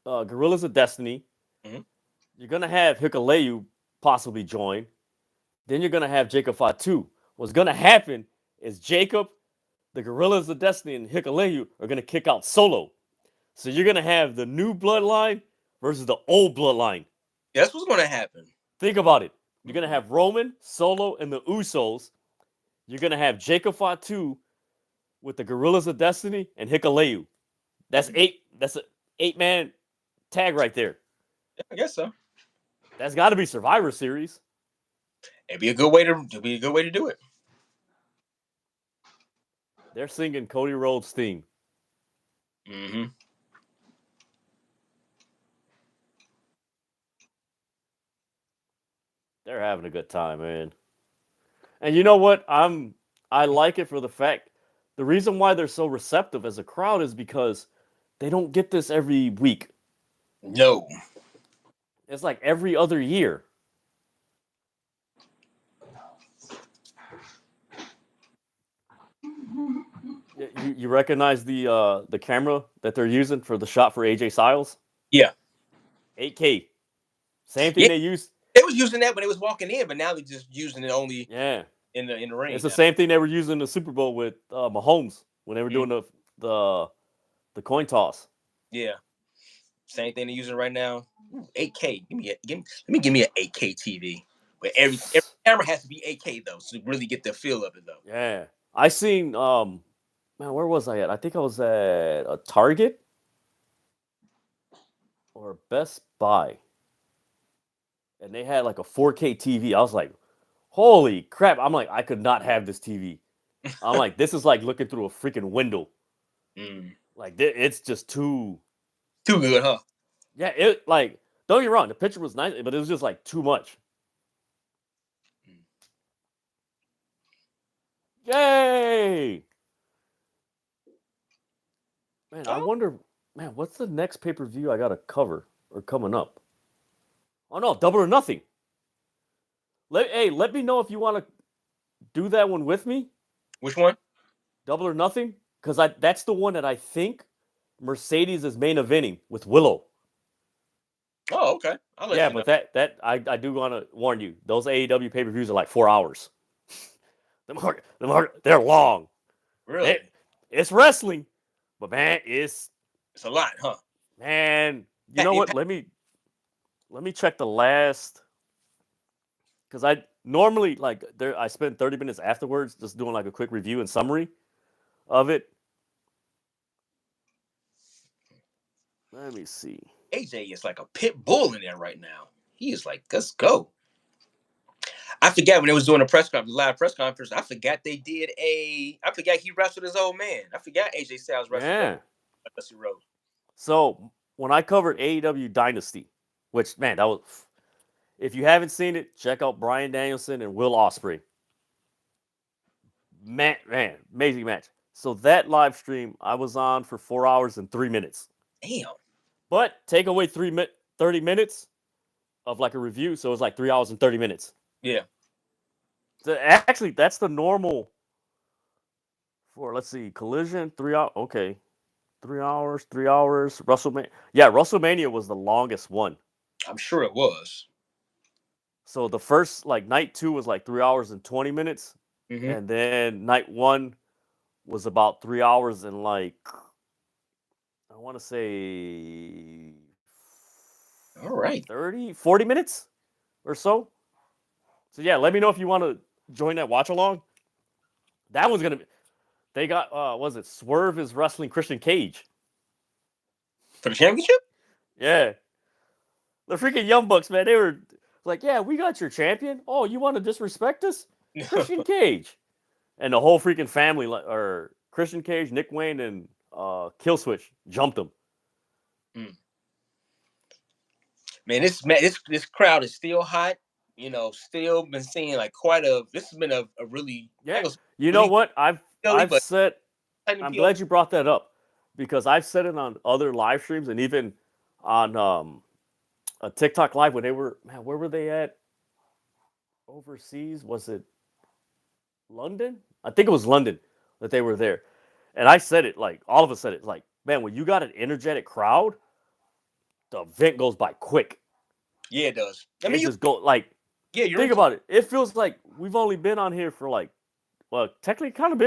Gorillas of Destiny. You're gonna have Hikuleo possibly join. Then you're gonna have Jacob Fatu. What's gonna happen is Jacob, the Gorillas of Destiny, and Hikuleo are gonna kick out Solo. So you're gonna have the new bloodline versus the old bloodline. That's what's gonna happen. Think about it. You're gonna have Roman, Solo, and the Usos. You're gonna have Jacob Fatu with the Gorillas of Destiny and Hikuleo. That's 8. That's an 8-man tag right there. Yeah, I guess so. That's got to be Survivor Series. It'd be a good way to do it. They're singing Cody Rhodes' theme. Mm-hmm. They're having a good time, man. And you know what? I like it for the fact the reason why they're so receptive as a crowd is because they don't get this every week. No. It's like every other year. You recognize the camera that they're using for the shot for AJ Styles? Yeah. 8K. Same thing they used. They was using that when they was walking in, but now they're just using it only in the ring. It's the same thing they were using in the Super Bowl with Mahomes when they were doing the coin toss. Yeah. Same thing they're using right now. 8K. Give me an 8K TV. But every camera has to be 8K though, to really get the feel of it though. Yeah. I seen man, where was I at? I think I was at a Target or Best Buy. And they had like a 4K TV. I was like, holy crap. I'm like, I could not have this TV. I'm like, this is like looking through a freaking window. Like, it's just too good, huh? Yeah, it like, don't get me wrong, the picture was nice, but it was just like too much. Yay! Man, I wonder, what's the next pay-per-view I gotta cover or coming up? Oh no, Double or Nothing. Let me know if you want to do that one with me. Which one? Double or Nothing, because that's the one that I think Mercedes is main eventing with Willow. Oh, okay. I'll let you know. But that I do want to warn you. Those AEW pay-per-views are like 4 hours. They're long. Really? It's wrestling, but man, it's a lot, huh? Man, you know what? Let me check the last, because I normally I spend 30 minutes afterwards just doing like a quick review and summary of it. Let me see. AJ is like a pit bull in there right now. He is like, let's go. I forgot when they was doing a press conference, live press conference. I forgot he wrestled his old man. I forgot AJ Styles wrestled Dusty Rhodes. So when I covered AEW Dynasty, which man, that was, if you haven't seen it, check out Bryan Danielson and Will Ospreay. Man, amazing match. So that live stream I was on for 4 hours and 3 minutes. Damn. But take away 30 minutes of like a review, so it's like 3 hours and 30 minutes. Yeah. So actually, that's the normal for, let's see, Collision, 3 hours. Okay. 3 hours. WrestleMania. Yeah, WrestleMania was the longest one. I'm sure it was. So the first, like, night 2 was like 3 hours and 20 minutes. Mm-hmm. And then night 1 was about 3 hours and like, I want to say, all right, 40 minutes or so. So yeah, let me know if you want to join that watch along. That one's gonna be. They got was it Swerve is wrestling Christian Cage for the championship? Yeah, the freaking Young Bucks, man. They were like, "Yeah, we got your champion. Oh, you want to disrespect us, Christian Cage?" And the whole freaking family, or Christian Cage, Nick Wayne, and Killswitch jumped him. Man, this crowd is still hot. You know, still been seeing like this has been a really You know what? I've said. I'm glad you brought that up, because I've said it on other live streams and even on a TikTok live when they were, man, where were they at? Overseas? Was it London? I think it was London that they were there. And I said it, like, all of us said it, like, man, when you got an energetic crowd, the event goes by quick. Yeah, it does. I mean, just go like, think about it. It feels like we've only been on here for like, well, technically kind of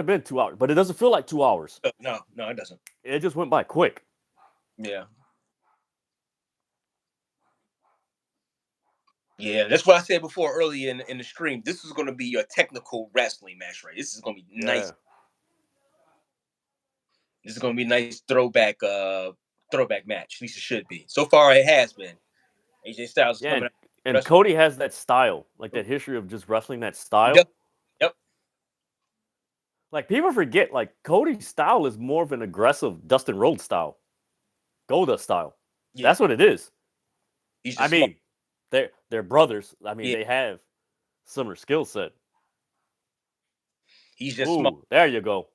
been 2 hours, but it doesn't feel like 2 hours. No, it doesn't. It just went by quick. Yeah. Yeah, that's what I said before earlier in the stream. This is going to be your technical wrestling match, right? This is going to be nice. Yeah. This is going to be a nice throwback match. At least it should be. So far, it has been. AJ Styles is Yeah, coming out. and Cody has that style, like that history of just wrestling that style. Yep. Like people forget, like Cody's style is more of an aggressive Dustin Rhodes style, Goldust style. Yeah. That's what it is. I mean, smart. they're brothers. I mean, Yeah. they have similar skill set. He's just smart. There you go.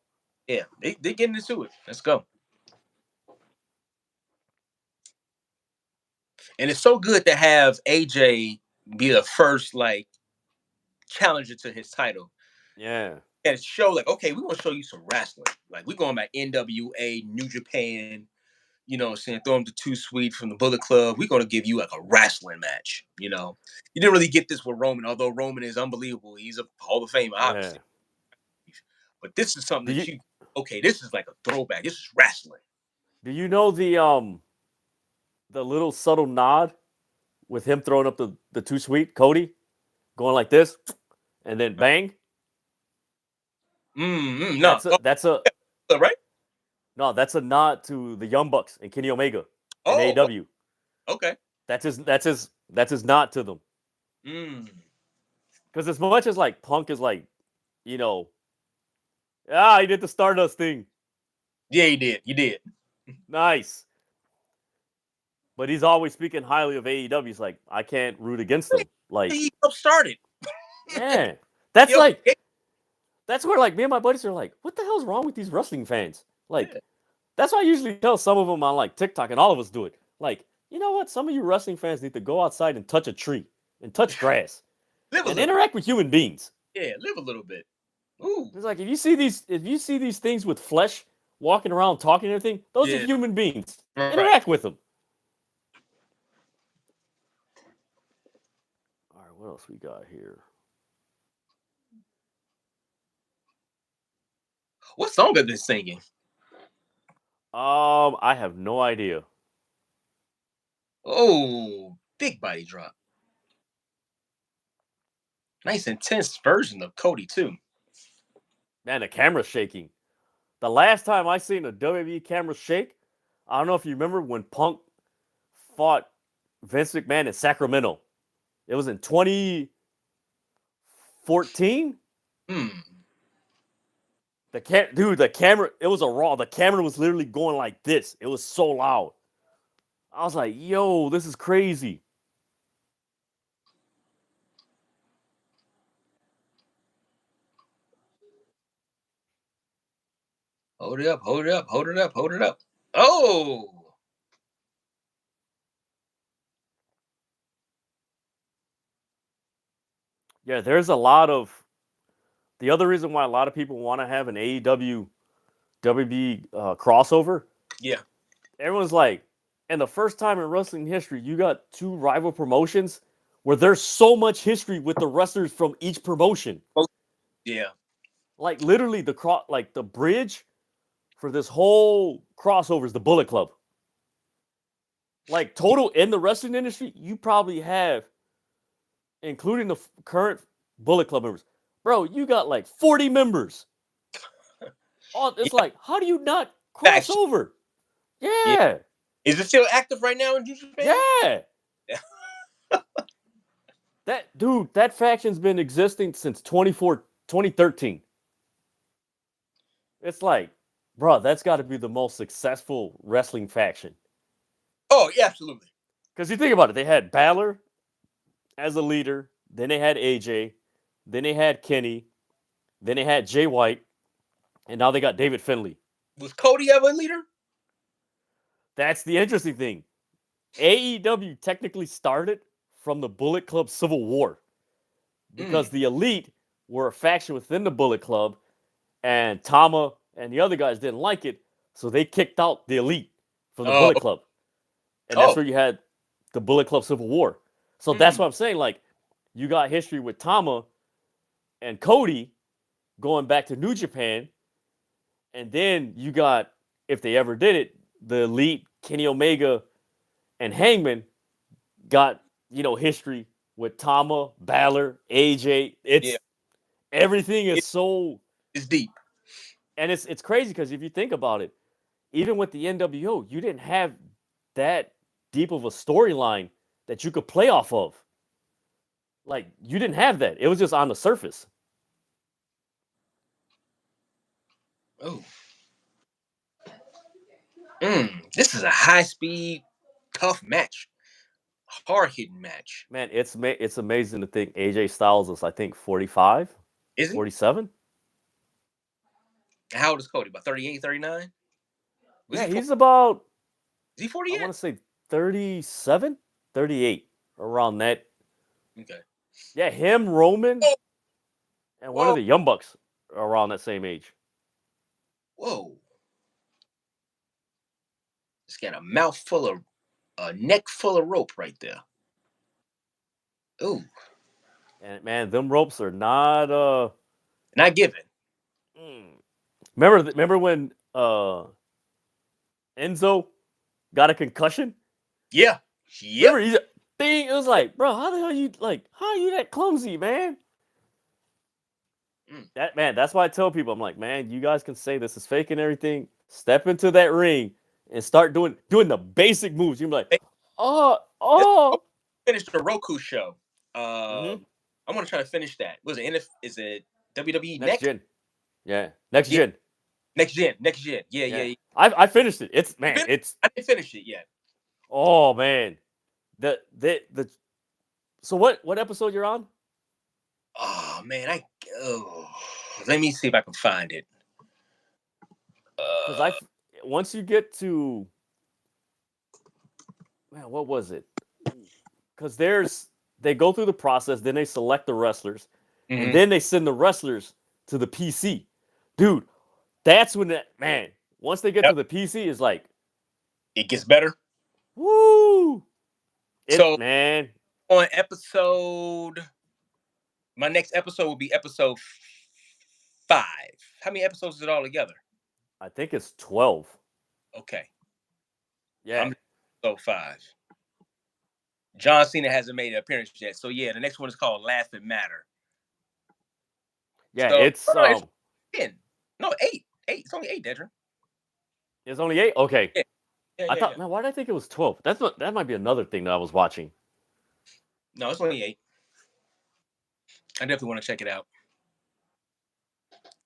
Yeah, they're getting into it. Let's go. And it's so good to have AJ be the first like challenger to his title. Yeah. And show like, okay, we want to show you some wrestling. Like we're going back NWA, New Japan, you know, saying throw him to Too Sweet from the Bullet Club. We're going to give you like a wrestling match. You know, you didn't really get this with Roman, although Roman is unbelievable. He's a Hall of Famer, obviously. Yeah. But this is something that okay, this is like a throwback. This is wrestling. Do you know the little subtle nod with him throwing up the Too Sweet, Cody, going like this, and then bang? No, that's a right. No, that's a nod to the Young Bucks and Kenny Omega and AEW. Okay, that's his nod to them. Because as much as like Punk is like, you know, he did the Stardust thing. Yeah, he did. You did. Nice. But he's always speaking highly of AEW. He's like, I can't root against them. Like he started. Yeah, that's like. That's where, like, me and my buddies are like, what the hell's wrong with these wrestling fans? Like, that's why I usually tell some of them on, like, TikTok, and all of us do it. Like, you know what? Some of you wrestling fans need to go outside and touch a tree and touch grass and interact with human beings. Yeah, live a little bit. Ooh. It's like, if you see these things with flesh walking around talking and everything, those are human beings. Right. Interact with them. All right, what else we got here? What song are they singing? I have no idea. Oh, big body drop. Nice intense version of Cody too. Man, the camera's shaking. The last time I seen a WWE camera shake, I don't know if you remember when Punk fought Vince McMahon in Sacramento. It was in 2014. The camera, it was a Raw. The camera was literally going like this. It was so loud. I was like, yo, this is crazy. Hold it up, hold it up, hold it up, hold it up. Oh! Yeah, there's a lot of... The other reason why a lot of people want to have an AEW WB crossover. Yeah. Everyone's like, and the first time in wrestling history, you got two rival promotions where there's so much history with the wrestlers from each promotion. Yeah. Like literally the bridge for this whole crossover is the Bullet Club. Like total in the wrestling industry, you probably have, including the current Bullet Club members, bro, you got like 40 members. It's like, how do you not cross over? Yeah. Is it still active right now in Japan? Yeah. That faction's been existing since 2013. It's like, bro, that's got to be the most successful wrestling faction. Oh, yeah, absolutely. Because you think about it, they had Balor as a leader, then they had AJ, then they had Kenny, then they had Jay White, and now they got David Finlay. Was Cody ever a leader? That's the interesting thing. AEW technically started from the Bullet Club Civil War because the Elite were a faction within the Bullet Club, and Tama and the other guys didn't like it, so they kicked out the Elite from the Bullet Club. And that's where you had the Bullet Club Civil War. So that's what I'm saying. Like, you got history with Tama and Cody going back to New Japan, and then you got, if they ever did it, the Elite, Kenny Omega, and Hangman got, history with Tama, Balor, AJ. Yeah, Everything is it, so, it's deep. and it's crazy because if you think about it, even with the NWO, you didn't have that deep of a storyline that you could play off of. Like you didn't have that. It was just on the surface. Oh, this is a high speed, tough match, hard hitting match. Man, it's amazing to think AJ Styles is I think 45, Is he? 47. How old is Cody? About 38, 39? Was Yeah, he 40? he's about Is he 40 I yet? want to say 37, 38 around that. Okay. Yeah, him, Roman, Oh, and one of whoa, the Young Bucks around that same age. whoa. It's got a neck full of rope right there. Ooh, And man, them ropes are not not given. mm. Remember when Enzo got a concussion? Yeah. Yep. Remember he's thing it was like, bro, how the hell you like how are you that clumsy, man? Mm. That man, that's why I tell people, I'm like, man, you guys can say this is fake and everything. Step into that ring and start doing the basic moves. You're like, Hey, oh, this, oh. finish the Roku show. Mm-hmm. I'm gonna try to finish that. Was it is it WWE Next next? gen. Yeah. Next Yeah, gen. next gen. Yeah, yeah, Yeah. yeah. I finished it. It's man, it's I didn't finish it yet. oh man. The so what episode you're on? Oh man, let me see if I can find it. Because Uh, once you get to man, what was it? Because they go through the process, then they select the wrestlers, and mhm. then they send the wrestlers to the PC. Dude, that's when that man, once they get to Yep, the PC, is like, it gets better. woo! It So man, on episode, my next episode will be episode 5. How many episodes is it all together? I think it's 12. Okay, Yeah. I'm episode 5. John Cena hasn't made an appearance yet, so yeah, the next one is called Laugh and Matter. Yeah, So it's no, it's 10. No, 8. 8. It's only 8, Dedrian. it's only 8. Okay. Yeah, yeah, I yeah, thought, yeah. man, why did I think it was 12? That might be another thing that I was watching. No, it's only 8. I definitely want to check it out.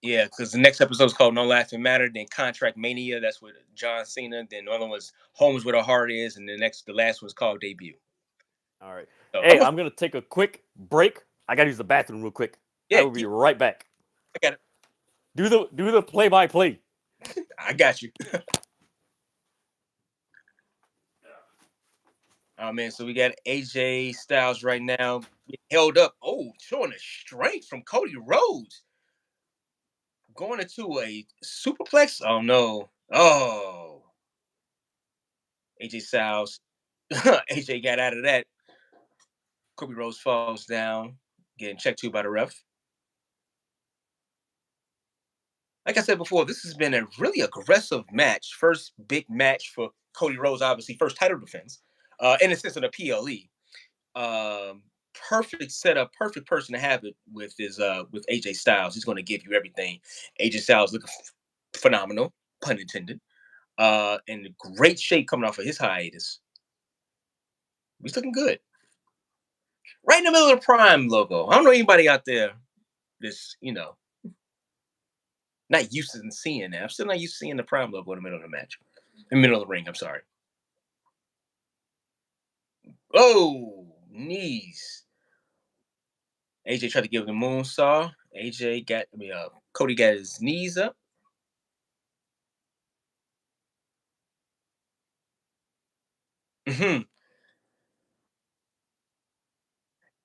Yeah, because the next episode is called No Laughing Matter. Then Contract Mania, that's with John Cena. Then the other one's Home's Where the Heart Is, and the last one's called Debut. All right. So Hey, I'm gonna take a quick break. I gotta use the bathroom real quick. I yeah, will be right back. I got it. Do the play by play. I got you. Oh man, so we got AJ Styles right now held up. Oh, showing the strength from Cody Rhodes. Going into a superplex. Oh no. Oh, AJ Styles. AJ got out of that. Cody Rhodes falls down, getting checked to by the ref. Like I said before, this has been a really aggressive match. First big match for Cody Rhodes, obviously, first title defense, in the sense of the PLE. Um, Perfect setup, perfect person to have it with AJ Styles. He's going to give you everything. AJ Styles looking phenomenal, pun intended. In great shape coming off of his hiatus. He's looking good. Right in the middle of the Prime logo. I don't know anybody out there that's not used to seeing that. I'm still not used to seeing the Prime logo in the middle of the match. In the middle of the ring, I'm sorry. Oh, knees. AJ tried to give him the moonsaw. Cody got his knees up. Hmm.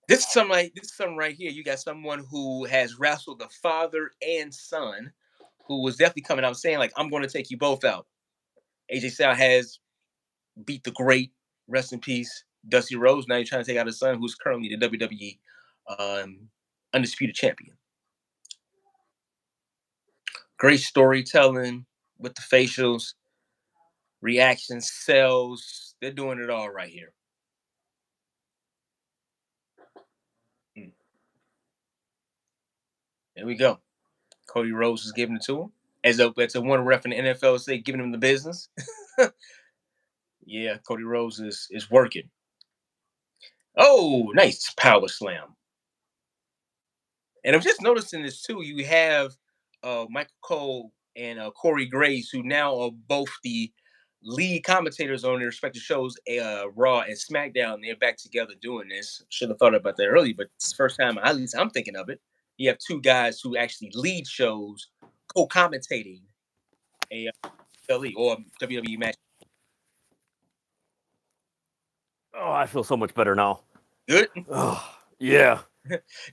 This is something right here. You got someone who has wrestled the father and son, who was definitely coming out saying like, "I'm going to take you both out." AJ Styles has beat the great, rest in peace, Dusty Rhodes. Now you're trying to take out his son, who's currently the WWE undisputed champion. Great storytelling with the facials, reactions, sells. They're doing it all right here. There we go. Cody Rhodes is giving it to him. As a one ref in the NFL say, giving him the business. Yeah, Cody Rhodes is working. Oh, nice power slam. And I'm just noticing this too. You have Michael Cole and Corey Graves, who now are both the lead commentators on their respective shows, Raw and SmackDown. They're back together doing this. Should have thought about that earlier, but it's the first time, at least I'm thinking of it. You have two guys who actually lead shows, co-commentating a LE or WWE match. Oh, I feel so much better now. Good. Oh, yeah.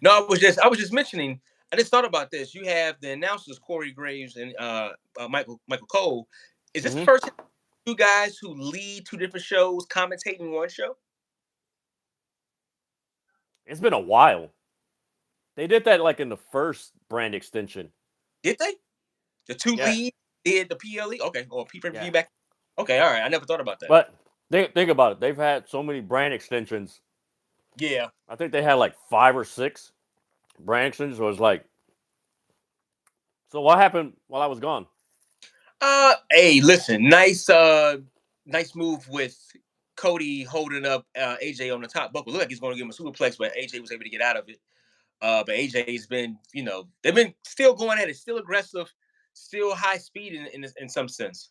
No, I was just mentioning. I just thought about this. You have the announcers Corey Graves and Michael Cole. Is this the first time two guys who lead two different shows commentating one show? It's been a while. They did that like in the first brand extension. Did they? The two leads did the PLE? Okay, or PPV back. Okay, all right. I never thought about that. But think about it. They've had so many brand extensions. Yeah. I think they had like 5 or 6 brand extensions. So it was like, so what happened while I was gone? Hey, listen, nice move with Cody holding up AJ on the top buckle. Look like he's going to give him a superplex, but AJ was able to get out of it. But AJ's been, they've been still going at it, still aggressive, still high speed in some sense.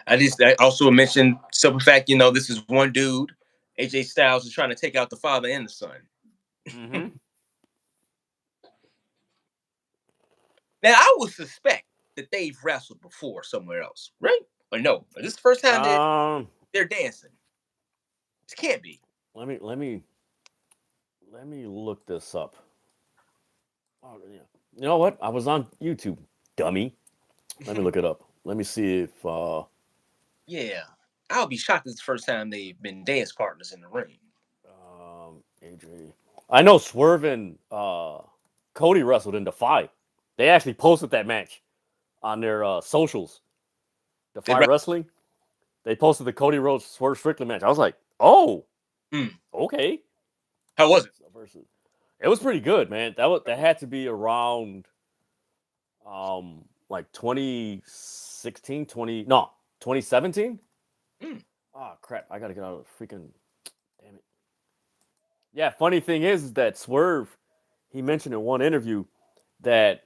I also mentioned simple fact, this is one dude. AJ Styles is trying to take out the father and the son. Mm-hmm. Now, I would suspect that they've wrestled before somewhere else, right? Or no? This is the first time they're dancing. This can't be. Let me look this up. Oh, yeah. You know what? I was on YouTube, dummy. Let me look it up. Let me see if. Yeah, I'll be shocked. It's the first time they've been dance partners in the ring. AJ. I know Swerve and Cody wrestled in Defy. They actually posted that match on their socials. Defy Wrestling. They posted the Cody Rhodes Swerve Strickland match. I was like, oh, okay. How was it? It was pretty good, man. That had to be around like 2016, 2017. Oh crap, I gotta get out of the freaking, damn it. Yeah, funny thing is that Swerve, he mentioned in one interview that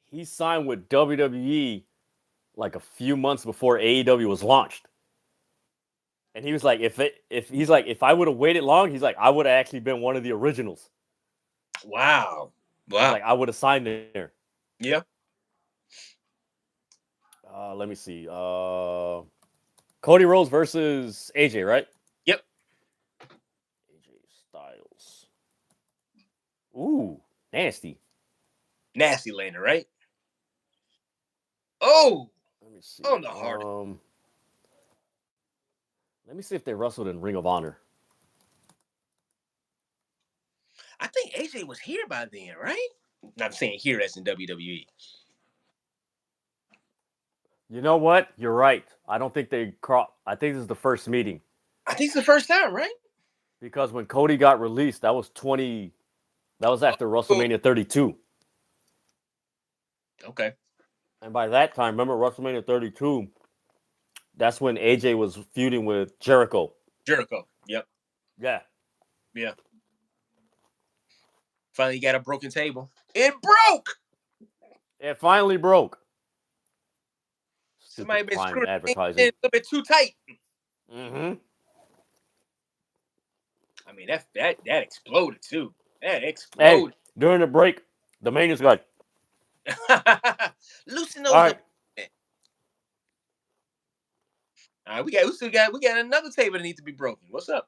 he signed with WWE like a few months before AEW was launched. And he was like, if I would have waited long, he's like, I would have actually been one of the originals. Wow. He's like, I would have signed there. Yeah. Let me see. Cody Rhodes versus AJ, right? Yep. AJ Styles. Ooh, nasty. Nasty laner, right? Oh. Let me see. On the heart. Let me see if they wrestled in Ring of Honor. I think AJ was here by then, right? Not saying here as in WWE. You know what? You're right. I don't think they I think this is the first meeting. I think it's the first time, right? Because when Cody got released, that was after WrestleMania 32. Okay. And by that time, remember WrestleMania 32, that's when AJ was feuding with Jericho. Yep. Yeah. Yeah. Finally got a broken table. It broke! It finally broke. Somebody been screwing advertising a little bit too tight. Mm-hmm. I mean, that exploded too. That exploded. Hey, during the break, the main is like, loosen those up. All right, we got another table that needs to be broken. What's up?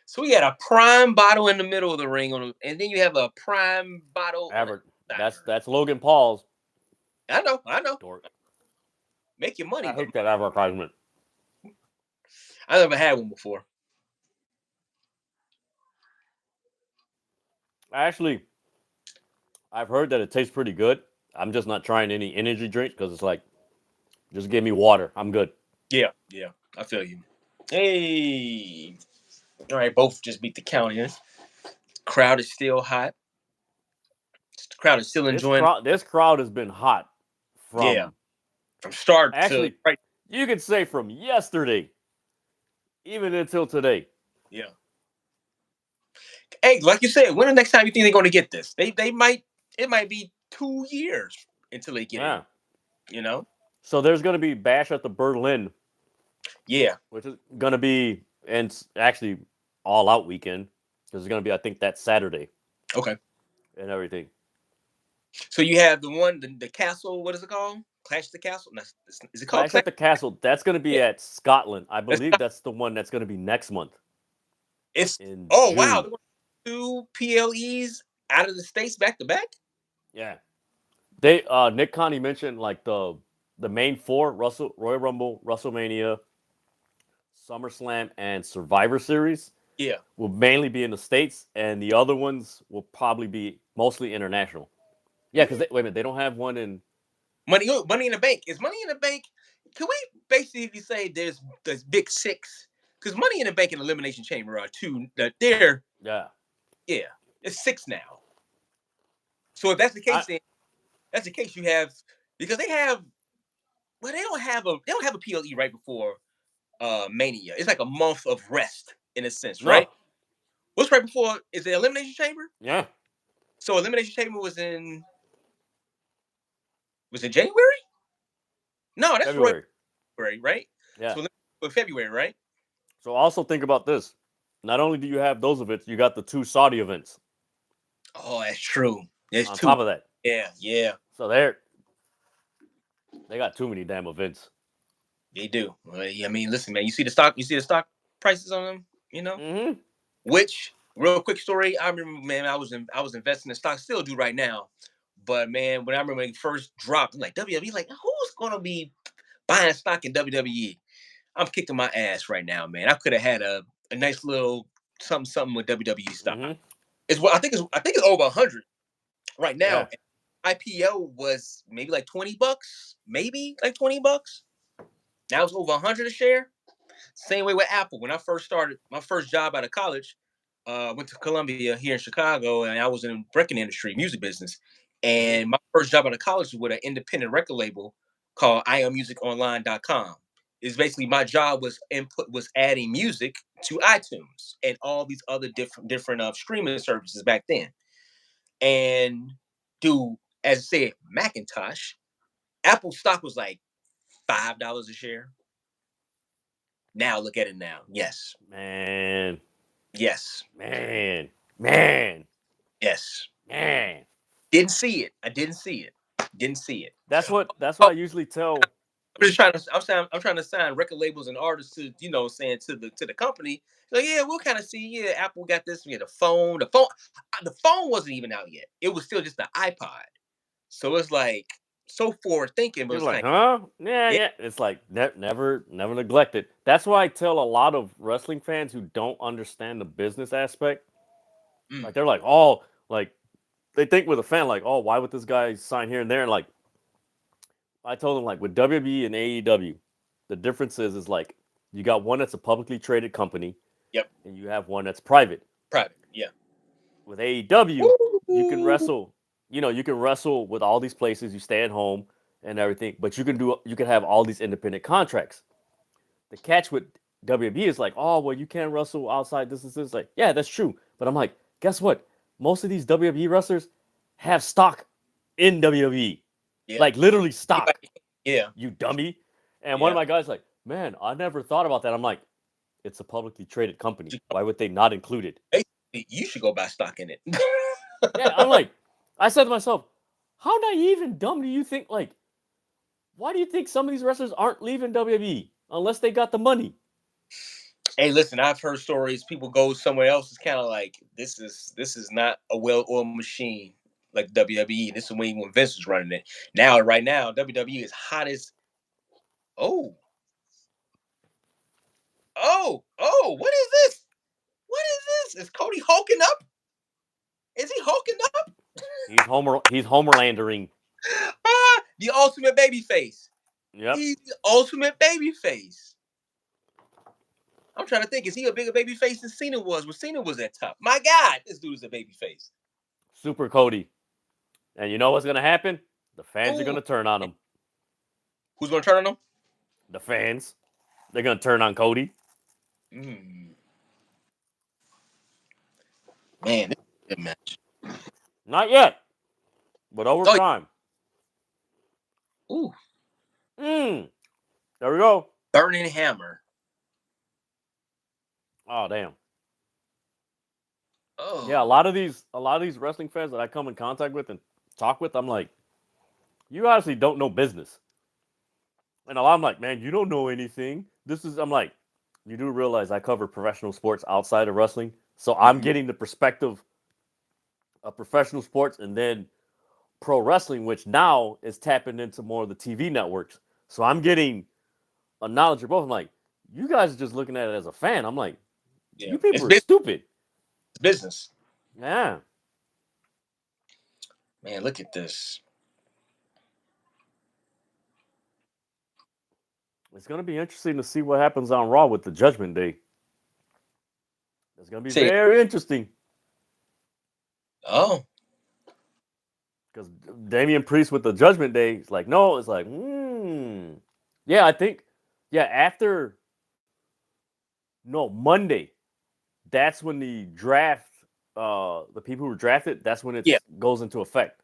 So we got a prime bottle in the middle of the ring, and then you have a prime bottle. That's Logan Paul's. I know. Dork. Make your money. I hate that advertisement. I never had one before. Actually, I've heard that it tastes pretty good. I'm just not trying any energy drinks because it's like, just give me water. I'm good. Yeah, I feel you. Hey. All right, both just beat the county. Crowd is still hot. The crowd is still enjoying. This crowd has been hot Yeah, from from start to actually, right. you could say from yesterday, even until today. Yeah. Hey, like you said, when the next time you think they're going to get this? They might. It might be 2 years until they get Yeah. it. You know. So there's going to be Bash at the Berlin, Yeah. which is going to be, and actually all out weekend. Because it's going to be, I think, that Saturday Okay. and everything. So you have the one, the castle. What is it called? Clash at the Castle. No, is it called Clash Clash? at the Castle, that's going to be Yeah. at Scotland. I That's believe that's the one that's going to be next month it's. in Oh wow! June. Two PLEs out of the states back to back. Yeah. They Nick Connie mentioned like the main four, Royal Rumble, WrestleMania, SummerSlam, and Survivor Series Yeah. will mainly be in the States, and the other ones will probably be mostly international. Yeah, because wait a minute, they don't have one in. Money in the Bank. Is Money in the Bank? Can we basically say there's big six? Because Money in the Bank and Elimination Chamber are two. They're Yeah. yeah, it's six now. So if that's the I case, then that's the case. You have because they have well, they don't have a PLE right before Mania. It's like a month of rest in a sense, right? no. What's right before is the Elimination Chamber? Yeah. So Elimination Chamber was in January? No, that's Roy February. February, right? Yeah. So February, right? So also think about this. Not only do you have those events, you got the two Saudi events Oh, that's true. There's on two. top of that. Yeah, yeah, So they got too many damn events. they do. Well, yeah, I mean, listen, man. You see the stock prices on them. You know, Mm-hmm. which real quick story. I remember, man. I was investing in stocks. Still do right now. But man, when I remember when it first dropped, I'm like WWE. Like, who's gonna be buying stock in WWE? I'm kicking my ass right now, man. I could have had a nice little something with WWE stock. Mm-hmm. It's what I think it's over 100 right now. Yeah. IPO was maybe like $20, maybe like $20. Now it's over 100 a share. Same way with Apple. When I first started my first job out of college, went to Columbia here in Chicago, and I was in the record industry, music business. Mm-hmm. And my first job out of college was with an independent record label called IamMusicOnline.com. It's basically my job was adding music to iTunes and all these other different streaming services back then. And dude, as I said, Macintosh, Apple stock was like $5 a share. Now look at it now. Yes. Man. Yes. Man. Man. Yes. Man. Didn't see it. I didn't see it. Didn't see it. That's what Oh, I usually tell. I'm just trying to. I'm trying to sign record labels and artists to saying to the company. So yeah, we'll kind of see. Yeah, Apple got this. We had the phone. The phone wasn't even out yet. It was still just the iPod. So it's like so forward thinking, but People it's are like, kind huh? Yeah, of yeah. It's like never neglect it. That's why I tell a lot of wrestling fans who don't understand the business aspect. yeah. Like they're like, oh, like they think with a fan, like, oh, why would this guy sign here and there? And like I told them, like with WWE and AEW, the difference is like you got one that's a publicly traded company, Yep. and you have one that's private. Private. Yeah. With AEW, you can Woo! wrestle. You can wrestle with all these places. You stay at home and everything, but you can have all these independent contracts. The catch with WWE is like, oh well, you can't wrestle outside this. Like, yeah, that's true. But I'm like, guess what? Most of these WWE wrestlers have stock in WWE, Yeah. like literally stock. Yeah. You dummy. And one of Yeah. my guys like, man, I never thought about that. I'm like, it's a publicly traded company. Why would they not include it? Basically, you should go buy stock in it. Yeah, I'm like, I said to myself, how naive and dumb do you think? Like, why do you think some of these wrestlers aren't leaving WWE unless they got the money? Hey, listen, I've heard stories. People go somewhere else. It's kind of like this is not a well-oiled machine like WWE. This is when Vince was running it. Right now, WWE is hot as oh What is this? What is this? Is Cody hulking up? Is he hulking up? He's Homerlandering. The ultimate baby face. Yep. He's the ultimate baby face. I'm trying to think. Is he a bigger baby face than Cena was when Cena was at top? My God, this dude is a baby face. Super Cody. And you know what's going to happen? The fans are going to turn on him. Who's going to turn on him? The fans. They're going to turn on Cody. Man, this is a good match. Not yet. But over time. Ooh. There we go. Burning Hammer. Oh, damn. Oh. Yeah, a lot of these wrestling fans that I come in contact with and talk with, I'm like, you honestly don't know business. And a lot, I'm like, man, you don't know anything. I'm like, you do realize I cover professional sports outside of wrestling. So I'm getting the perspective of professional sports and then pro wrestling, which now is tapping into more of the TV networks. So I'm getting a knowledge of both. I'm like, you guys are just looking at it as a fan. I'm like, you people are stupid. It's business. Yeah. Man, look at this. It's going to be interesting to see what happens on Raw with the Judgment Day. It's going to be very interesting. Oh. Because Damian Priest with the Judgment Day is like, no, it's like, yeah, I think, after, Monday, that's when the draft, the people who were drafted, that's when it goes into effect.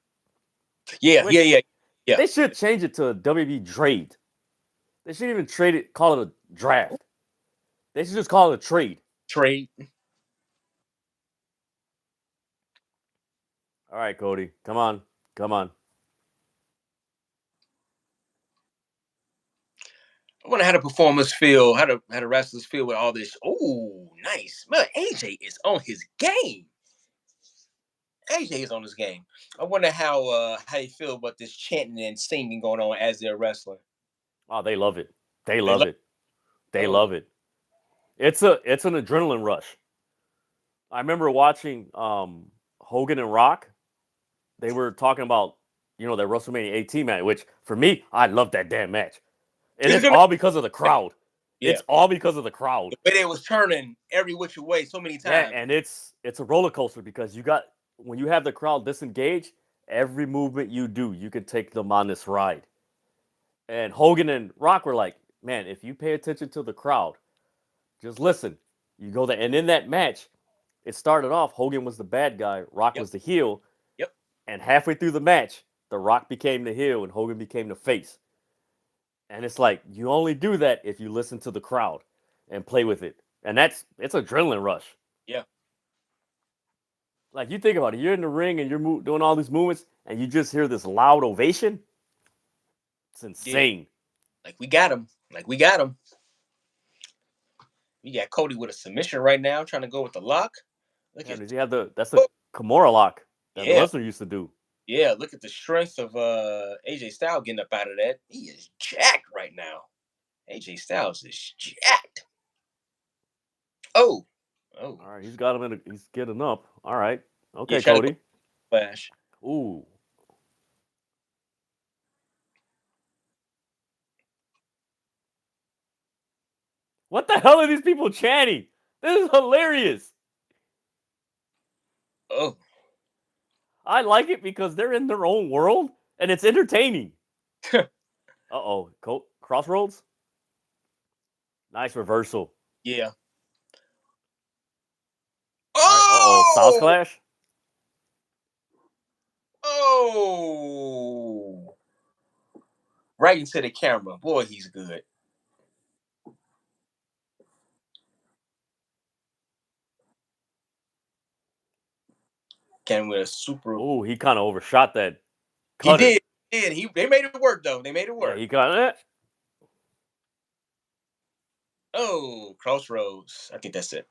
Yeah. They should change it to a WB trade. They shouldn't even call it a draft. They should just call it a trade. Trade. All right, Cody. Come on. I wonder how the performers feel, how the wrestlers feel with all this. Oh, nice. Man, AJ is on his game. AJ is on his game. I wonder how they feel about this chanting and singing going on as they're wrestling. Oh, they love it. They love it. It's an adrenaline rush. I remember watching Hogan and Rock. They were talking about, that WrestleMania 18 match, which for me, I love that damn match. And it's all because of the crowd. Yeah. It's all because of the crowd. The way they was turning every which way so many times. Yeah, and it's a roller coaster because when you have the crowd disengaged, every movement you do, you can take them on this ride. And Hogan and Rock were like, man, if you pay attention to the crowd, just listen. You go there. And in that match, it started off, Hogan was the bad guy, Rock was the heel. Yep. And halfway through the match, the Rock became the heel and Hogan became the face. And it's like, you only do that if you listen to the crowd and play with it. And it's adrenaline rush. Yeah. Like, you think about it. You're in the ring and you're doing all these movements and you just hear this loud ovation. It's insane. Yeah. Like, we got him. We got Cody with a submission right now, trying to go with the lock. That's the Kimura lock that Lesnar used to do. Yeah, look at the strength of AJ Styles getting up out of that. He is jacked right now. AJ Styles is jacked. Oh. All right, he's got him he's getting up. All right. Okay, yeah, Cody. Flash. Ooh. What the hell are these people chanting? This is hilarious. Oh. I like it because they're in their own world and it's entertaining. Uh-oh. Crossroads? Nice reversal. Yeah. Oh! Right, South Clash? Oh! Right into the camera. Boy, he's good. Can with a super. Oh, he kind of overshot that. He did. They made it work though. They made it work. Yeah, he got it. Oh, Crossroads. I think that's it.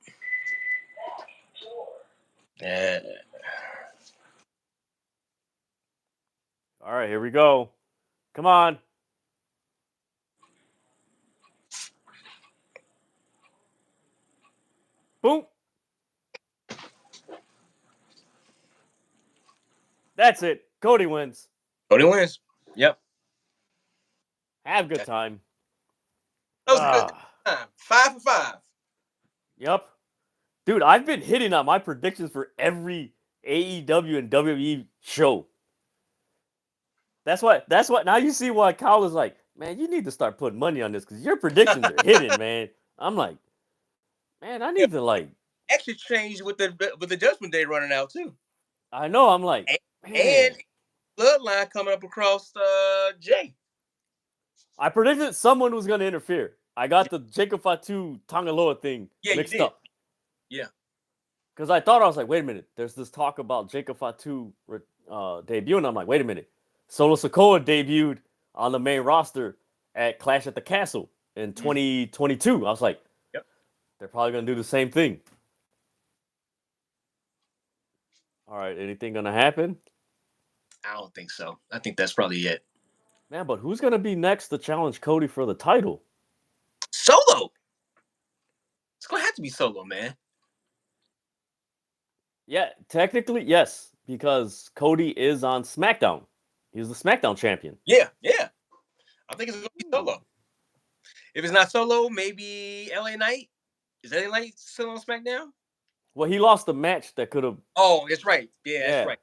Yeah. All right, here we go. Come on. Boom. That's it. Cody wins. Yep. Have a good time. That was a good time. 5 for 5. Yep. Dude, I've been hitting on my predictions for every AEW and WWE show. That's what now you see why Kyle is like, man, you need to start putting money on this because your predictions are hitting, man. I'm like, man, I Yeah, need to like actually changed with the Judgment Day running out too, I know, I'm like, and man. Bloodline coming up across Jay. I predicted someone was gonna interfere. I got the Jacob Fatu Tanga Loa thing Yeah, you mixed did. up. Yeah. Because I thought I was like, wait a minute, there's this talk about Jacob Fatu debut, and I'm like, wait a minute, Solo Sikoa debuted on the main roster at Clash at the Castle in 2022. I was like, Yep. they're probably gonna do the same thing. All right, anything gonna happen? I don't think so. I think that's probably it. Man, but who's gonna be next to challenge Cody for the title? Solo. It's gonna have to be Solo, man. Yeah, technically, yes, because Cody is on SmackDown. He's the SmackDown champion. Yeah. I think it's gonna be Solo. If it's not Solo, maybe LA Knight. Is LA Knight still on SmackDown? Well, he lost the match that could have. Oh, that's right. Yeah, that's Yeah. right.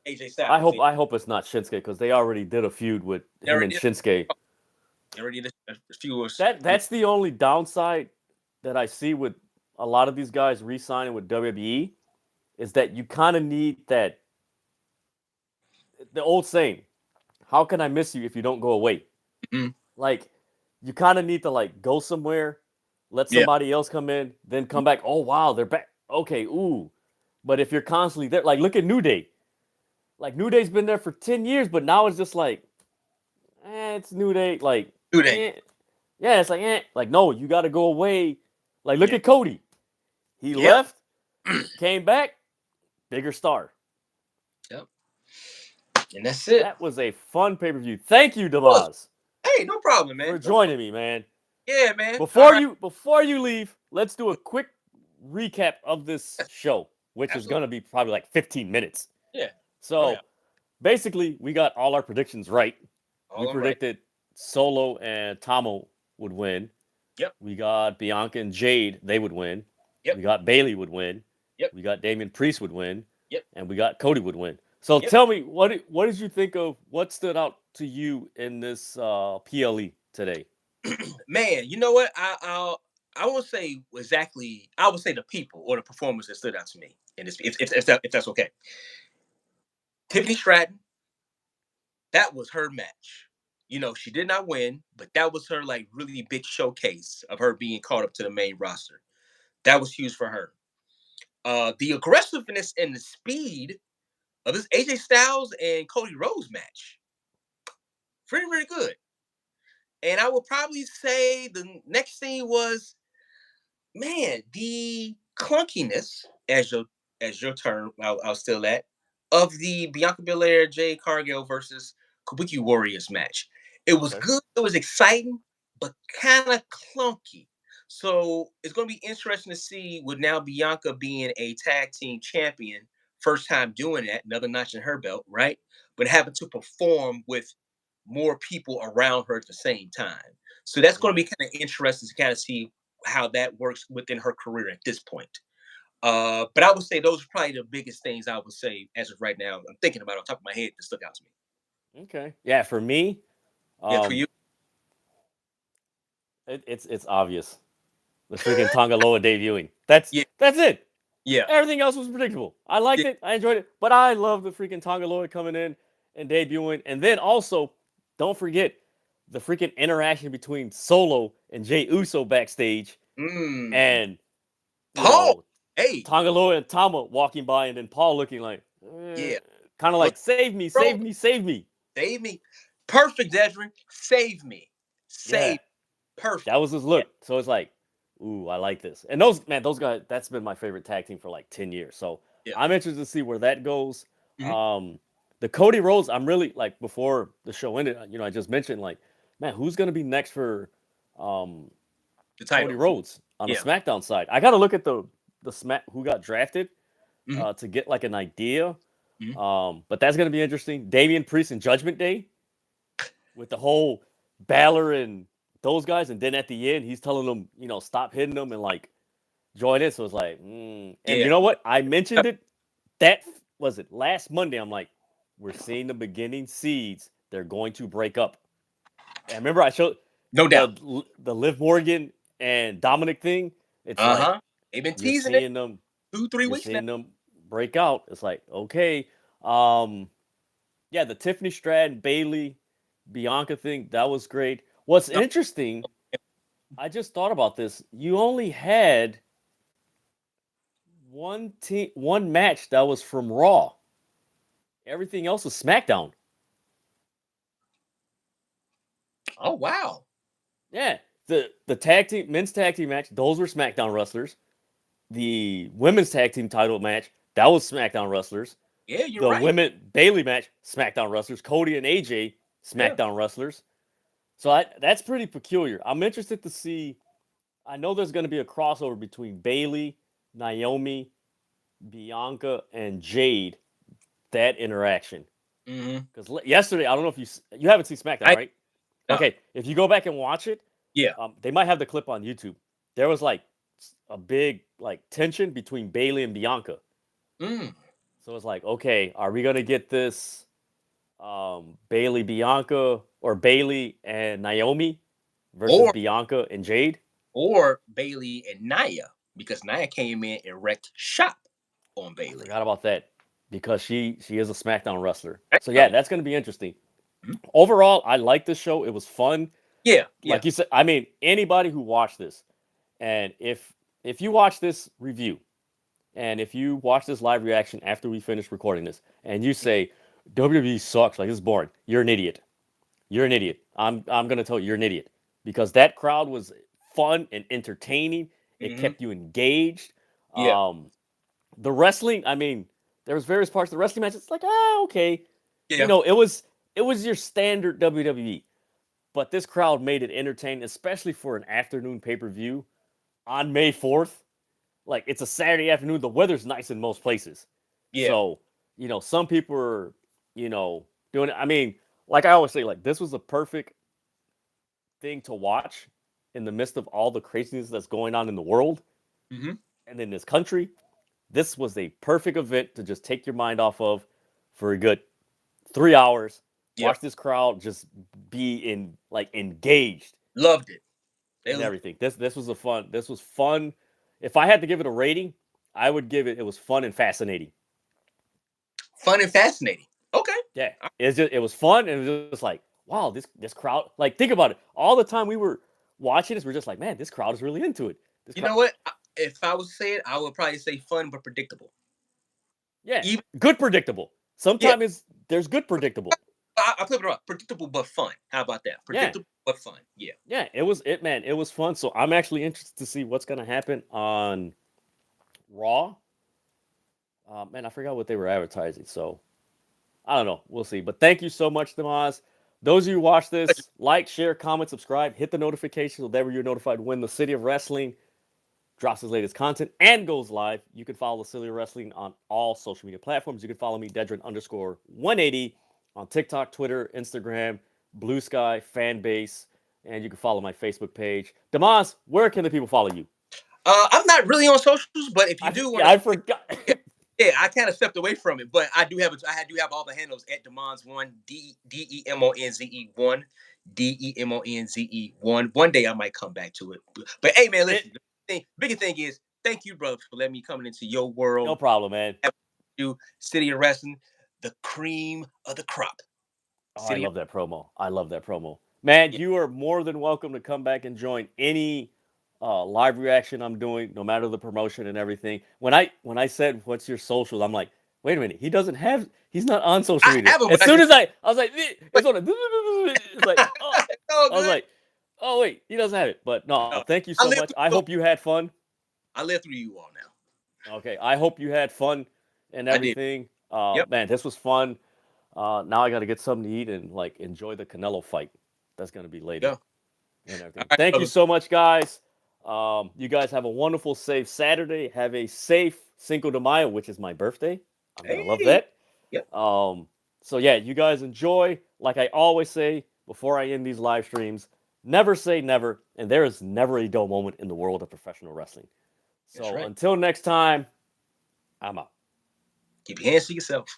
AJ Styles. I hope it's not Shinsuke because they already did a feud with him and Shinsuke. They already did a few. That's the only downside that I see with a lot of these guys re-signing with WWE is that you kind of need that. The old saying, "How can I miss you if you don't go away?" Mm-hmm. Like, you kind of need to like go somewhere, let somebody else come in, then come back. Oh wow, they're back. Okay, ooh. But if you're constantly there, like look at New Day. Like New Day's been there for 10 years, but now it's just like, it's New Day. Like, New Day. Yeah, it's like, like no, you got to go away. Like, look at Cody. He left, came back, bigger star. Yep. And that's it. That was a fun pay-per-view. Thank you, Devaz. Hey, no problem, man. For joining me, man. Yeah, man. Before you leave, let's do a quick recap of this show, which is gonna be probably like 15 minutes. Yeah. So basically, we got all our predictions right. We predicted Solo and Tama would win. Yep. We got Bianca and Jade, they would win. Yep. We got Bayley would win. Yep. We got Damian Priest would win. Yep. And we got Cody would win. So tell me, what did you think of what stood out to you in this PLE today? Man, you know what? I won't say exactly. I would say the people or the performers that stood out to me in this, if that's okay. Tiffany Stratton, that was her match. You know, she did not win, but that was her like really big showcase of her being caught up to the main roster. That was huge for her. The aggressiveness and the speed of this AJ Styles and Cody Rhodes match, very, very good. And I would probably say the next thing was, man, the clunkiness, as your term, I'll still at, of the Bianca Belair, Jade Cargill versus Kabuki Warriors match. It was good. It was exciting, but kind of clunky. So it's going to be interesting to see with now Bianca being a tag team champion, first time doing that, another notch in her belt, right? But having to perform with more people around her at the same time. So that's going to be kind of interesting to kind of see how that works within her career at this point. But I would say those are probably the biggest things I would say as of right now. I'm thinking about on top of my head that stuck out to me. Okay. Yeah, for me, for you, it's obvious. The freaking Tanga Loa debuting. That's it. Yeah. Everything else was predictable. I liked it. I enjoyed it. But I love the freaking Tanga Loa coming in and debuting. And then also, don't forget the freaking interaction between Solo and Jey Uso backstage. And Paul, Tanga Loa and Tama walking by, and then Paul looking like, kind of like, save me. Save me. Perfect, Dedrian. Save me. Perfect. That was his look. So it's like, ooh, I like this. And those guys, that's been my favorite tag team for like 10 years. So I'm interested to see where that goes. The Cody Rhodes, I'm really like, before the show ended, I just mentioned like, man, who's going to be next for the title? Cody Rhodes on the SmackDown side. I got to look at the who got drafted to get like an idea. But that's going to be interesting. Damian Priest and Judgment Day with the whole Balor and those guys. And then at the end, he's telling them, stop hitting them and like join in. So it's like, and Yeah. you know what? I mentioned it. That was it last Monday. I'm like, we're seeing the beginning seeds. They're going to break up. And remember, I showed No doubt. the Liv Morgan and Dominic thing. It's like They've been you're teasing it seeing them. 2-3 You're weeks now. seeing them break out. It's like, okay, yeah, the Tiffany Stratton, Bayley, Bianca thing, that was great. What's No, interesting, I just thought about this. You only had one match that was from Raw. Everything else was SmackDown. oh wow. Yeah, the tag team men's tag team match, those were SmackDown wrestlers. The women's tag team title match, that was SmackDown wrestlers. Yeah, you're The right. women Bayley match, SmackDown wrestlers. Cody and AJ, Yeah. SmackDown wrestlers. So that's pretty peculiar. I'm interested to see. I know there's going to be a crossover between Bayley, Naomi, Bianca, and Jade. That interaction. Because yesterday, I don't know if you haven't seen SmackDown, I right? no. Okay, if you go back and watch it, Yeah. they might have the clip on YouTube. There was like a big like tension between Bayley and Bianca. So it's like, okay, are we gonna get this Bayley Bianca or Bayley and Naomi versus Or Bianca and Jade? or Bayley and Nia, because Nia came in and wrecked shop on I Bayley. forgot about that because she is a SmackDown wrestler. So yeah, Right. that's gonna be interesting. Mhm. Overall, I like this show. It was fun. Yeah. Like you said, I mean, anybody who watched this, and if you watch this review, and if you watch this live reaction after we finish recording this, and you say WWE sucks, like this is boring, you're an idiot. You're an idiot. I'm gonna tell you, you're an idiot because that crowd was fun and entertaining. It kept you engaged. Yeah. The wrestling, I mean, there was various parts of the wrestling match. It's like, okay, Yeah. it was your standard WWE, but this crowd made it entertaining, especially for an afternoon pay per view on May 4th. Like it's a Saturday afternoon. The weather's nice in most places, Yeah. so some people are doing it. I mean, like I always say, like this was a perfect thing to watch in the midst of all the craziness that's going on in the world and in this country. This was a perfect event to just take your mind off of for a good 3 hours. Yeah. Watch this crowd just be engaged Loved it. and everything. This was this was fun. If I had to give it a rating, I would give it was fun and fascinating. Fun and fascinating. Okay. Yeah. It was fun and it was just like, wow, this crowd, like think about it. All the time we were watching this, we're just like, man, this crowd is really into it. You know what? If I was to say it, I would probably say fun but predictable. Yeah. Good predictable. Sometimes there's good predictable. I flip it around. Predictable but fun. How about that? Predictable but fun. Yeah. Yeah, it was fun. So I'm actually interested to see what's gonna happen on Raw. Man, I forgot what they were advertising. So I don't know. We'll see. But thank you so much, Demas. Those of you who watch this, like, share, comment, subscribe, hit the notification so that way you're notified when the City of Wrestling drops its latest content and goes live. You can follow the City of Wrestling on all social media platforms. You can follow me, Dedrian_180 on TikTok, Twitter, Instagram, Blue Sky, Fanbase, and you can follow my Facebook page. Demas, where can the people follow you? I'm not really on socials, but if you do want to, I forgot. Yeah, I kind of stepped away from it, but I do have all the handles at Demonze1, DEMONZE1, DEMONZE1. One day I might come back to it. But hey, man, listen, the biggest thing is thank you, bro, for letting me come into your world. No problem, man. You City of Wrestling, the cream of the crop. Oh, I love that promo. Man, you are more than welcome to come back and join any live reaction I'm doing, no matter the promotion and everything. When I said what's your social, I'm like, wait a minute, he's not on social media. As soon as I was like, it's on it's like, I was like, oh wait, he doesn't have it. But no, thank you so much. I hope you had fun. I live through you all now. Okay, I hope you had fun and everything. Man, this was fun. Now I got to get something to eat and like enjoy the Canelo fight. That's gonna be later. And everything. Right, thank you so much, guys. You guys have a wonderful, safe Saturday. Have a safe Cinco de Mayo, which is my birthday. I'm gonna love that. Yep. So yeah, you guys enjoy. Like I always say before I end these live streams, never say never, and there is never a dull moment in the world of professional wrestling. So until next time, I'm out. Keep your hands to yourself.